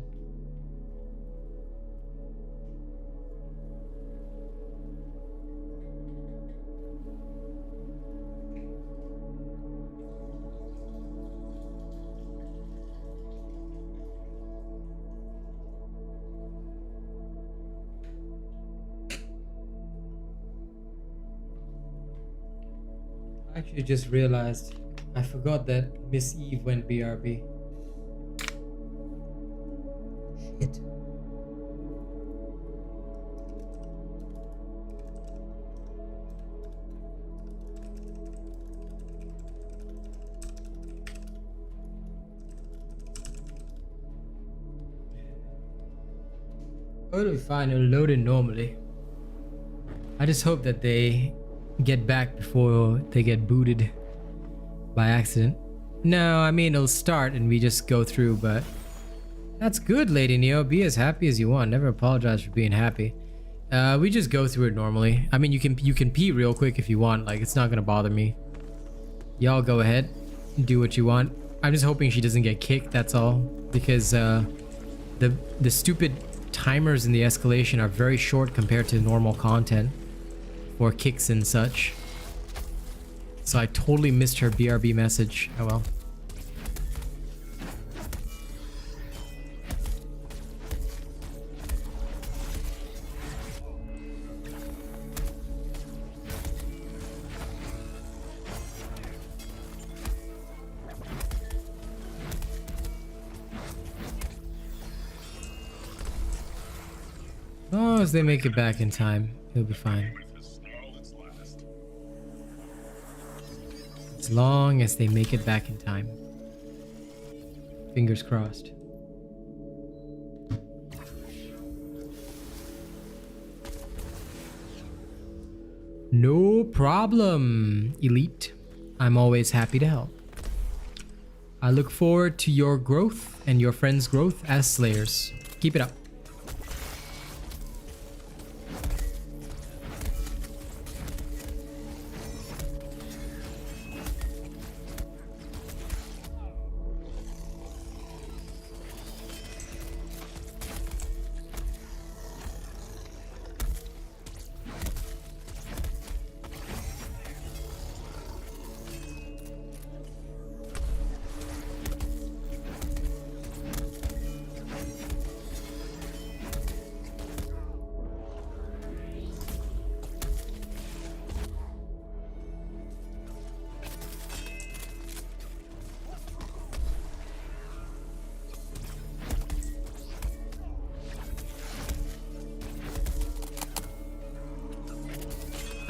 I actually just realized I forgot that Miss Eve went BRB. Shit. Oh, it'll be fine. It'll load in normally. I just hope that they get back before they get booted by accident. No, I mean, it'll start and we just go through, but that's good, Lady Neo. Be as happy as you want. Never apologize for being happy. We just go through it normally. I mean, you can pee real quick if you want. Like, it's not gonna bother me. Y'all go ahead and do what you want. I'm just hoping she doesn't get kicked, that's all. Because the stupid timers in the escalation are very short compared to normal content for kicks and such. So I totally missed her BRB message. Oh well. As long as they make it back in time, it'll be fine. As long as they make it back in time. Fingers crossed. No problem, Elite. I'm always happy to help. I look forward to your growth and your friends' growth as Slayers. Keep it up.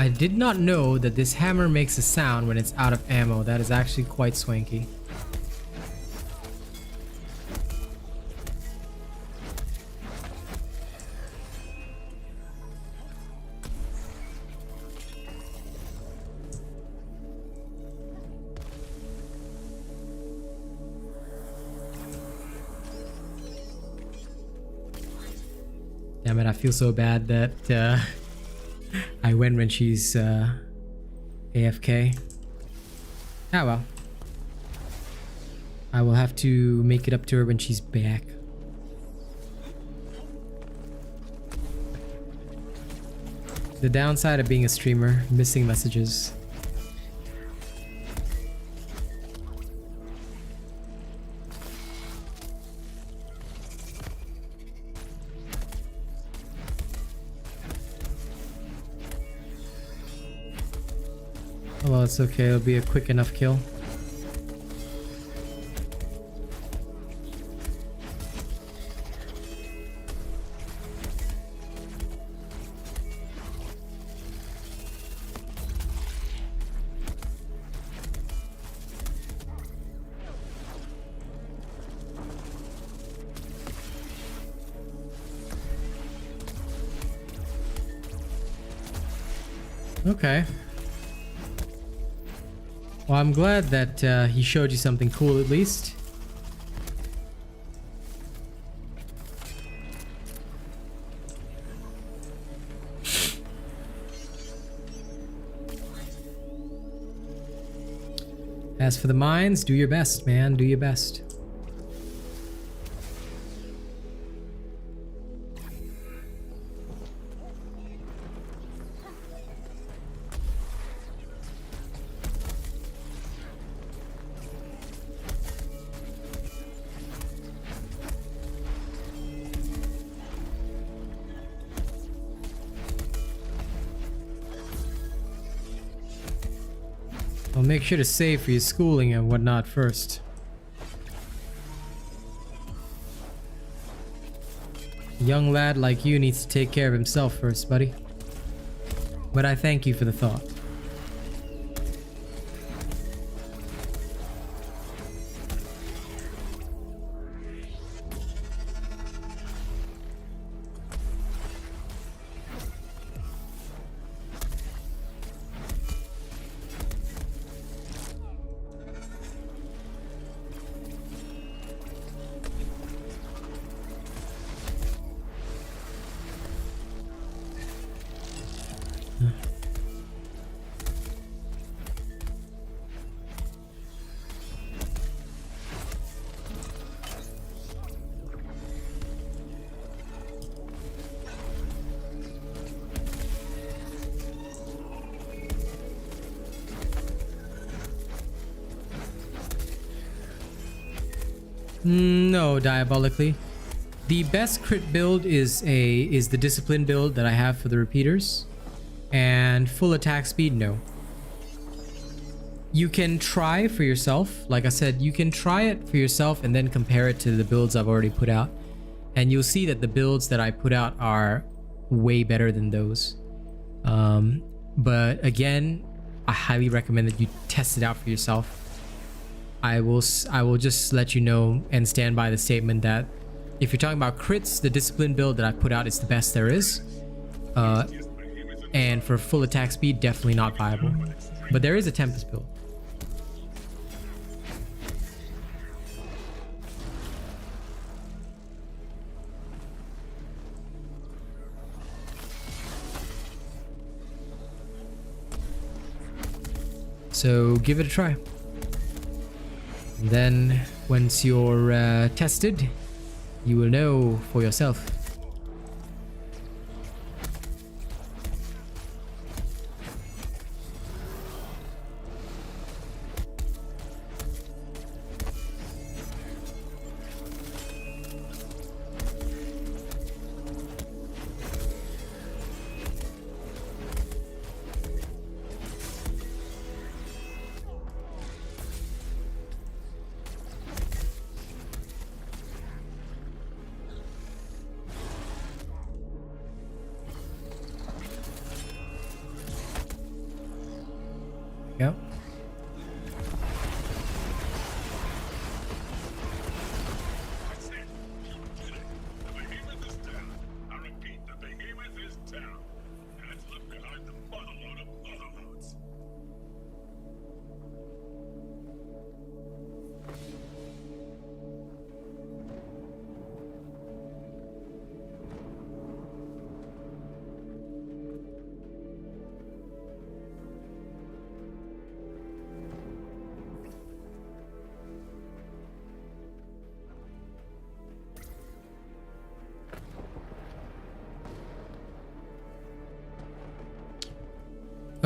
I did not know that this hammer makes a sound when it's out of ammo. That is actually quite swanky. Damn it, I feel so bad that I went when she's AFK. Ah well. I will have to make it up to her when she's back. The downside of being a streamer, missing messages. Oh, well, it's okay. It'll be a quick enough kill. Okay. Well, I'm glad that he showed you something cool at least. As for the mines, do your best, man. Do your best. I'll make sure to save for your schooling and whatnot first. A young lad like you needs to take care of himself first, buddy. But I thank you for the thought. No, diabolically. The best crit build is the discipline build that I have for the repeaters, and full attack speed. No. You can try for yourself. Like I said, you can try it for yourself and then compare it to the builds I've already put out, and you'll see that the builds that I put out are way better than those. But again, I highly recommend that you test it out for yourself. I will just let you know and stand by the statement that if you're talking about crits, the discipline build that I put out is the best there is. And for full attack speed, definitely not viable. But there is a Tempest build. So give it a try. And then once you're tested, you will know for yourself.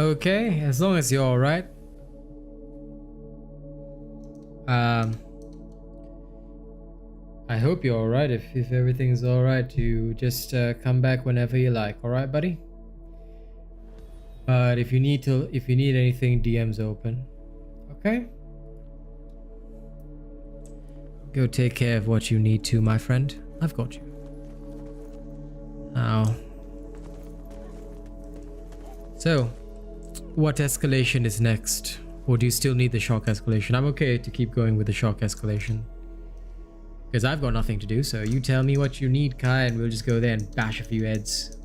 Okay, as long as you're alright. I hope you're alright. If everything's alright, you just come back whenever you like. Alright, buddy? But if you need anything, DM's open. Okay? Go take care of what you need to, my friend. I've got you. Now. So, what escalation is next? Or do you still need the shock escalation? I'm okay to keep going with the shock escalation. Because I've got nothing to do, so you tell me what you need, Kai, and we'll just go there and bash a few heads.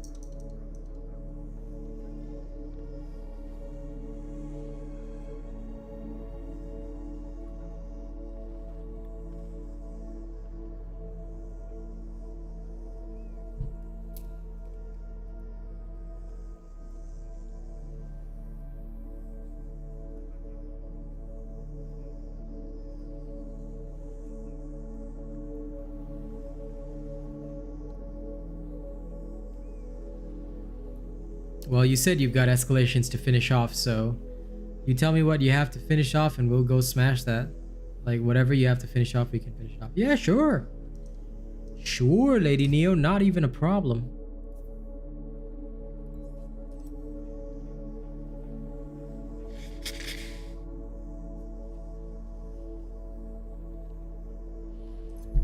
Well, you said you've got escalations to finish off, so you tell me what you have to finish off and we'll go smash that. Like, whatever you have to finish off, we can finish off. Yeah, sure. Sure, Lady Neo, not even a problem.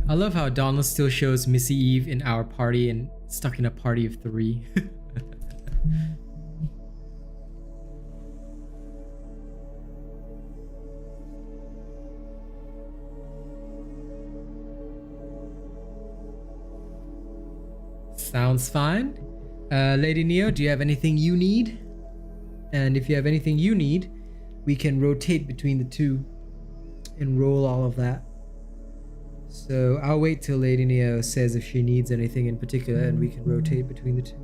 I love how Dauntless still shows Missy Eve in our party and stuck in a party of 3. Sounds fine. Lady Neo, do you have anything you need? And if you have anything you need, we can rotate between the two and roll all of that. So I'll wait till Lady Neo says if she needs anything in particular and we can rotate between the two.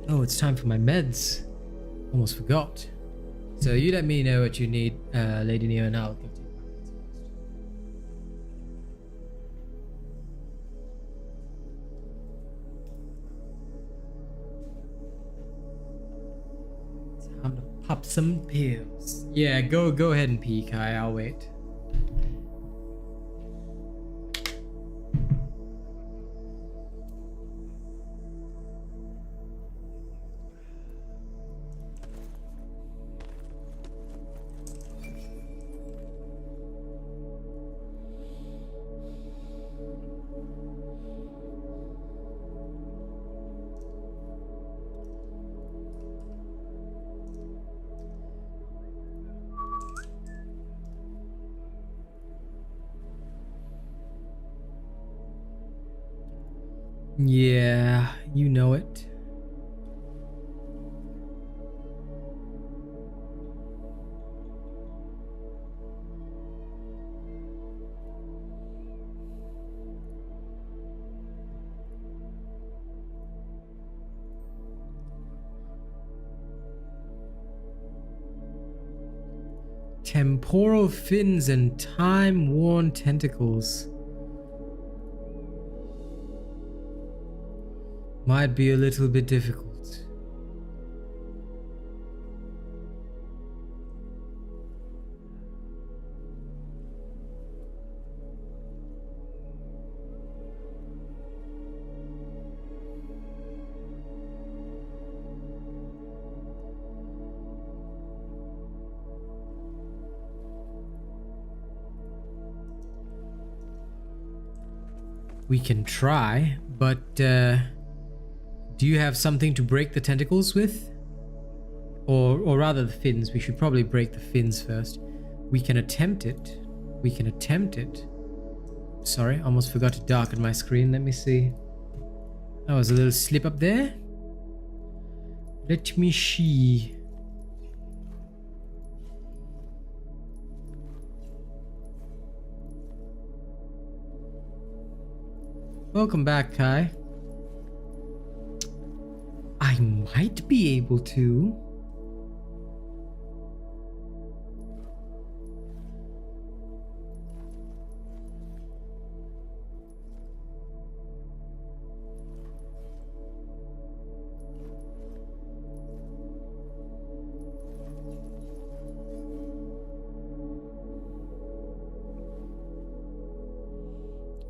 Oh, it's time for my meds. Almost forgot. So you let me know what you need, Lady Neo, and I'll give to you. Time to pop some pills. Yeah, go ahead and pee, Kai. I'll wait. Yeah, you know it. Temporal fins and time-worn tentacles. Might be a little bit difficult. We can try, but do you have something to break the tentacles with? Or rather the fins. We should probably break the fins first. We can attempt it. We can attempt it. Sorry, almost forgot to darken my screen. Let me see. That was a little slip up there. Let me see. Welcome back, Kai. I might be able to.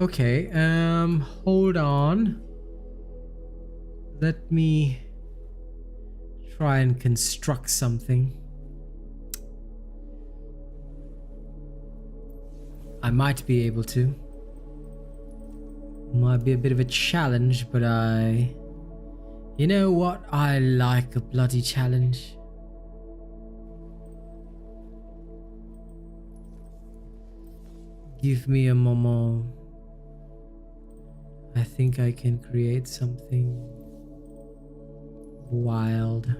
Okay, hold on. Let me try and construct something. I might be able to. Might be a bit of a challenge, but you know what? I like a bloody challenge. Give me a moment. I think I can create something wild.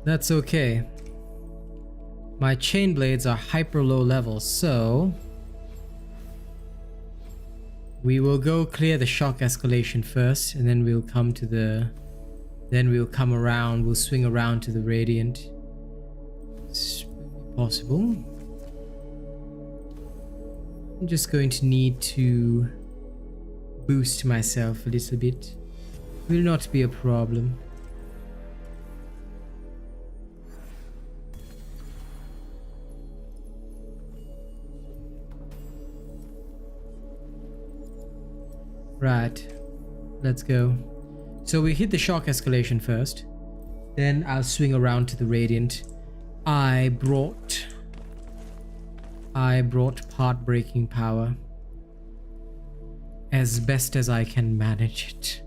That's okay. My chain blades are hyper low level, so we will go clear the shock escalation first, and then we'll come to the we'll swing around to the radiant. It's possible. I'm just going to need to boost myself a little bit. Will not be a problem. Right, let's go. So we hit the shock escalation first, then I'll swing around to the radiant. I brought part breaking power as best as I can manage it.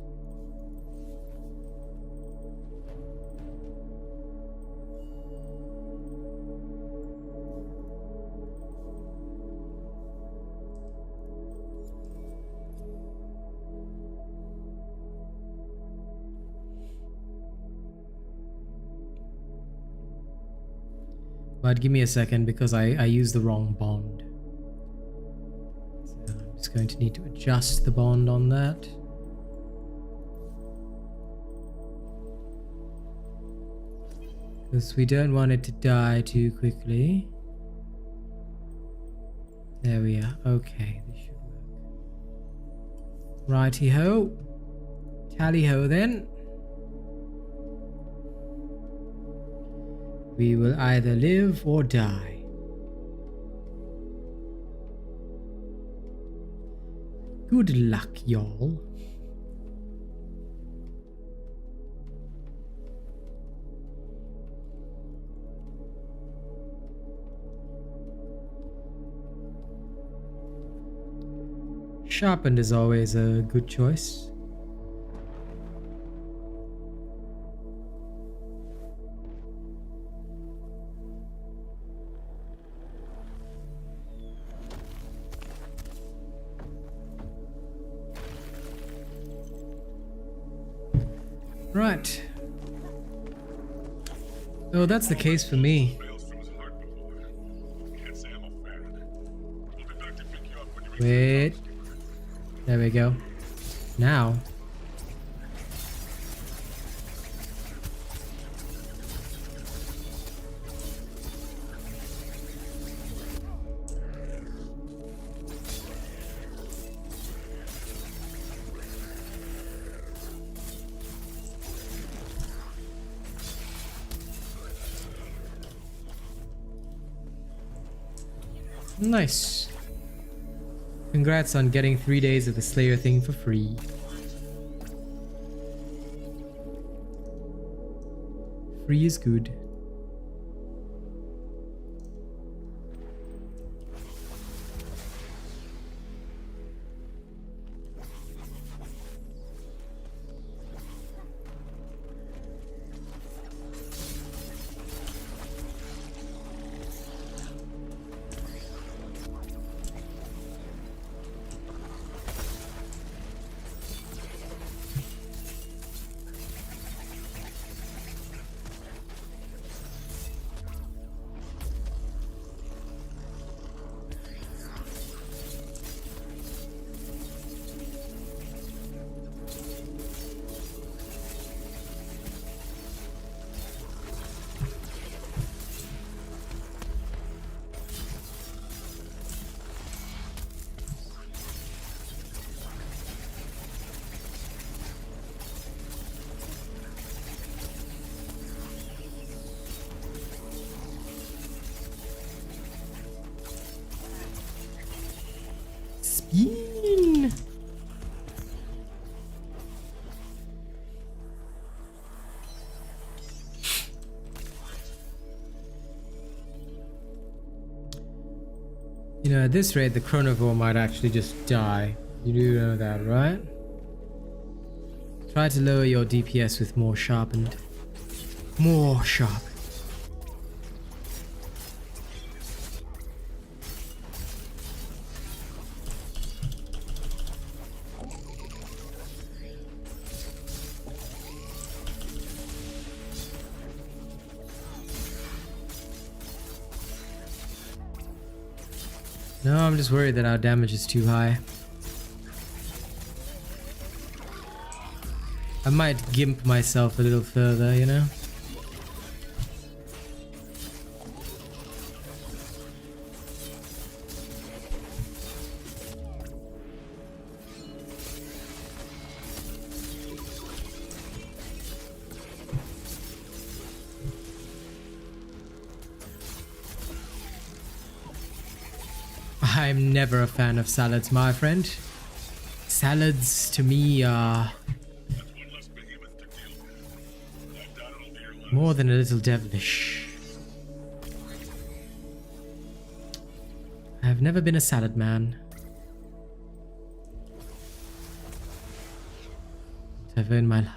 But give me a second because I used the wrong bond. So I'm just going to need to adjust the bond on that. Because we don't want it to die too quickly. There we are. Okay, this should work. Righty-ho. Tally-ho then. We will either live or die. Good luck, y'all. Sharpened is always a good choice. Right. Oh, that's the case for me. Wait. There we go. Now. Nice. Congrats on getting 3 days of the Slayer thing for free. Free is good. Spin. You know, at this rate, the chronivore might actually just die. You do know that, right? Try to lower your DPS with more sharpened. More sharp. No, I'm just worried that our damage is too high. I might gimp myself a little further, you know? I'm never a fan of salads, my friend. Salads to me are That's one less behemoth to deal with. I doubt it'll be your last. more than a little devilish. I've never been a salad man. Ever in my life.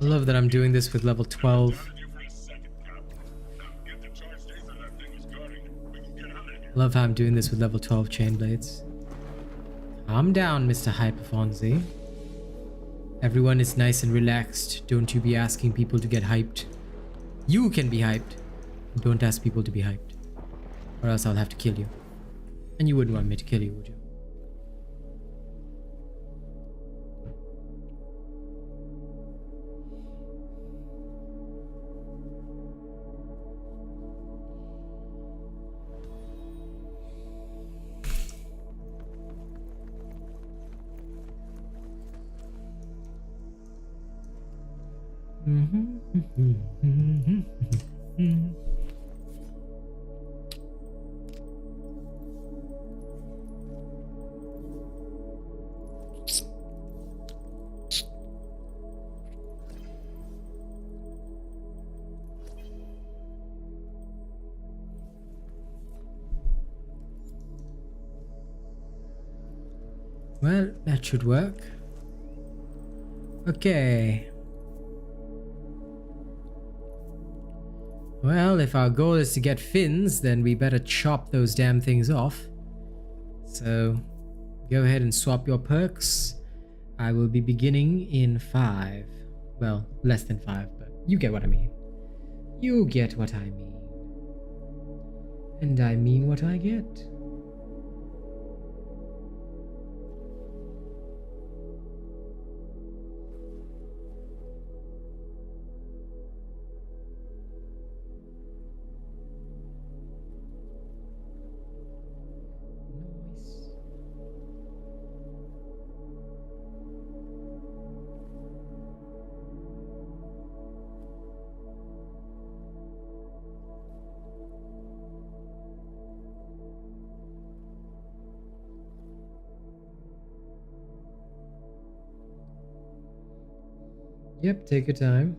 I love that I'm doing this with level 12. Doubted you for a second, Cap. Now get the charge taser that thing was guarding. We can get out of here. Love how I'm doing this with level 12 chain blades. Calm down, Mr. Hyperfonzie. Everyone is nice and relaxed. Don't you be asking people to get hyped. You can be hyped. Don't ask people to be hyped. Or else I'll have to kill you. And you wouldn't want me to kill you, would you? Well, that should work. Okay. Well, if our goal is to get fins, then we better chop those damn things off. So, go ahead and swap your perks. I will be beginning in 5. Well, less than 5, but you get what I mean. You get what I mean. And I mean what I get. Yep, take your time.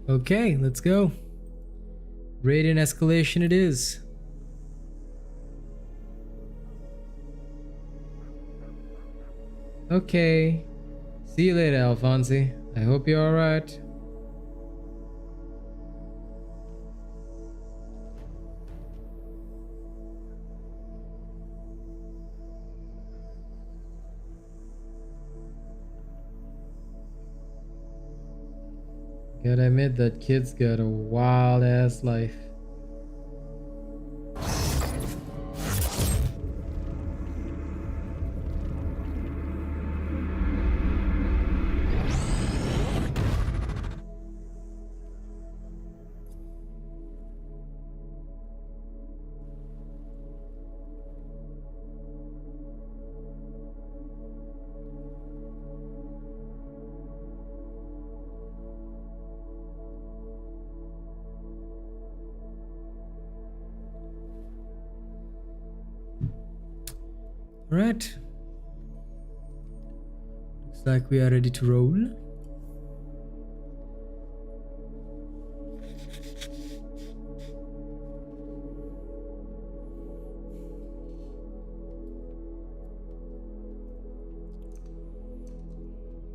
Okay, let's go. Radiant Escalation it is. Okay. See you later, Alfonsi. I hope you're alright. Gotta admit that kid's got a wild ass life. Alright. Looks like we are ready to roll.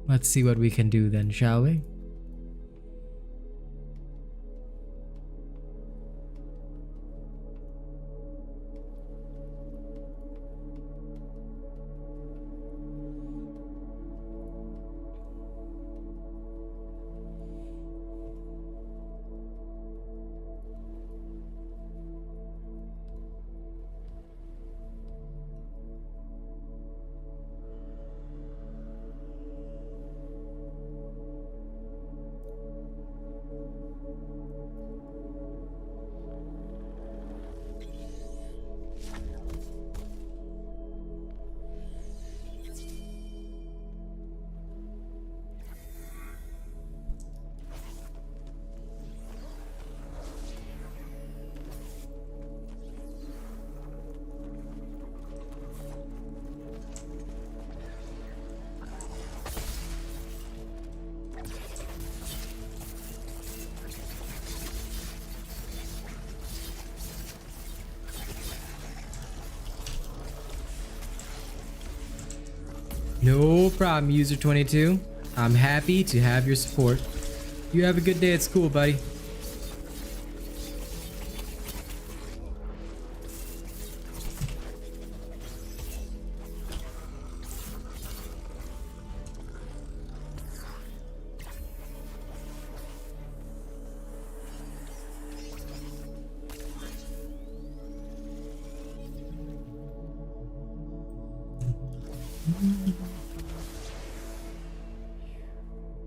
Let's see what we can do then, shall we? No problem, user 22. I'm happy to have your support. You have a good day at school, buddy.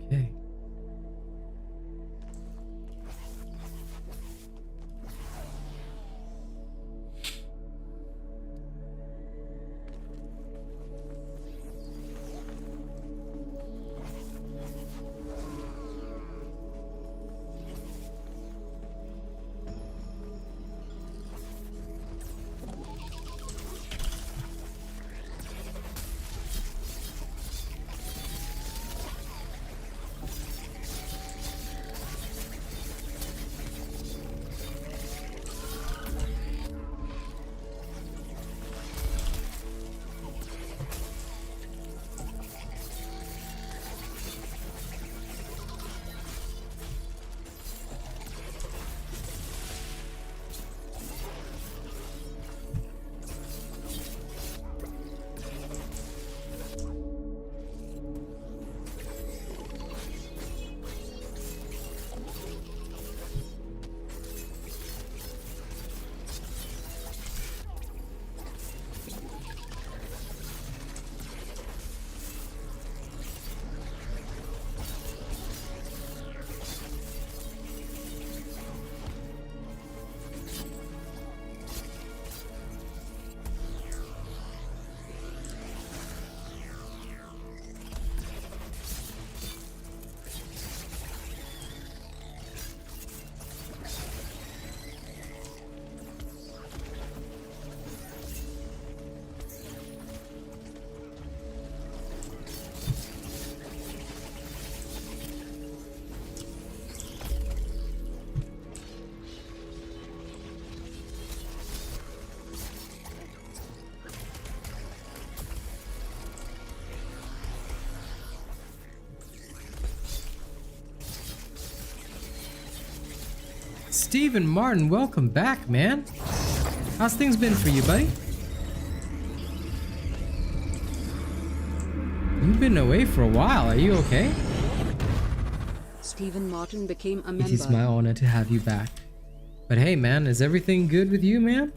Okay. Stephen Martin, welcome back, man. How's things been for you, buddy? You've been away for a while. Are you okay? Stephen Martin became a member. It is my honor to have you back. But hey, man, is everything good with you, man?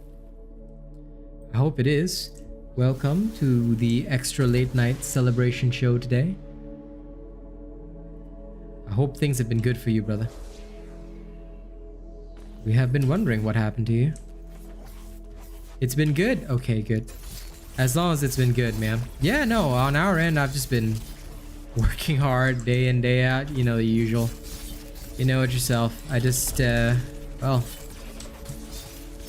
I hope it is. Welcome to the extra late night celebration show today. I hope things have been good for you, brother. We have been wondering what happened to you. It's been good? Okay, good. As long as it's been good, man. Yeah, no, on our end, I've just been working hard day in, day out. You know, the usual. You know it yourself. I just, well,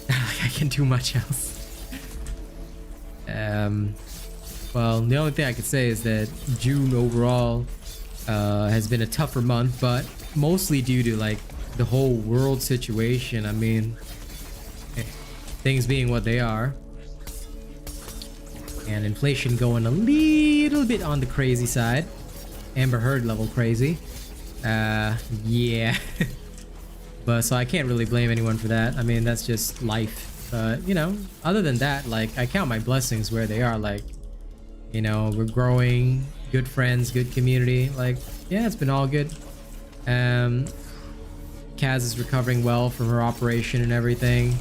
I can do much else. Well, the only thing I could say is that June overall has been a tougher month, but mostly due to like the whole world situation. I mean, things being what they are, and inflation going a little bit on the crazy side. Amber Heard level crazy. Yeah. But so I can't really blame anyone for that. I mean, that's just life. But, you know, other than that, like, I count my blessings where they are. Like, you know, we're growing, good friends, good community. Like, yeah, it's been all good. Kaz is recovering well from her operation and everything.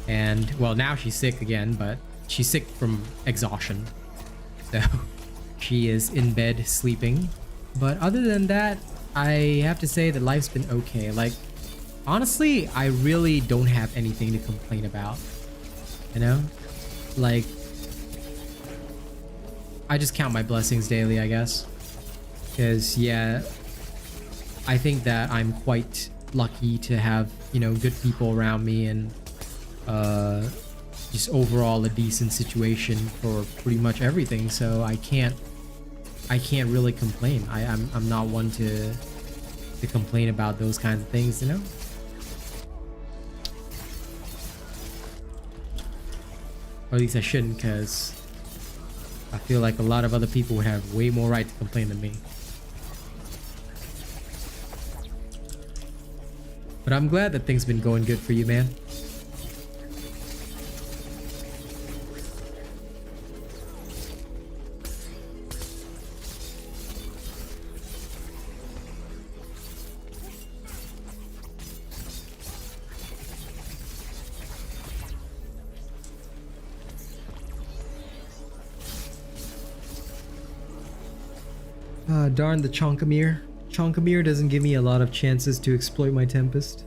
And, well, now she's sick again, but she's sick from exhaustion. So she is in bed sleeping. But other than that, I have to say that life's been okay. Like, honestly, I really don't have anything to complain about. You know? Like, I just count my blessings daily, I guess. Because, yeah, I think that I'm quite lucky to have, you know, good people around me and just overall a decent situation for pretty much everything. So I can't really complain. I'm not one to complain about those kinds of things, you know? Or at least I shouldn't, because I feel like a lot of other people would have way more right to complain than me. But I'm glad that things been going good for you, man. Darn the Chonkamir. Chonkamir doesn't give me a lot of chances to exploit my Tempest.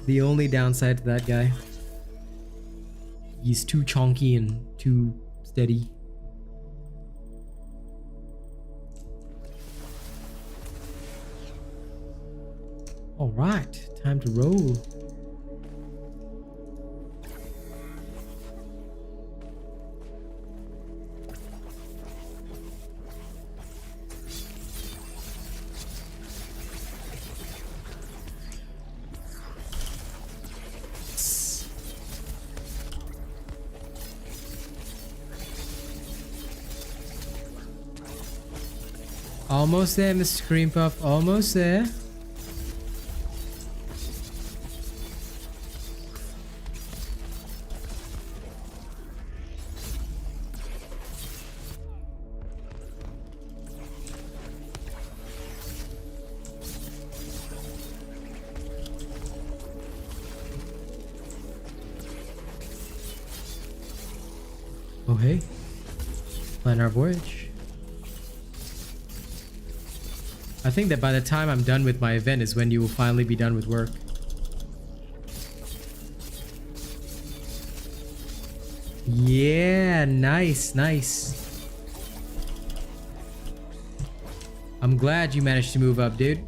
The only downside to that guy. He's too chonky and too steady. Alright, time to roll. Almost there, Mr. Cream Puff. Almost there. Oh hey. Plan our voyage. I think that by the time I'm done with my event is when you will finally be done with work. Yeah, nice, nice. I'm glad you managed to move up, dude.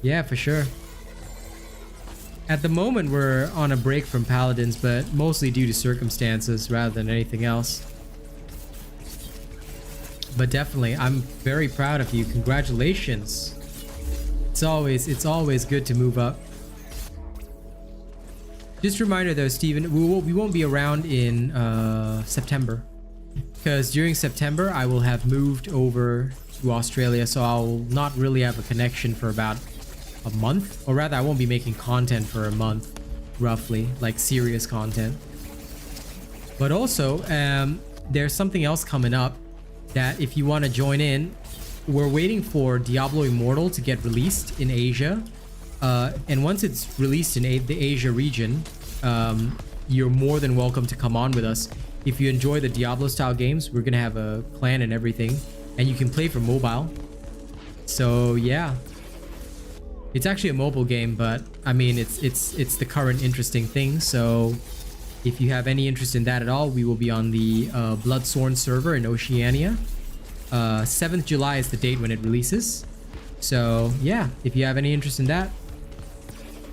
Yeah, for sure. At the moment, we're on a break from Paladins, but mostly due to circumstances rather than anything else. But definitely, I'm very proud of you. Congratulations. It's always good to move up. Just a reminder though, Steven, we won't be around in September. Because during September, I will have moved over to Australia, so I'll not really have a connection for about a month. Or rather, I won't be making content for a month, roughly, like serious content. But also, there's something else coming up that if you want to join in, we're waiting for Diablo Immortal to get released in Asia. And once it's released in the Asia region, you're more than welcome to come on with us. If you enjoy the Diablo style games, we're gonna have a clan and everything, and you can play for mobile. So yeah, it's actually a mobile game, but I mean it's the current interesting thing. So if you have any interest in that at all, we will be on the Bloodsworn server in Oceania. 7th July is the date when it releases. So yeah, if you have any interest in that,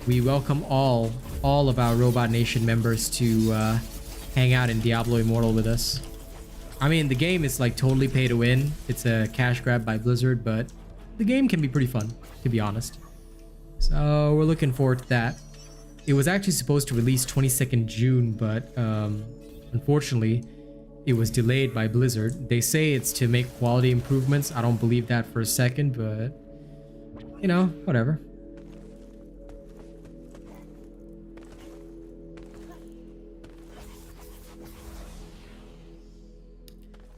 we welcome all of our Robot Nation members to hang out in Diablo Immortal with us. I mean, the game is like totally pay to win. It's a cash grab by Blizzard, but the game can be pretty fun, to be honest. So we're looking forward to that. It was actually supposed to release 22nd June, but unfortunately, it was delayed by Blizzard. They say it's to make quality improvements. I don't believe that for a second, but you know, whatever.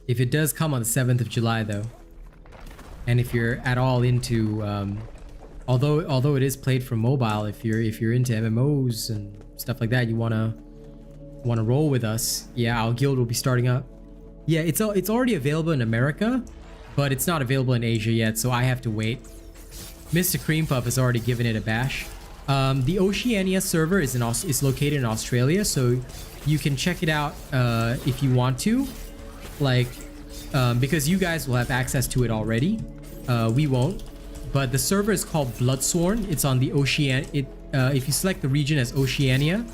If it does come on the 7th of July though, and if you're at all into although it is played from mobile, if you're into MMOs and stuff like that, you wanna roll with us, yeah, our guild will be starting up. Yeah, it's already available in America, but it's not available in Asia yet, so I have to wait. Mr. Cream Puff has already given it a bash. The Oceania server is located in Australia, so you can check it out if you want to. Like, because you guys will have access to it already. We won't. But the server is called Bloodsworn. It's on the Oceania. If you select the region as Oceania,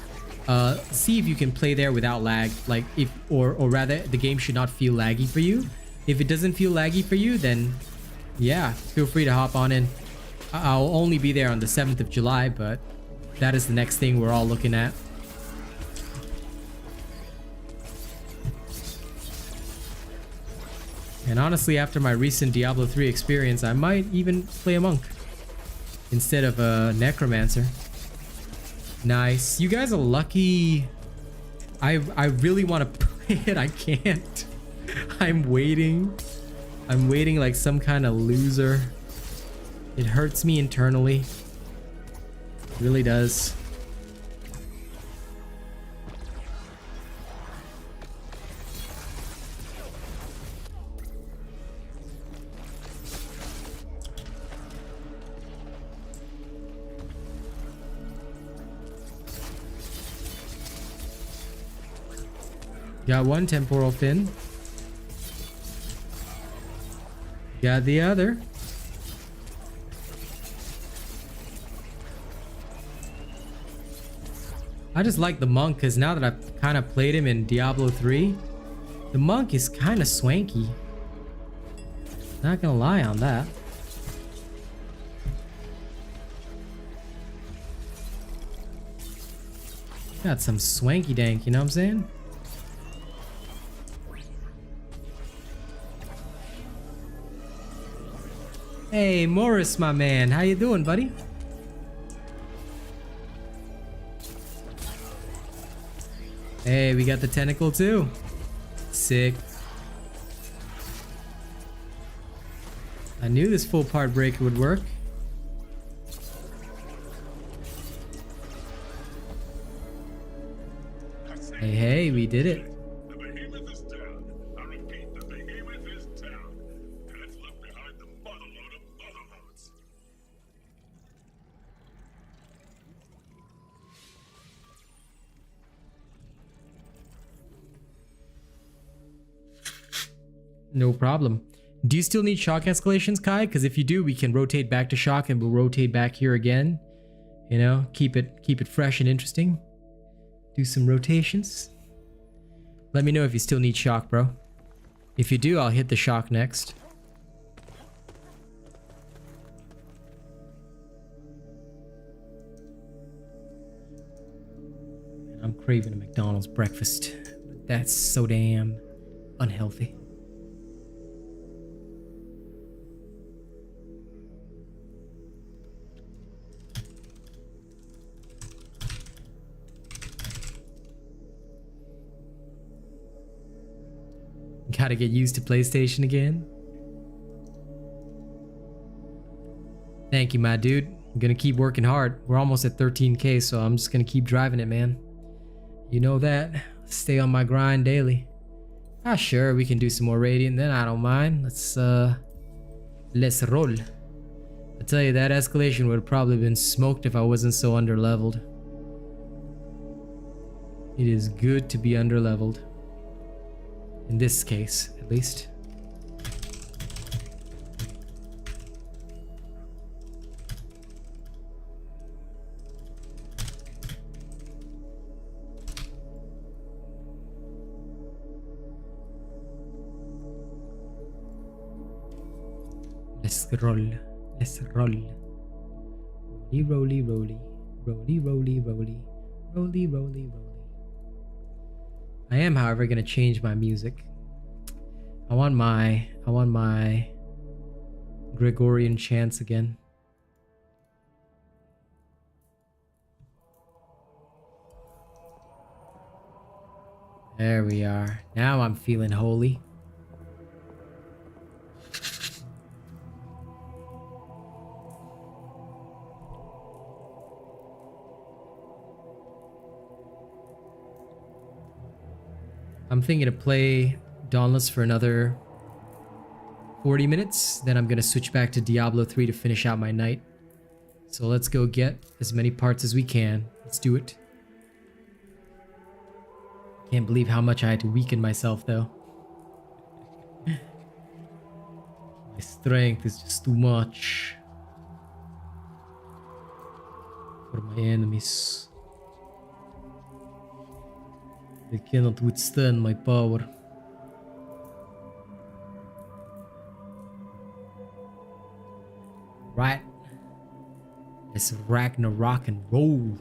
see if you can play there without lag. Like, or rather, the game should not feel laggy for you. If it doesn't feel laggy for you, then yeah, feel free to hop on in. I'll only be there on the 7th of July, but that is the next thing we're all looking at. And honestly, after my recent Diablo 3 experience, I might even play a monk instead of a necromancer. Nice. You guys are lucky. I really want to play it. I can't. I'm waiting. I'm waiting like some kind of loser. It hurts me internally. It really does. Got one temporal fin. Got the other. I just like the monk because now that I've kind of played him in Diablo 3, the monk is kind of swanky. Not gonna lie on that. Got some swanky dank, you know what I'm saying? Hey, Morris, my man. How you doing, buddy? Hey, we got the tentacle too. Sick. I knew this full part breaker would work. Hey, we did it. The behemoth is down. I repeat, the behemoth is down. And it's left behind the motherload of motherloads. No problem. Do you still need shock escalations, Kai? Because if you do, we can rotate back to shock and we'll rotate back here again. You know, keep it fresh and interesting. Do some rotations. Let me know if you still need shock, bro. If you do, I'll hit the shock next. I'm craving a McDonald's breakfast. That's so damn unhealthy. Gotta get used to PlayStation again. Thank you, my dude. I'm gonna keep working hard. We're almost at 13K, so I'm just gonna keep driving it, man. You know that. Stay on my grind daily. Ah, sure, we can do some more Radiant then. I don't mind. Let's roll. I tell you, that escalation would have probably been smoked if I wasn't so underleveled. It is good to be underleveled. In this case, at least. Let's roll. Let's roll. Roly, roly, roly. Roly, roly, roly. Roly, roly, roly. I am, however, gonna change my music. I want my Gregorian chants again. There we are. Now I'm feeling holy. I'm thinking to play Dauntless for another 40 minutes. Then I'm going to switch back to Diablo 3 to finish out my night. So let's go get as many parts as we can. Let's do it. Can't believe how much I had to weaken myself though. My strength is just too much for my enemies. They cannot withstand my power. Right. Let's Ragnarok and roll.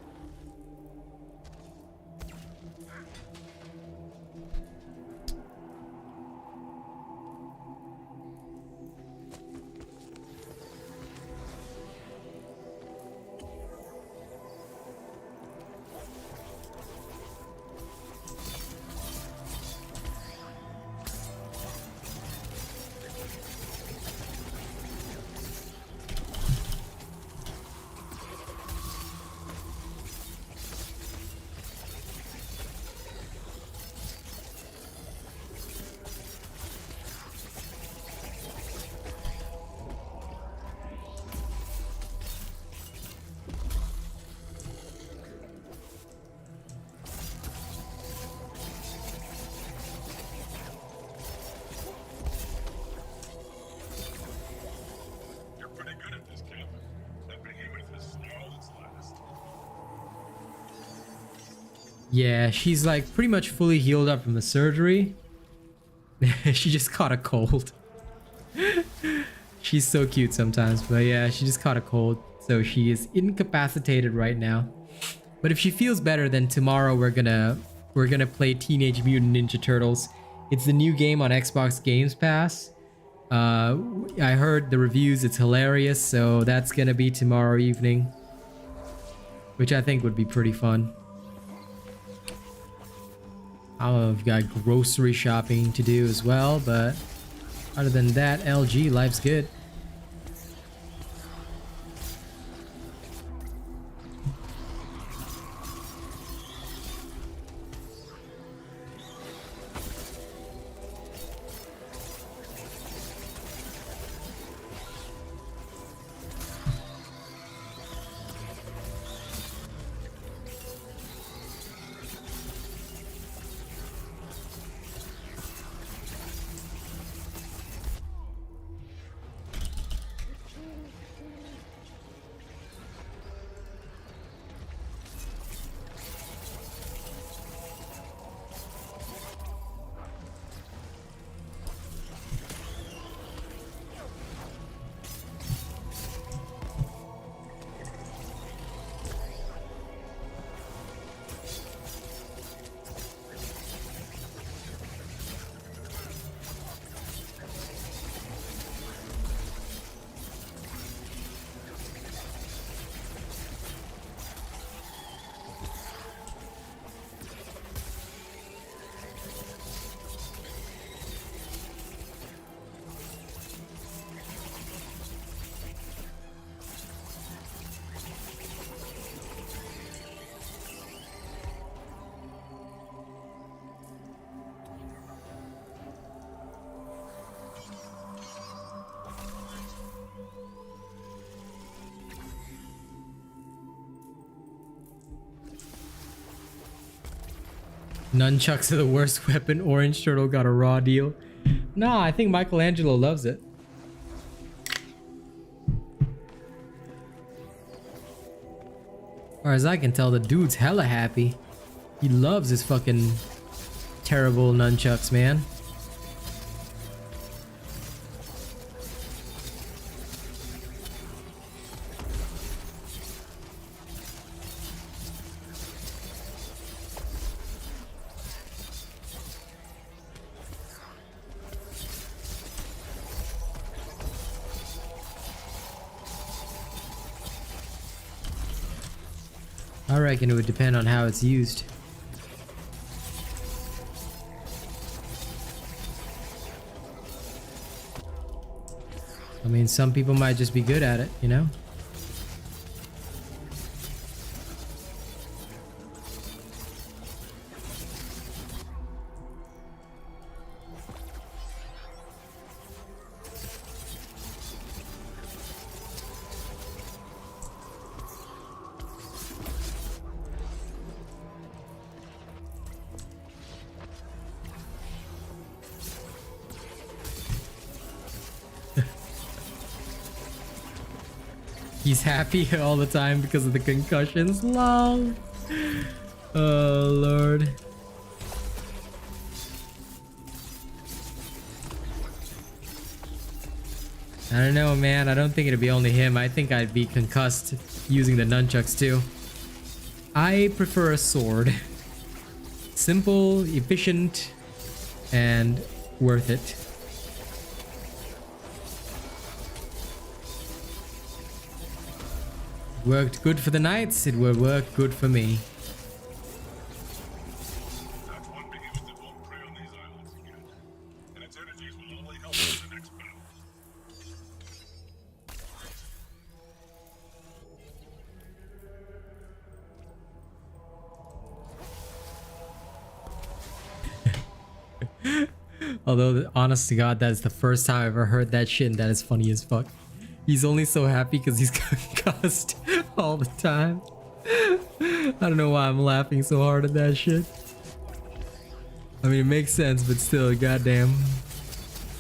Yeah, she's like pretty much fully healed up from the surgery. She just caught a cold. She's so cute sometimes, but yeah, she just caught a cold. So she is incapacitated right now. But if she feels better, then tomorrow we're gonna play Teenage Mutant Ninja Turtles. It's the new game on Xbox Games Pass. I heard the reviews, it's hilarious, so that's gonna be tomorrow evening, which I think would be pretty fun. I've got grocery shopping to do as well, but other than that, LG, life's good. Nunchucks are the worst weapon. Orange Turtle got a raw deal. Nah, I think Michelangelo loves it. As far as I can tell, the dude's hella happy. He loves his fucking terrible nunchucks, man. I reckon it would depend on how it's used. I mean, some people might just be good at it, you know? He's happy all the time because of the concussions. Lol. Oh, Lord. I don't know, man. I don't think it'd be only him. I think I'd be concussed using the nunchucks too. I prefer a sword. Simple, efficient, and worth it. Worked good for the knights, it will work good for me. That's one behemoth that won't prey on these islands again. And its energies will only help in the next battle. Although, honest to God, that is the first time I've ever heard that shit, and that is funny as fuck. He's only so happy because he's concussed all the time. I don't know why I'm laughing so hard at that shit. I mean, it makes sense, but still, goddamn.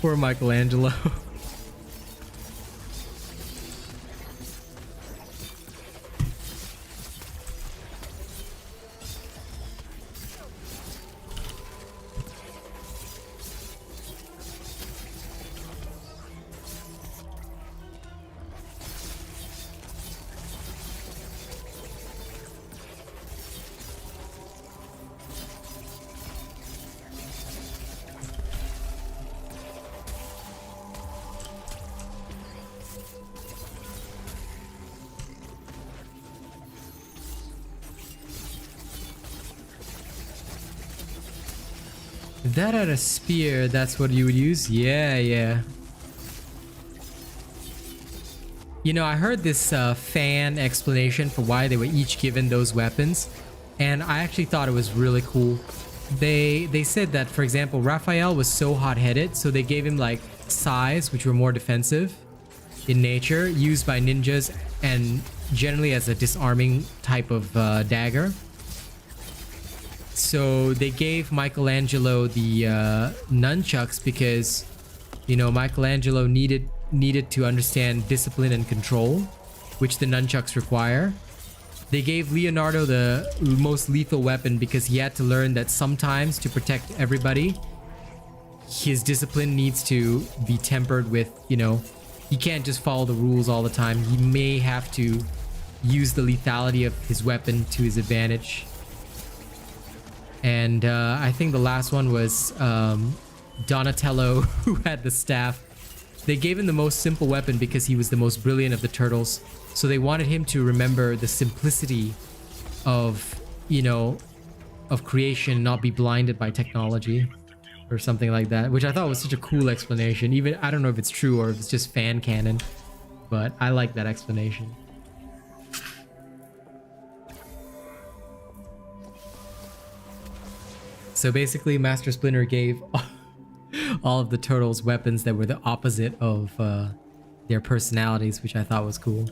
Poor Michelangelo. If that had a spear, that's what you would use? Yeah, yeah. You know, I heard this fan explanation for why they were each given those weapons, and I actually thought it was really cool. They said that, for example, Raphael was so hot-headed, so they gave him like sais, which were more defensive in nature, used by ninjas and generally as a disarming type of dagger. So they gave Michelangelo the nunchucks because, you know, Michelangelo needed to understand discipline and control, which the nunchucks require. They gave Leonardo the most lethal weapon because he had to learn that sometimes to protect everybody, his discipline needs to be tempered with, you know, he can't just follow the rules all the time. He may have to use the lethality of his weapon to his advantage. And I think the last one was Donatello, who had the staff. They gave him the most simple weapon because he was the most brilliant of the turtles. So they wanted him to remember the simplicity of, you know, of creation, not be blinded by technology or something like that, which I thought was such a cool explanation. Even, I don't know if it's true or if it's just fan canon, but I like that explanation. So basically, Master Splinter gave all of the turtles weapons that were the opposite of their personalities, which I thought was cool.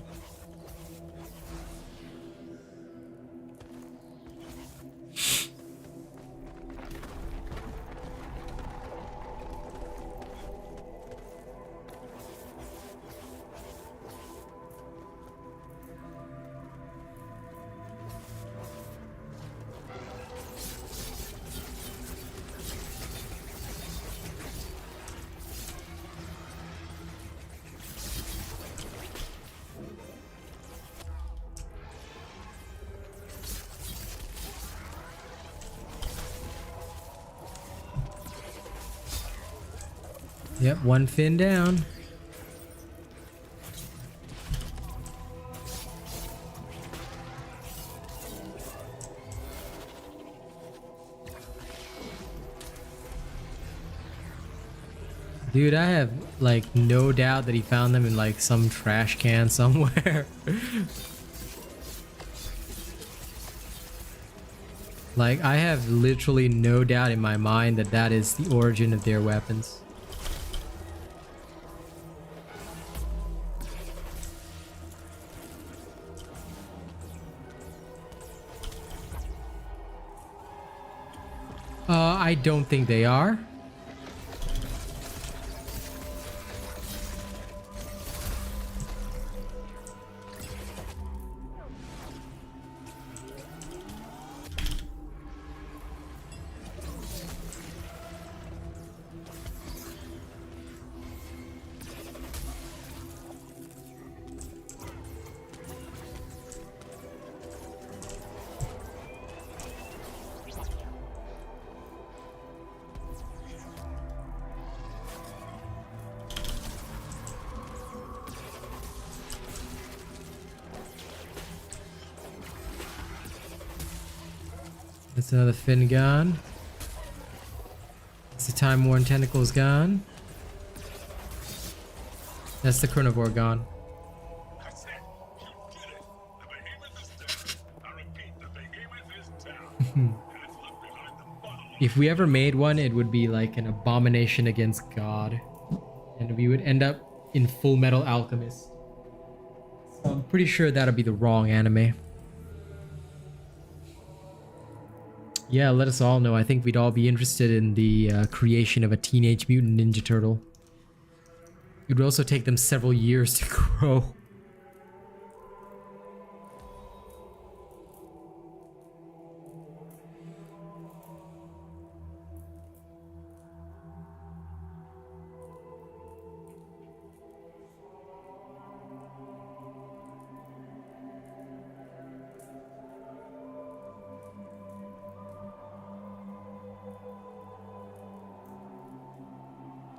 Yep, one fin down. Dude, I have like no doubt that he found them in like some trash can somewhere. Like, I have literally no doubt in my mind that that is the origin of their weapons. I don't think they are. That's another fin gone. That's the time-worn tentacles gone. That's the carnivore gone. That's it. You did it. The behemoth is down. I repeat, the behemoth is down. And it's left behind the bottle. If we ever made one, it would be like an abomination against God. And we would end up in Full Metal Alchemist. So I'm pretty sure that'll be the wrong anime. Yeah, let us all know. I think we'd all be interested in the creation of a Teenage Mutant Ninja Turtle. It would also take them several years to grow.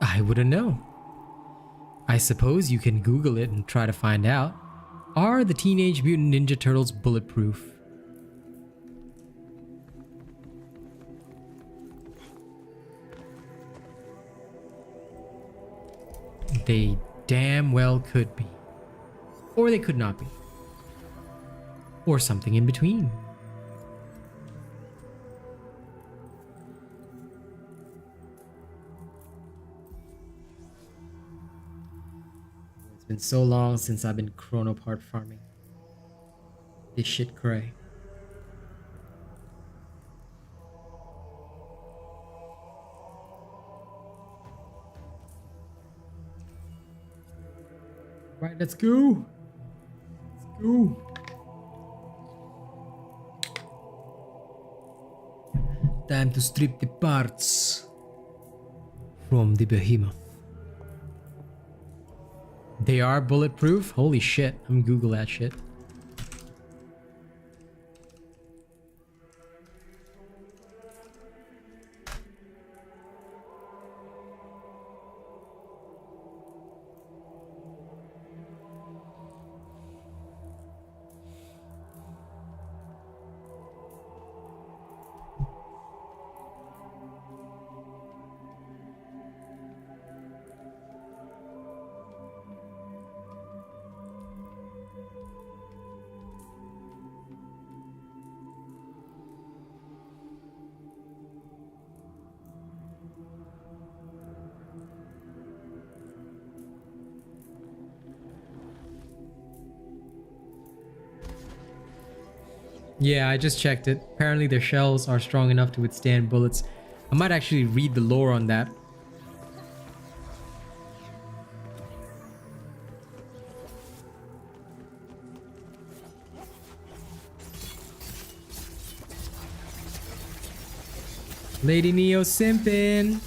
I wouldn't know. I suppose you can Google it and try to find out. Are the Teenage Mutant Ninja Turtles bulletproof? They damn well could be. Or they could not be. Or something in between. It's been so long since I've been chronopart farming. This shit cray. Right, let's go. Let's go. Time to strip the parts from the behemoth. They are bulletproof? Holy shit. I'm gonna Google that shit. Yeah, I just checked it. Apparently their shells are strong enough to withstand bullets. I might actually read the lore on that. Lady Neo simpin'.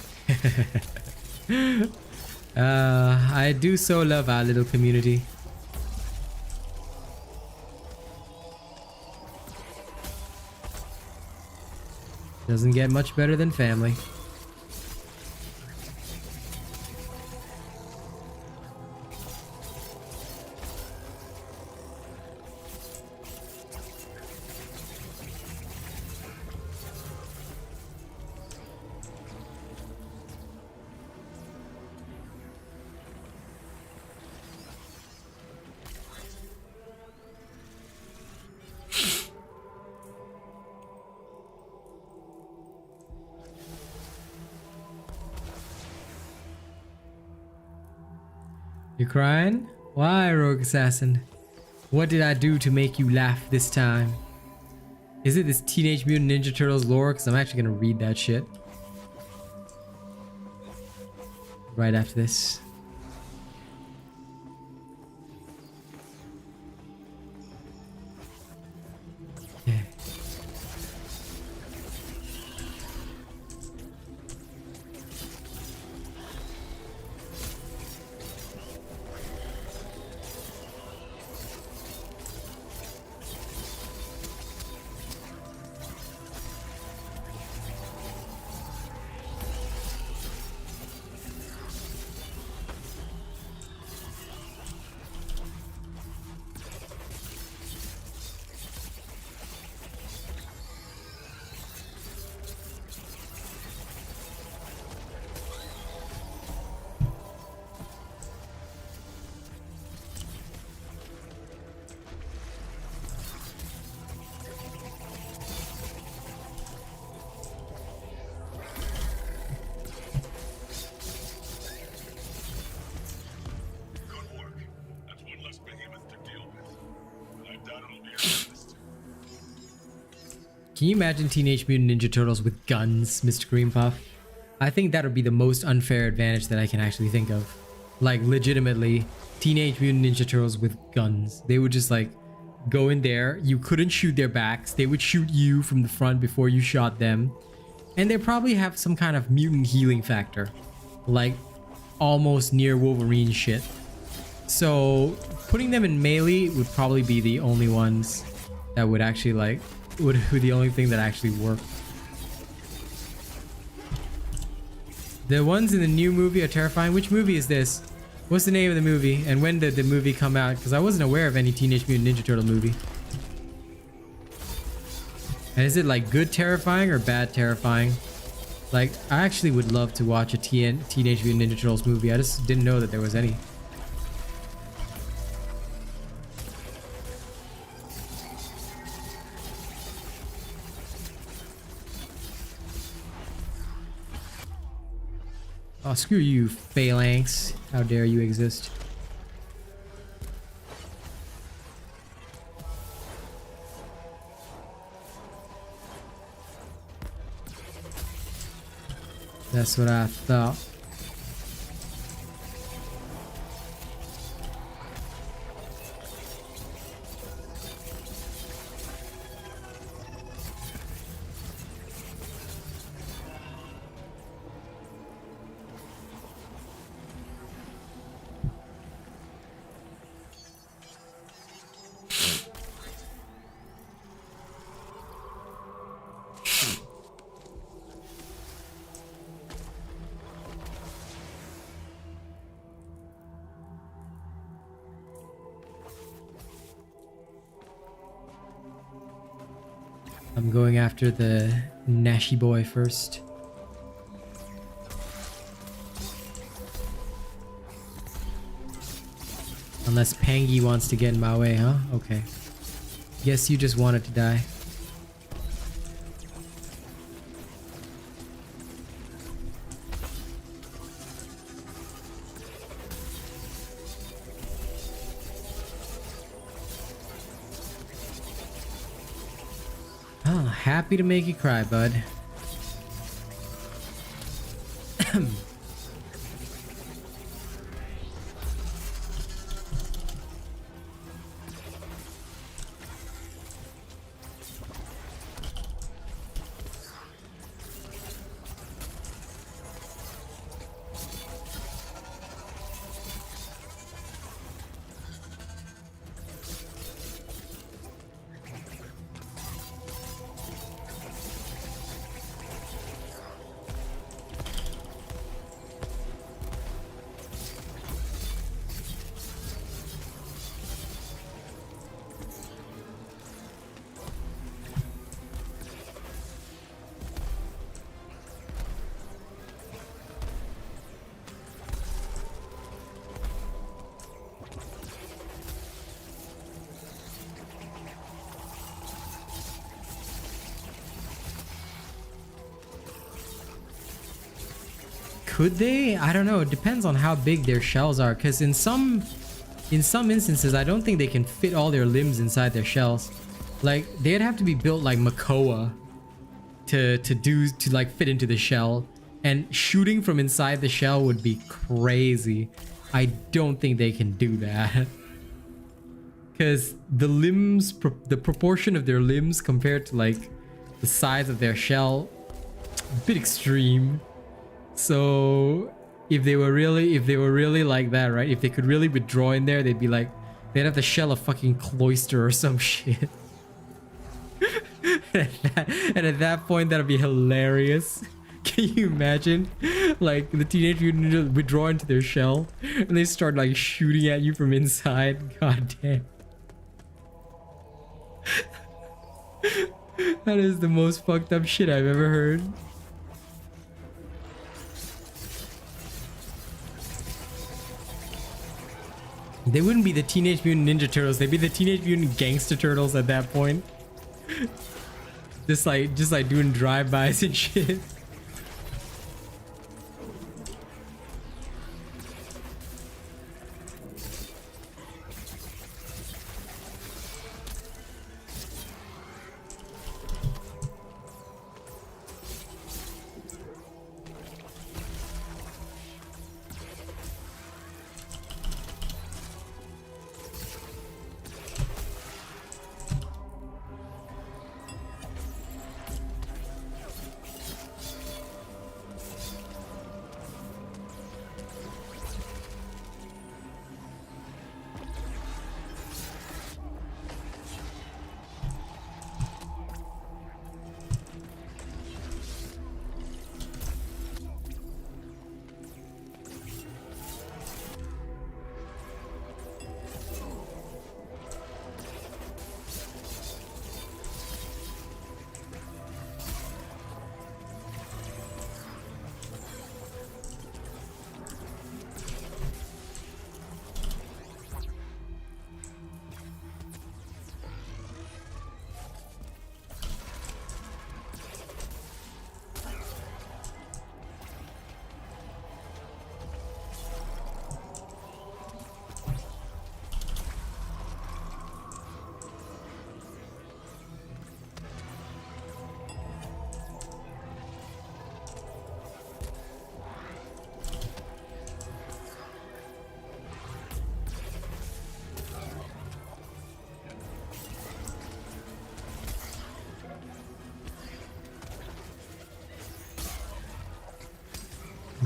I do so love our little community. Doesn't get much better than family. You crying? Why, Rogue Assassin? What did I do to make you laugh this time? Is it this Teenage Mutant Ninja Turtles lore? Because I'm actually gonna read that shit right after this. Okay. Good work. That's one less behemoth to deal with. And I doubt it'll be our last. Can you imagine Teenage Mutant Ninja Turtles with guns, Mr. Green Puff? I think that would be the most unfair advantage that I can actually think of. Like, legitimately, Teenage Mutant Ninja Turtles with guns. They would just, like, go in there. You couldn't shoot their backs. They would shoot you from the front before you shot them. And they probably have some kind of mutant healing factor. Like, almost near Wolverine shit. So, putting them in melee would probably be the only ones that would actually, like, would be the only thing that actually worked. The ones in the new movie are terrifying. Which movie is this? What's the name of the movie? And when did the movie come out? Because I wasn't aware of any Teenage Mutant Ninja Turtle movie. And is it like good terrifying or bad terrifying? Like, I actually would love to watch a Teenage Mutant Ninja Turtles movie. I just didn't know that there was any. Oh, screw you, Phalanx. How dare you exist? That's what I thought. I'm going after the Nashi boy first. Unless Pangy wants to get in my way, huh? Okay. Guess you just wanted to die. Oh, happy to make you cry, bud. Could they? I don't know. It depends on how big their shells are, because in some instances I don't think they can fit all their limbs inside their shells. Like they'd have to be built like Makoa to like fit into the shell, and shooting from inside the shell would be crazy. I don't think they can do that. Because the limbs, the proportion of their limbs compared to like the size of their shell, a bit extreme. So if they were really like that, right? If they could really withdraw in there, they'd have the shell of fucking cloister or some shit. And at that point, that'd be hilarious. Can you imagine, like the Teenage Mutant Ninja withdraw into their shell and they start like shooting at you from inside? God damn. That is the most fucked up shit I've ever heard. They wouldn't be the Teenage Mutant Ninja Turtles, they'd be the Teenage Mutant Gangster Turtles at that point. Just like doing drive-bys and shit.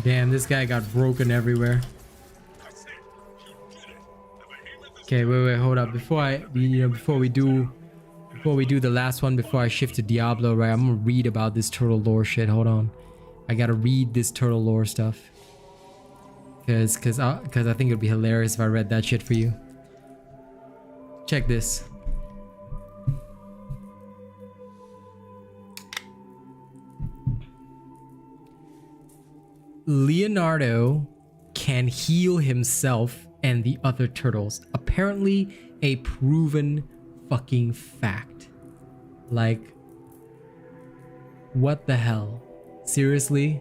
Damn, this guy got broken everywhere. Okay, wait, hold up. Before we do the last one, before I shift to Diablo, right? I'm gonna read about this turtle lore shit. Hold on, I gotta read this turtle lore stuff. Cause I think it'd be hilarious if I read that shit for you. Check this. Leonardo can heal himself and the other turtles. Apparently a proven fucking fact. Like, what the hell? Seriously?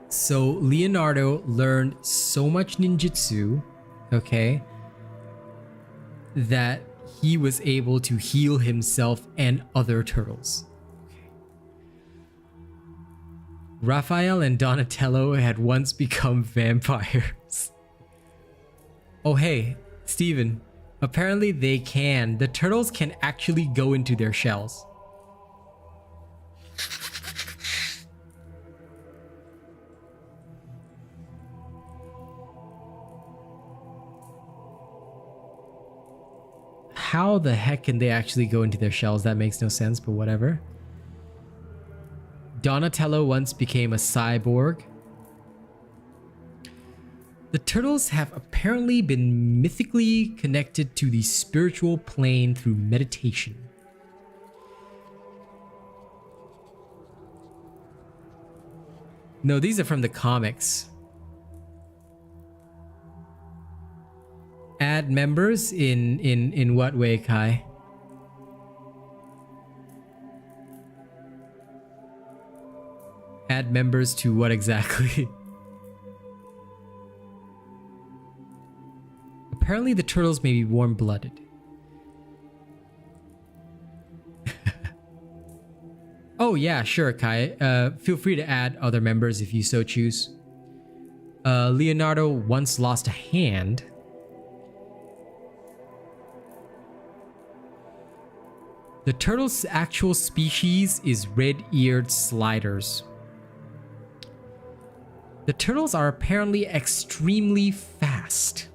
So Leonardo learned so much ninjutsu, okay, that he was able to heal himself and other turtles. Raphael and Donatello had once become vampires. Oh hey, Steven, apparently they can. The turtles can actually go into their shells. How the heck can they actually go into their shells? That makes no sense, but whatever. Donatello once became a cyborg. The turtles have apparently been mythically connected to the spiritual plane through meditation. No, these are from the comics. Add members in what way, Kai? Add members to what exactly? Apparently the turtles may be warm-blooded. Oh yeah, sure, Kai. Feel free to add other members if you so choose. Leonardo once lost a hand. The turtle's actual species is red-eared sliders. The turtles are apparently extremely fast.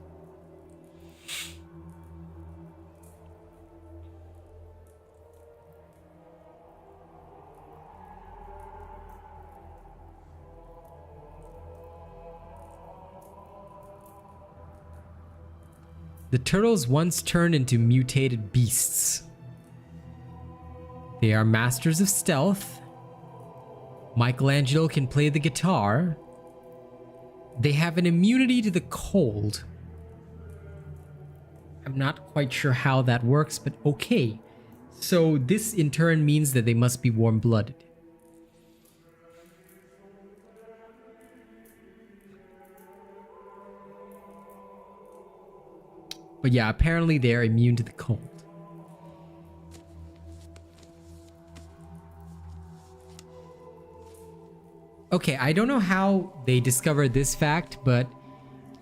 The turtles once turned into mutated beasts. They are masters of stealth. Michelangelo can play the guitar. They have an immunity to the cold. I'm not quite sure how that works, but okay. So this in turn means that they must be warm-blooded. But yeah, apparently they're immune to the cold. Okay, I don't know how they discovered this fact, but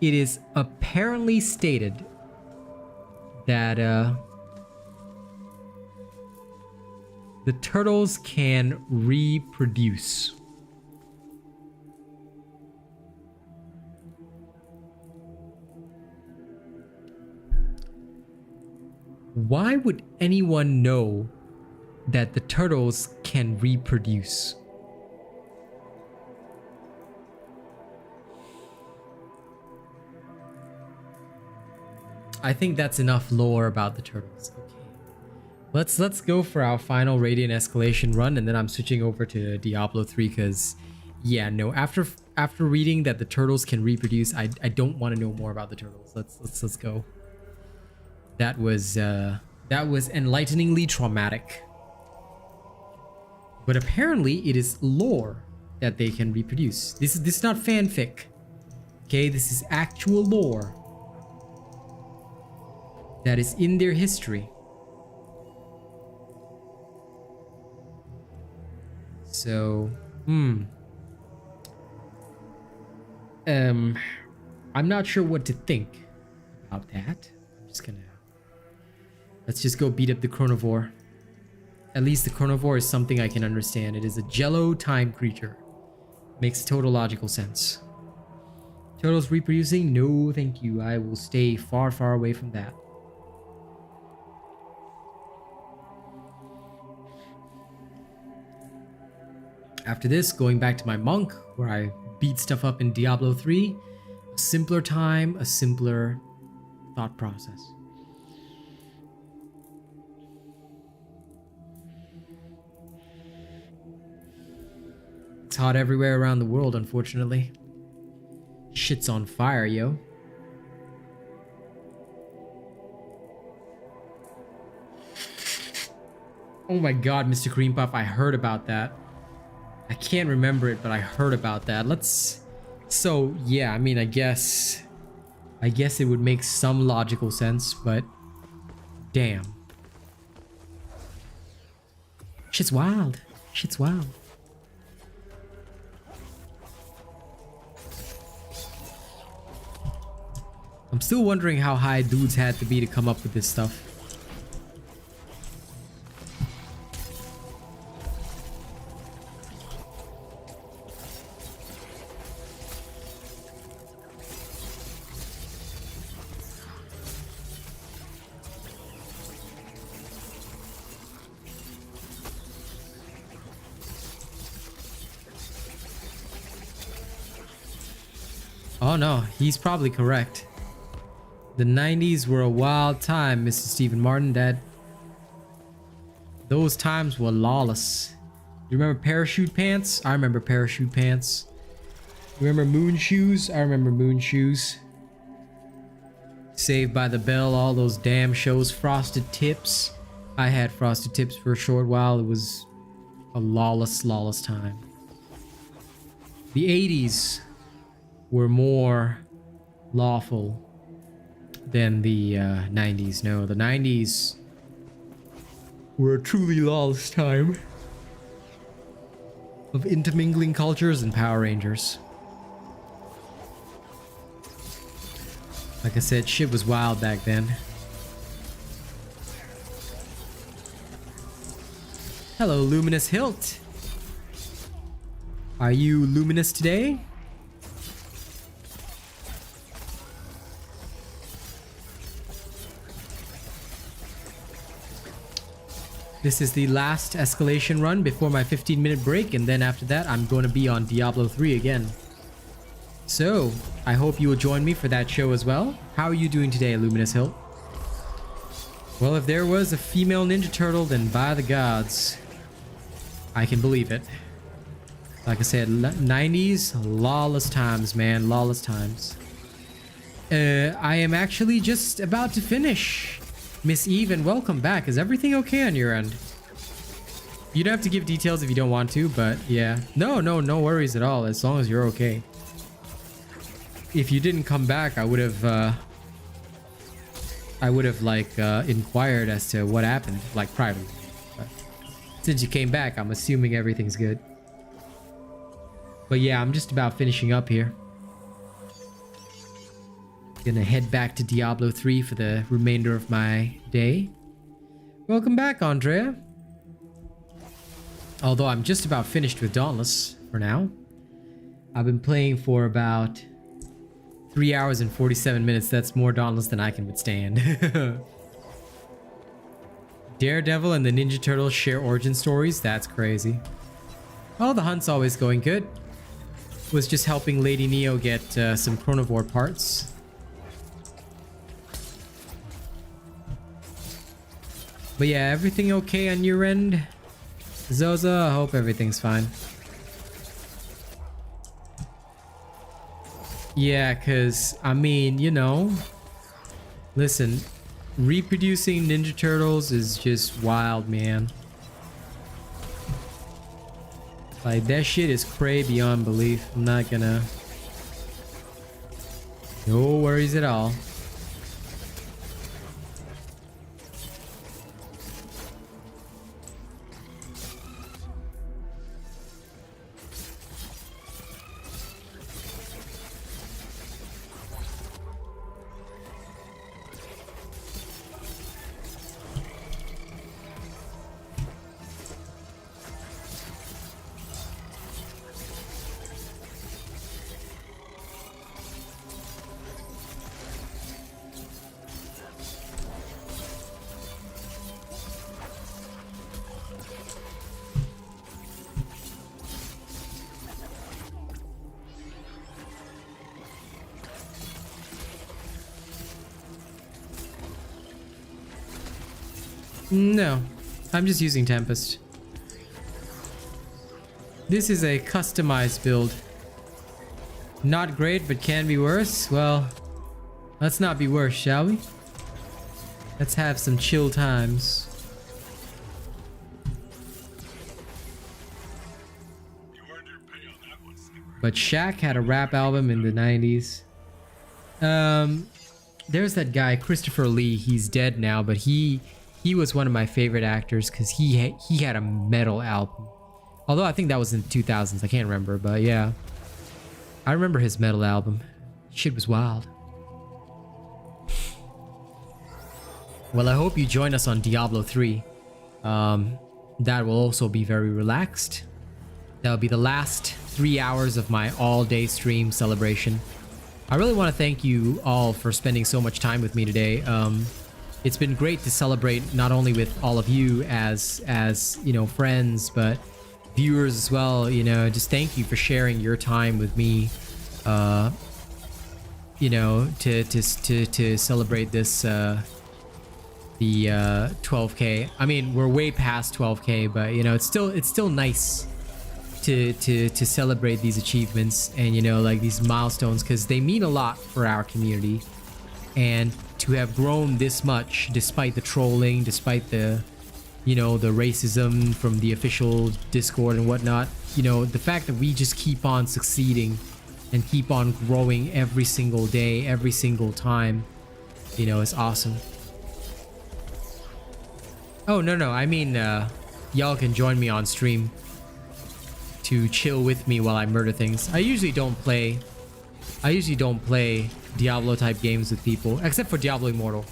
it is apparently stated that the turtles can reproduce. Why would anyone know that the turtles can reproduce? I think that's enough lore about the turtles. Okay. Let's go for our final Radiant Escalation run, and then I'm switching over to Diablo 3 because yeah, no, after reading that the turtles can reproduce, I don't want to know more about the turtles. Let's go. That was enlighteningly traumatic. But apparently it is lore that they can reproduce. This is not fanfic. Okay, this is actual lore that is in their history. So, I'm not sure what to think about that. I'm just gonna let's just go beat up the Chronovore. At least the Chronovore is something I can understand. It is a Jello time creature. Makes total logical sense. Turtles reproducing? No, thank you. I will stay far, far away from that. After this, going back to my monk, where I beat stuff up in Diablo 3. A simpler time, a simpler thought process. It's hot everywhere around the world, unfortunately. Shit's on fire, yo. Oh my god, Mr. Cream Puff, I heard about that. I can't remember it, but I heard about that. So yeah, I mean, I guess it would make some logical sense, but damn. Shit's wild. Shit's wild. I'm still wondering how high dudes had to be to come up with this stuff. Oh no, he's probably correct. The 90s were a wild time, Mr. Stephen Martin. Those times were lawless. You remember parachute pants? I remember parachute pants. Remember moon shoes? I remember moon shoes. Saved by the Bell, all those damn shows. Frosted Tips. I had Frosted Tips for a short while. It was a lawless, lawless time. the 80s were more lawful than the 90s. No, the 90s were a truly lawless time of intermingling cultures and Power Rangers. Like I said, shit was wild back then. Hello, Luminous Hilt. Are you luminous today? This is the last Escalation run before my 15-minute break, and then after that I'm going to be on Diablo 3 again. So, I hope you will join me for that show as well. How are you doing today, Luminous Hilt? Well, if there was a female Ninja Turtle, then by the gods, I can believe it. Like I said, 90s, lawless times, man, lawless times. I am actually just about to finish. Miss Eve, and welcome back. Is everything okay on your end? You don't have to give details if you don't want to, but yeah. No worries at all, as long as you're okay. If you didn't come back, I would have like inquired as to what happened, like privately. But since you came back, I'm assuming everything's good. But yeah, I'm just about finishing up here. Gonna head back to Diablo 3 for the remainder of my day. Welcome back, Andrea. Although I'm just about finished with Dauntless for now. I've been playing for about 3 hours and 47 minutes. That's more Dauntless than I can withstand. Daredevil and the Ninja Turtles share origin stories? That's crazy. Oh, the hunt's always going good. Was just helping Lady Neo get some Chronovore parts. But yeah, everything okay on your end? Zoza, I hope everything's fine. Yeah, cause I mean, you know, listen, reproducing Ninja Turtles is just wild, man. Like, that shit is cray beyond belief. I'm not gonna... No worries at all. No, I'm just using Tempest. This is a customized build. Not great, but can be worse. Well, let's not be worse, shall we? Let's have some chill times. You earned your pay on that one, Skipper. But Shaq had a rap album in the 90s. There's that guy, Christopher Lee. He's dead now, but he was one of my favorite actors because he had a metal album. Although I think that was in the 2000s. I can't remember, but yeah. I remember his metal album. Shit was wild. Well, I hope you join us on Diablo 3. That will also be very relaxed. That'll be the last 3 hours of my all-day stream celebration. I really want to thank you all for spending so much time with me today. It's been great to celebrate not only with all of you as you know, friends, but viewers as well. You know, just thank you for sharing your time with me. You know, to celebrate this the 12K. I mean, we're way past 12K, but you know, it's still nice to celebrate these achievements and, you know, like these milestones, because they mean a lot for our community. And to have grown this much despite the trolling, despite the you know, the racism from the official Discord and whatnot. You know, the fact that we just keep on succeeding and keep on growing every single day, every single time, you know, is awesome. Oh, no, I mean, y'all can join me on stream to chill with me while I murder things. I usually don't play Diablo type games with people, except for Diablo Immortal,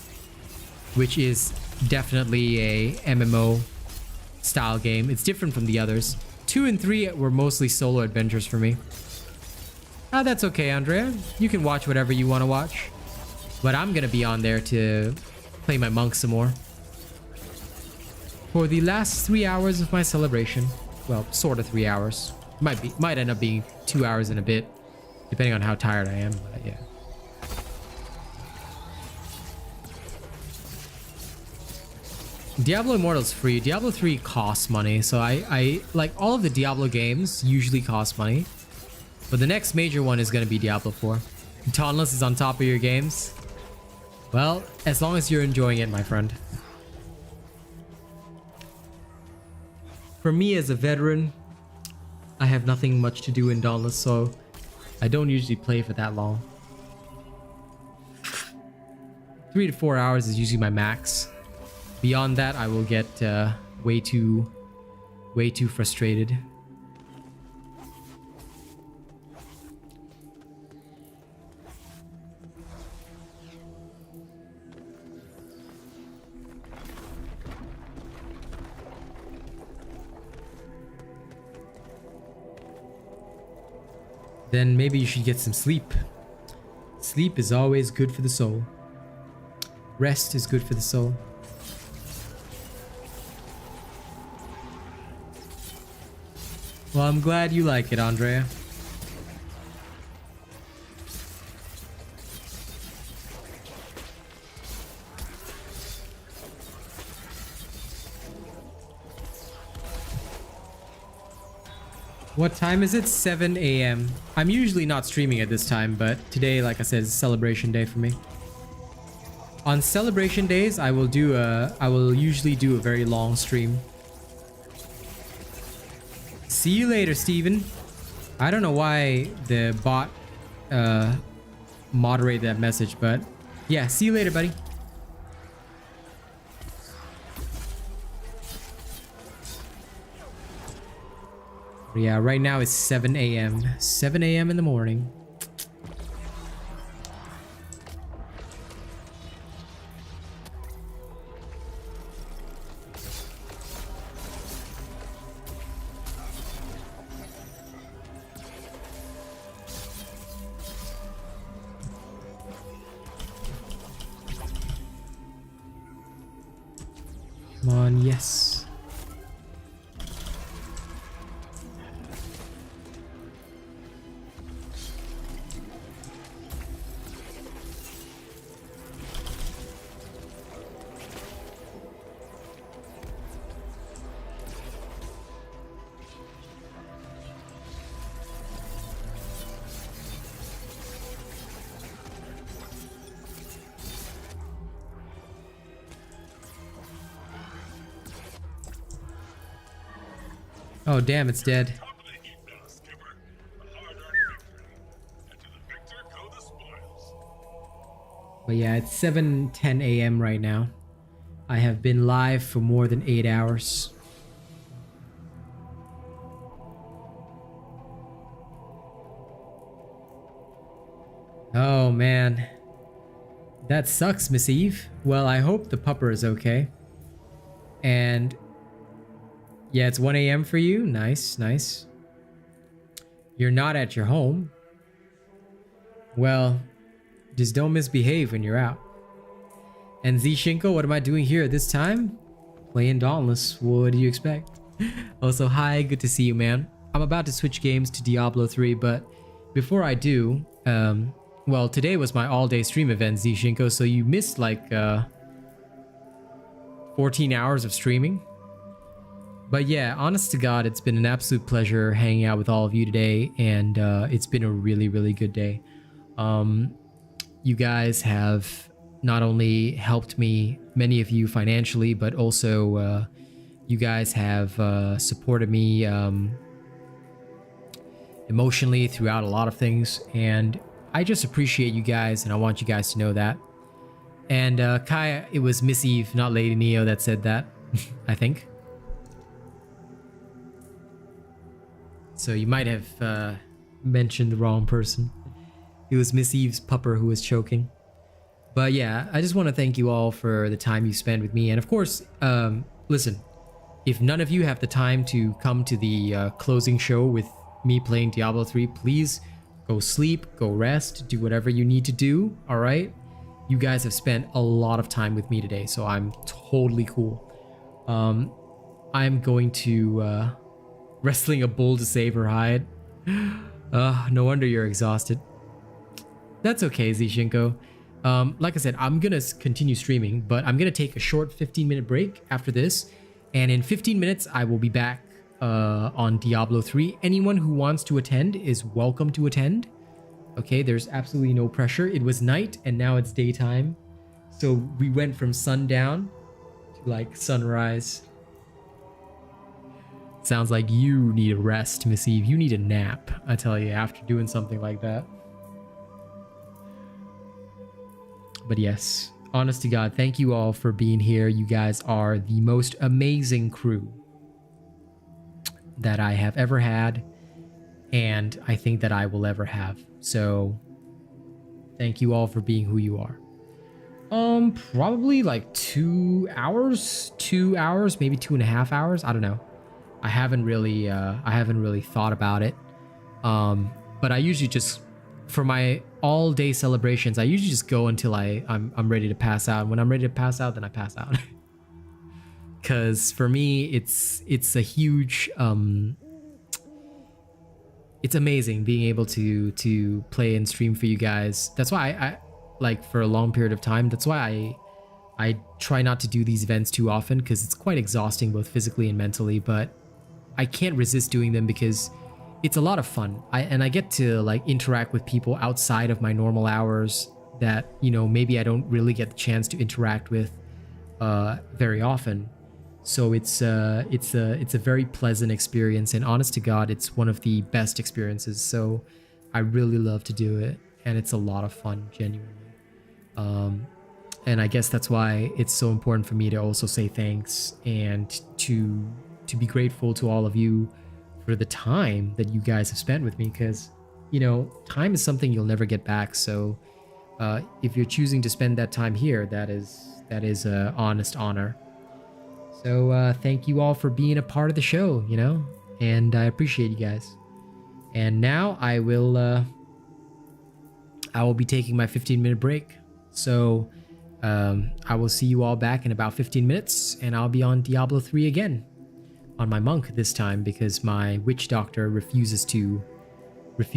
which is definitely a MMO style game. It's different from the others. 2 and 3 were mostly solo adventures for me. Ah, that's okay, Andrea. You can watch whatever you want to watch. But I'm gonna be on there to play my monk some more. For the last 3 hours of my celebration. Well, sort of 3 hours. Might end up being 2 hours and a bit, depending on how tired I am, but yeah. Diablo Immortal is free. Diablo 3 costs money, so I like all of the Diablo games usually cost money. But the next major one is going to be Diablo 4. Dauntless is on top of your games. Well, as long as you're enjoying it, my friend. For me as a veteran, I have nothing much to do in Dauntless, so I don't usually play for that long. 3 to 4 hours is usually my max. Beyond that, I will get way too frustrated. Then maybe you should get some sleep. Sleep is always good for the soul. Rest is good for the soul. Well, I'm glad you like it, Andrea. What time is it? 7 a.m. I'm usually not streaming at this time, but today, like I said, is a celebration day for me. On celebration days, I will usually do a very long stream. See you later, Steven. I don't know why the bot moderated that message, but yeah, see you later, buddy. Yeah, right now it's 7 a.m. 7 a.m. in the morning. Come on, yes. Oh, damn, it's dead. Top of the heap now, Skipper. A hard-earned victory. And to the victor go the spoils. But yeah, it's 7:10 a.m. right now. I have been live for more than 8 hours. Oh, man. That sucks, Miss Eve. Well, I hope the pupper is okay. And yeah, it's 1 a.m. for you. Nice, nice. You're not at your home. Well, just don't misbehave when you're out. And Zshinko, what am I doing here at this time? Playing Dauntless. What do you expect? Also, hi, good to see you, man. I'm about to switch games to Diablo 3, but before I do, well, today was my all-day stream event, Zshinko, so you missed like 14 hours of streaming. But yeah, honest to God, it's been an absolute pleasure hanging out with all of you today, and it's been a really, really good day. You guys have not only helped me, many of you financially, but also You guys have supported me emotionally throughout a lot of things, and I just appreciate you guys, and I want you guys to know that. And Kai, it was Miss Eve, not Lady Neo, that said that, I think. So you might have mentioned the wrong person. It was Miss Eve's pupper who was choking. But yeah, I just want to thank you all for the time you spend with me. And of course, listen, if none of you have the time to come to the closing show with me playing Diablo 3, please go sleep, go rest, do whatever you need to do, all right? You guys have spent a lot of time with me today, so I'm totally cool. I'm going to wrestling a bull to save her hide. No wonder you're exhausted. That's okay, Zishinko. Like I said, I'm gonna continue streaming, but I'm gonna take a short 15-minute break after this, and in 15 minutes I will be back on Diablo 3. Anyone who wants to attend is welcome to attend. Okay, there's absolutely no pressure. It was night and now it's daytime, so we went from sundown to like sunrise. Sounds like you need a rest, Miss Eve. You need a nap, I tell you, after doing something like that. But yes, honest to God, thank you all for being here. You guys are the most amazing crew that I have ever had, and I think that I will ever have. So thank you all for being who you are. Probably like 2 hours, maybe 2.5 hours. I don't know. I haven't really thought about it. But I usually just, for my all day celebrations, I usually just go until I'm ready to pass out. When I'm ready to pass out, then I pass out. Cause for me, it's a huge, it's amazing being able to play and stream for you guys. That's why I like, for a long period of time, that's why I try not to do these events too often, because it's quite exhausting both physically and mentally, but I can't resist doing them because it's a lot of fun. I get to like interact with people outside of my normal hours that, you know, maybe I don't really get the chance to interact with very often. So it's a very pleasant experience, and honest to God, it's one of the best experiences. So I really love to do it, and it's a lot of fun, genuinely. And I guess that's why it's so important for me to also say thanks and to be grateful to all of you for the time that you guys have spent with me, because, you know, time is something you'll never get back. So if you're choosing to spend that time here, that is a honest honor. So thank you all for being a part of the show, you know, and I appreciate you guys. And now I will be taking my 15-minute break. So I will see you all back in about 15 minutes, and I'll be on Diablo 3 again, on my monk this time, because my witch doctor refuses to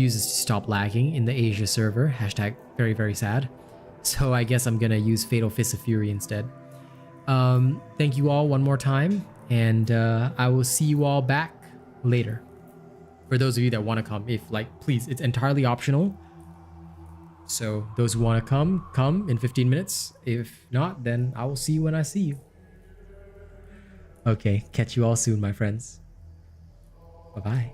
stop lagging in the Asia server. Hashtag very, very sad. So I guess I'm gonna use Fatal Fist of Fury instead. Thank you all one more time, and I will see you all back later. For those of you that want to come, if like, please, it's entirely optional. So those who want to come in 15 minutes. If not, then I will see you when I see you. Okay, catch you all soon, my friends. Bye-bye.